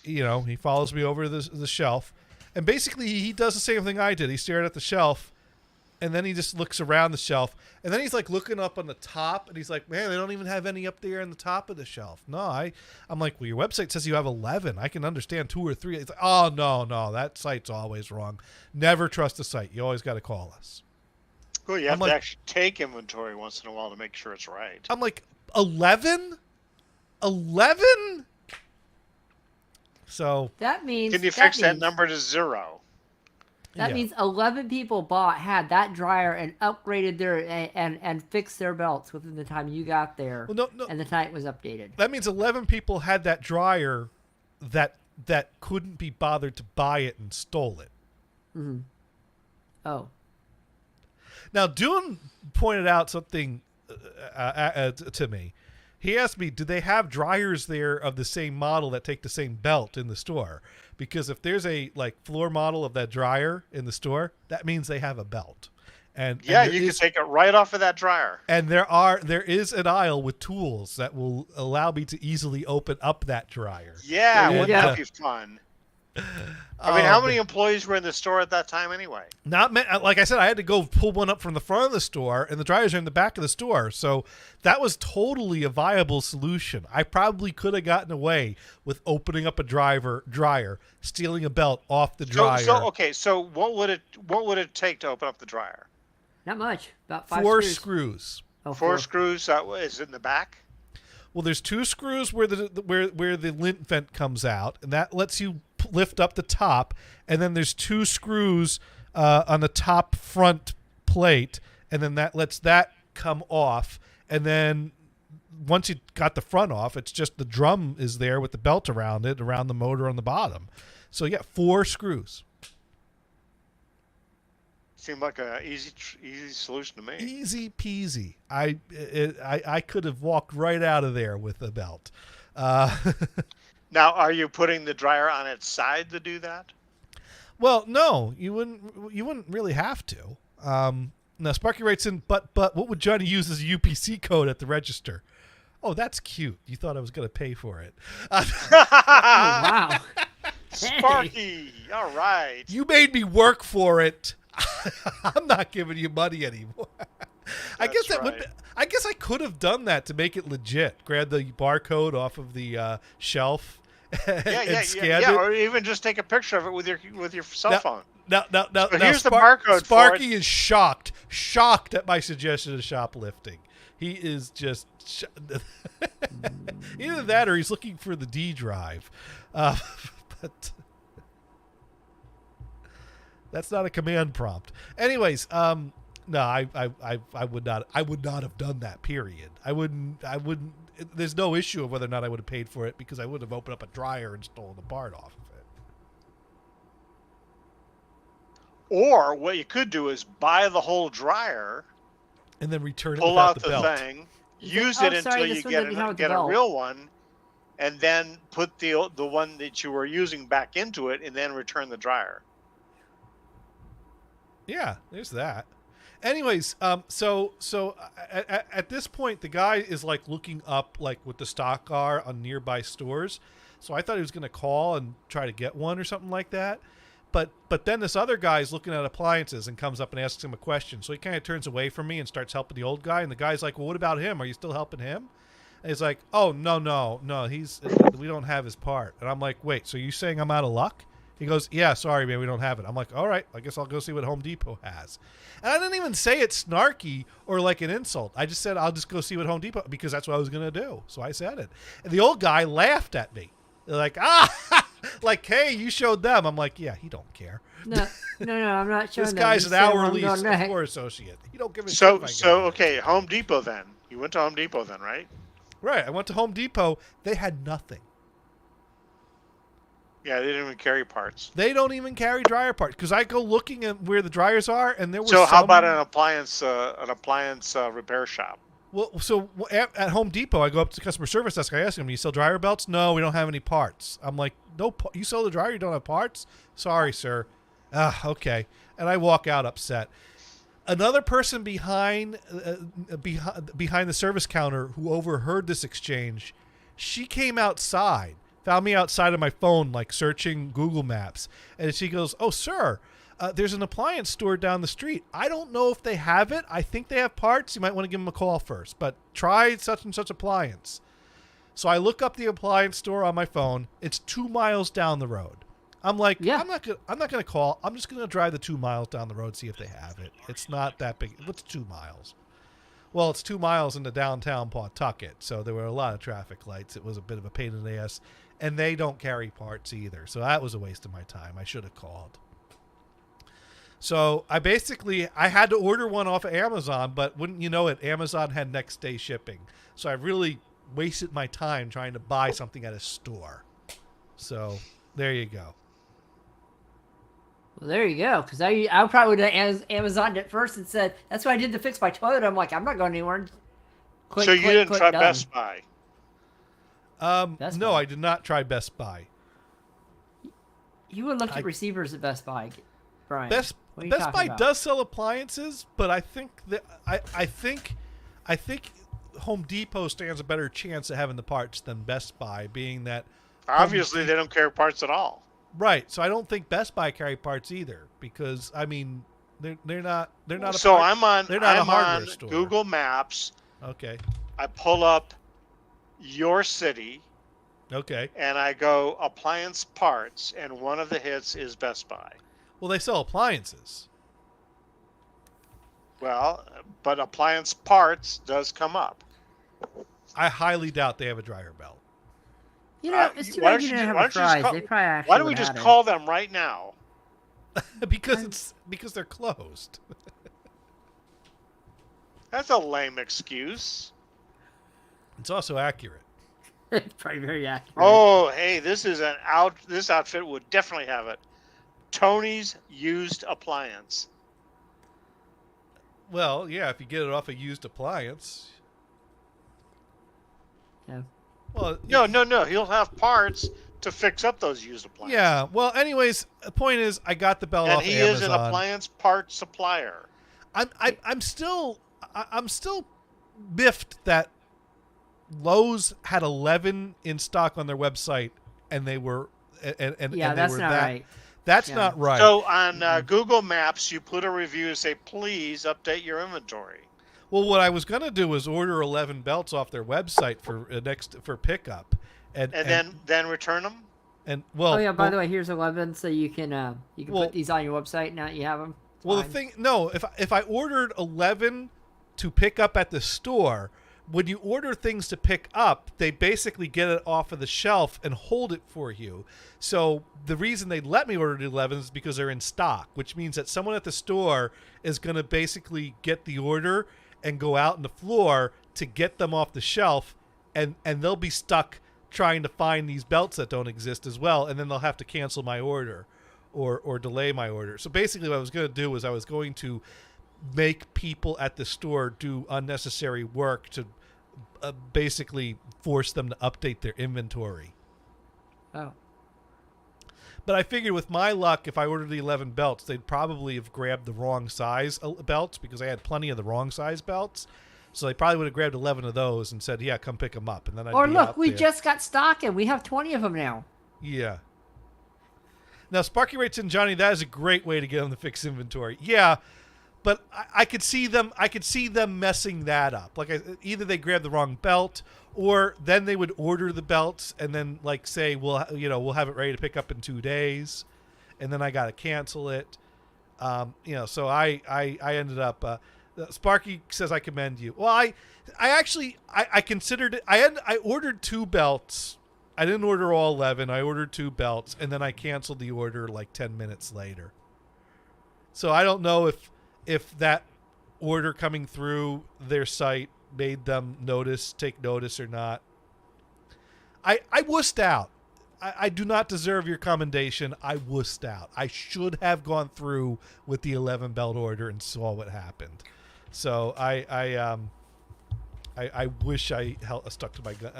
follows me over the shelf, and basically he does the same thing I did. He stared at the shelf, and then he just looks around the shelf, and then he's like looking up on the top, and he's like, man, they don't even have any up there on the top of the shelf. No, I'm like, well, your website says you have 11. I can understand 2 or 3. He's like, oh, no, that site's always wrong. Never trust a site. You always got to call us. Well, you have to actually take inventory once in a while to make sure it's right. I'm like, 11? 11? So that means, can you fix that number to 0? That means 11 people had that dryer and upgraded their and fixed their belts within the time you got there. Well, no. And the time it was updated. That means 11 people had that dryer that couldn't be bothered to buy it and stole it. Mm-hmm. Oh. Now, Dune pointed out something to me. He asked me, do they have dryers there of the same model that take the same belt in the store? Because if there's a floor model of that dryer in the store, that means they have a belt. And you can take it right off of that dryer. And there is an aisle with tools that will allow me to easily open up that dryer. Yeah, wouldn't that be fun? I mean, how many employees were in the store at that time anyway? Not many. Like I said, I had to go pull one up from the front of the store, and the dryers are in the back of the store. So that was totally a viable solution. I probably could have gotten away with opening up a dryer, stealing a belt off the dryer. So what would it take to open up the dryer? Not much. About 5 4 screws. screws. Oh, 4 screws. Is it in the back? Well, there's 2 screws where the lint vent comes out, and that lets you lift up the top, and then there's 2 screws on the top front plate, and then that lets that come off, and then once you got the front off, it's just the drum is there with the belt around it, around the motor on the bottom. So you got 4 screws. Seemed like a easy solution to me. Easy peasy. I could have walked right out of there with a belt. Now, are you putting the dryer on its side to do that? Well, no, you wouldn't really have to. Now, Sparky writes in, but what would Johnny use as a UPC code at the register? Oh, that's cute. You thought I was going to pay for it. Oh, wow. Sparky, all right. You made me work for it. I'm not giving you money anymore. I guess I could have done that to make it legit. Grab the barcode off of the shelf and scan it, or even just take a picture of it with your cell phone. Now, here's the barcode. Sparky is shocked at my suggestion of shoplifting. He is just either that or he's looking for the D drive, but. That's not a command prompt. Anyways, no, I would not have done that. Period. I wouldn't. There's no issue of whether or not I would have paid for it because I would have opened up a dryer and stolen the part off of it. Or what you could do is buy the whole dryer and then return it. Pull without out the belt. thing, use it until you get a real one, and then put the one that you were using back into it, and then return the dryer. Yeah, there's that. Anyways, at this point, the guy is like looking up like what the stock are on nearby stores. So I thought he was going to call and try to get one or something like that. But then this other guy's looking at appliances and comes up and asks him a question. So he kind of turns away from me and starts helping the old guy. And the guy's like, "Well, what about him? Are you still helping him?" And he's like, "Oh, no. We don't have his part." And I'm like, "Wait, so you saying I'm out of luck?" He goes, "Yeah, sorry, man, we don't have it." I'm like, "All right, I guess I'll go see what Home Depot has." And I didn't even say it snarky or like an insult. I just said, "I'll just go see what Home Depot," because that's what I was going to do. So I said it. And the old guy laughed at me. They're like, like, "Hey, you showed them." I'm like, "Yeah, he don't care." No, I'm not showing This them. guy's You an said where I'm hourly going next. store associate. He don't give a shit So if I get so it. okay, Home Depot then. You went to Home Depot then, right? Right. I went to Home Depot. They had nothing. Yeah, they didn't even carry parts. They don't even carry dryer parts because I go looking at where the dryers are, and there were. So how some... about an appliance repair shop? Well, so at Home Depot, I go up to the customer service desk. I ask them, "You sell dryer belts?" "No, we don't have any parts." I'm like, "No, you sell the dryer? You don't have parts?" "Sorry, sir." Okay. And I walk out upset. Another person behind the service counter who overheard this exchange, she came outside, found me outside of my phone, like searching Google Maps, and she goes, "Oh, sir, there's an appliance store down the street. I don't know if they have it. I think they have parts. You might want to give them a call first, but try such and such appliance." So I look up the appliance store on my phone. It's 2 miles down the road. I'm like, Yeah. I'm not gonna call. I'm just gonna drive the 2 miles down the road, see if they have it. It's not that big. What's 2 miles? Well, it's 2 miles into downtown Pawtucket, so there were a lot of traffic lights. It was a bit of a pain in the ass, and they don't carry parts either. So that was a waste of my time. I should have called. So I had to order one off of Amazon, but wouldn't you know it, Amazon had next day shipping. So I really wasted my time trying to buy something at a store. So there you go. Well, there you go. Because I probably would have Amazoned it first and said, "That's what I did to fix my toilet." I'm like, I'm not going anywhere. Click, So you click, didn't click, try done. Best Buy. Best No, Buy. I did not try Best Buy. You would look at receivers at Best Buy, Brian. Best What are you Best talking Buy about? does sell appliances, but I think that I think Home Depot stands a better chance of having the parts than Best Buy, being that Obviously, they don't carry parts at all. right. So I don't think Best Buy carry parts either, because I mean they're not a So part- I'm on they're not a I'm hardware on store. Google Maps. Okay. I pull up your city Okay. and I go appliance parts, and one of the hits is Best Buy. Well, they sell appliances. Well, but appliance parts does come up. I highly doubt they have a dryer belt. You know, it's too why bad don't you you didn't ju- have why a don't you just prize. call- They probably actually Why don't we would've just had it. call them right now? because they're closed. That's a lame excuse. It's also accurate. It's probably very accurate. Oh, hey, this outfit would definitely have it. Tony's used appliance. Well, yeah, if you get it off a used appliance. Yeah. Well, No. He'll have parts to fix up those used appliances. yeah. Well, anyways, the point is, I got the belt And off he Amazon. is an appliance part supplier. I'm still biffed that Lowe's had 11 in stock on their website, and they were and Yeah, and they that's were not that, right. That's Yeah. not right. So on Google Maps, you put a review and say, please update your inventory. Well, what I was gonna do was order 11 belts off their website for pickup, And then return them? and well. Oh yeah. By well, the way, here's 11, so you can Well- put these on your website now that you have them. Well, the thing, no, if I ordered 11 to pick up at the store, when you order things to pick up, they basically get it off of the shelf and hold it for you. So the reason they let me order the 11 is because they're in stock, which means that someone at the store is going to basically get the order and go out on the floor to get them off the shelf, and they'll be stuck trying to find these belts that don't exist as well, and then they'll have to cancel my order or delay my order. So basically what I was going to do was I was going to make people at the store do unnecessary work to basically force them to update their inventory. Oh. But I figured with my luck, if I ordered the 11 belts, they'd probably have grabbed the wrong size belts because I had plenty of the wrong size belts. So they probably would have grabbed 11 of those and said, yeah, come pick them up. And then I'd Or be look, out we there. just got stock and we have 20 of them now. Yeah. Now, Sparky writes in, Johnny, that is a great way to get them to fix inventory. Yeah, but I could see them. I could see them messing that up. Like either they grab the wrong belt, or then they would order the belts and then like say, we'll have it ready to pick up in 2 days, and then I got to cancel it. So I ended up. Sparky says I commend you. Well, I considered it. I ordered 2 belts. I didn't order all 11. I ordered 2 belts, and then I canceled the order like 10 minutes later. So I don't know if that order coming through their site made them take notice or not. I wussed out. I do not deserve your commendation. I wussed out. I should have gone through with the 11 belt order and saw what happened. So I wish I stuck to my gun.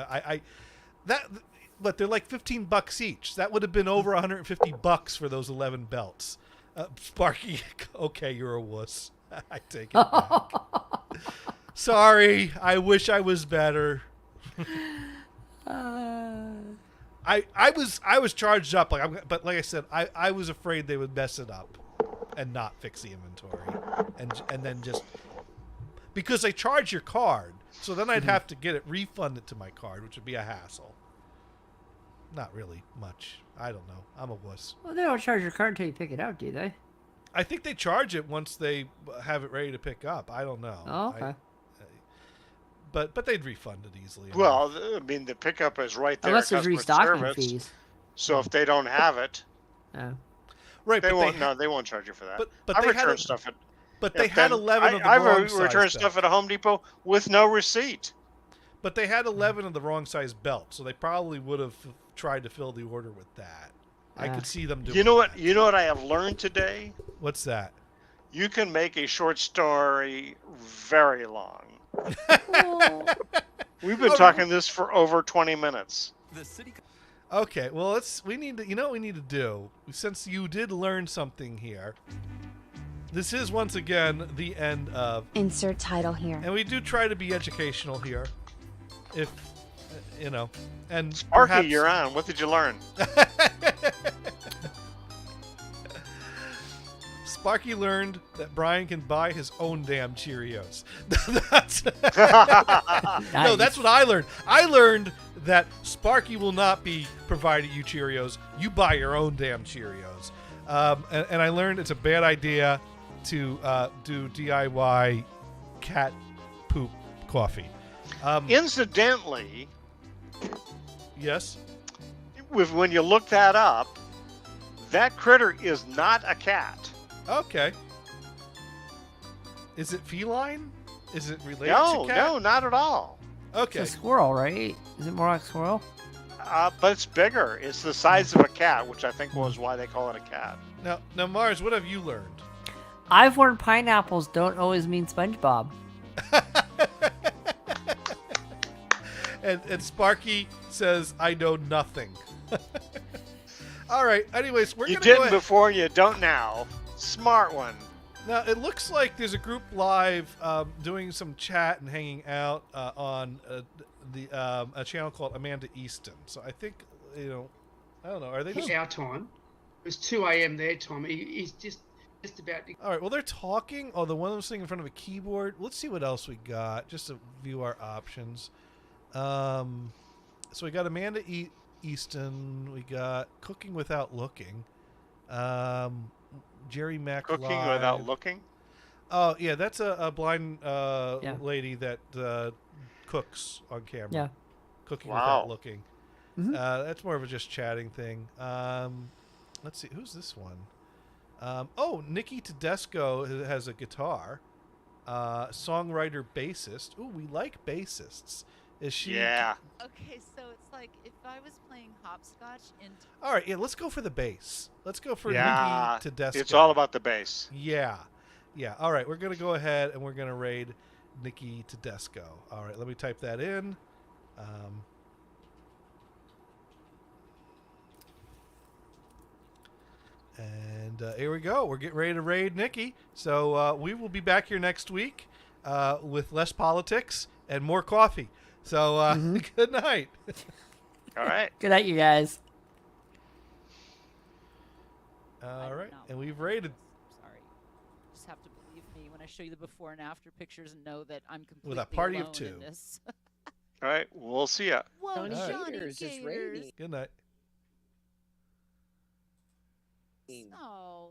But they're like $15 each. That would have been over $150 for those 11 belts. Sparky, okay, you're a wuss. I take it back. Sorry, I wish I was better. I was charged up, but like I said, I was afraid they would mess it up and not fix the inventory, and then just because they charge your card, so then I'd have to get it refunded to my card, which would be a hassle. Not really much. I don't know. I'm a wuss. Well, they don't charge your card until you pick it up, do they? I think they charge it once they have it ready to pick up. I don't know. Oh, okay. But they'd refund it easily. Well, I mean, the pickup is right there. Unless there's customer restocking service. fees. So if they don't have it, right? They won't. No, they won't charge you for that. But I they return had stuff at. But they had 11 of the I've wrong size returned stuff at a Home Depot with no receipt. But they had 11 of the wrong size belts, so they probably would have tried to fill the order with that. I could see them doing. You know what? You know what I have learned today? What's that? You can make a short story very long. We've been talking this for over 20 minutes. Okay, well, we need to. You know what we need to do? Since you did learn something here, this is once again the end of insert title here, and we do try to be educational here. If and Sparky, perhaps... you're on. What did you learn? Sparky learned that Brian can buy his own damn Cheerios. No, that's what I learned. I learned that Sparky will not be providing you Cheerios. You buy your own damn Cheerios. And I learned it's a bad idea to do DIY cat poop coffee. Incidentally, yes. When you look that up, that critter is not a cat. Okay. Is it feline? Is it related to cat? No, not at all. Okay. It's a squirrel, right? Is it more like squirrel? But it's bigger. It's the size of a cat, which I think was why they call it a cat. Now, Mars, what have you learned? I've learned pineapples don't always mean SpongeBob. And Sparky says, I know nothing. All right. Anyways, we're going to go You didn't before, you don't now. Smart one. Now, it looks like there's a group live doing some chat and hanging out on a channel called Amanda Easton. So I think, I don't know. Are they just... Our time. It was 2 a.m. their time. He's just about to... All right, well, they're talking. Oh, the one that's sitting in front of a keyboard. Let's see what else we got, just to view our options. So we got Amanda Easton. We got Cooking Without Looking. Jerry Mack Cooking Live. Without Looking? Oh, yeah, that's a blind lady that cooks on camera. Yeah. Cooking Wow. Without Looking. Mm-hmm. That's more of a just chatting thing. Let's see, who's this one? Nikki Tedesco has a guitar. Songwriter, bassist. Ooh, we like bassists. Is she? Yeah. Okay, so it's like if I was playing hopscotch in. All right, yeah, let's go for the bass. Let's go for Yeah. Nikki Tedesco. It's all about the bass. Yeah. All right, we're going to go ahead and we're going to raid Nikki Tedesco. All right, let me type that in. And here we go. We're getting ready to raid Nikki. So we will be back here next week with less politics and more coffee. So good night. All right. Good night, you guys. All right, not and want we've to raided Sorry. Just have to believe me when I show you the before and after pictures and know that I'm completely with a party of alone 2. in this. All right. We'll see ya. Whoa, Johnny All right. Johnny Gators is Gators. raiding. Good night. Oh.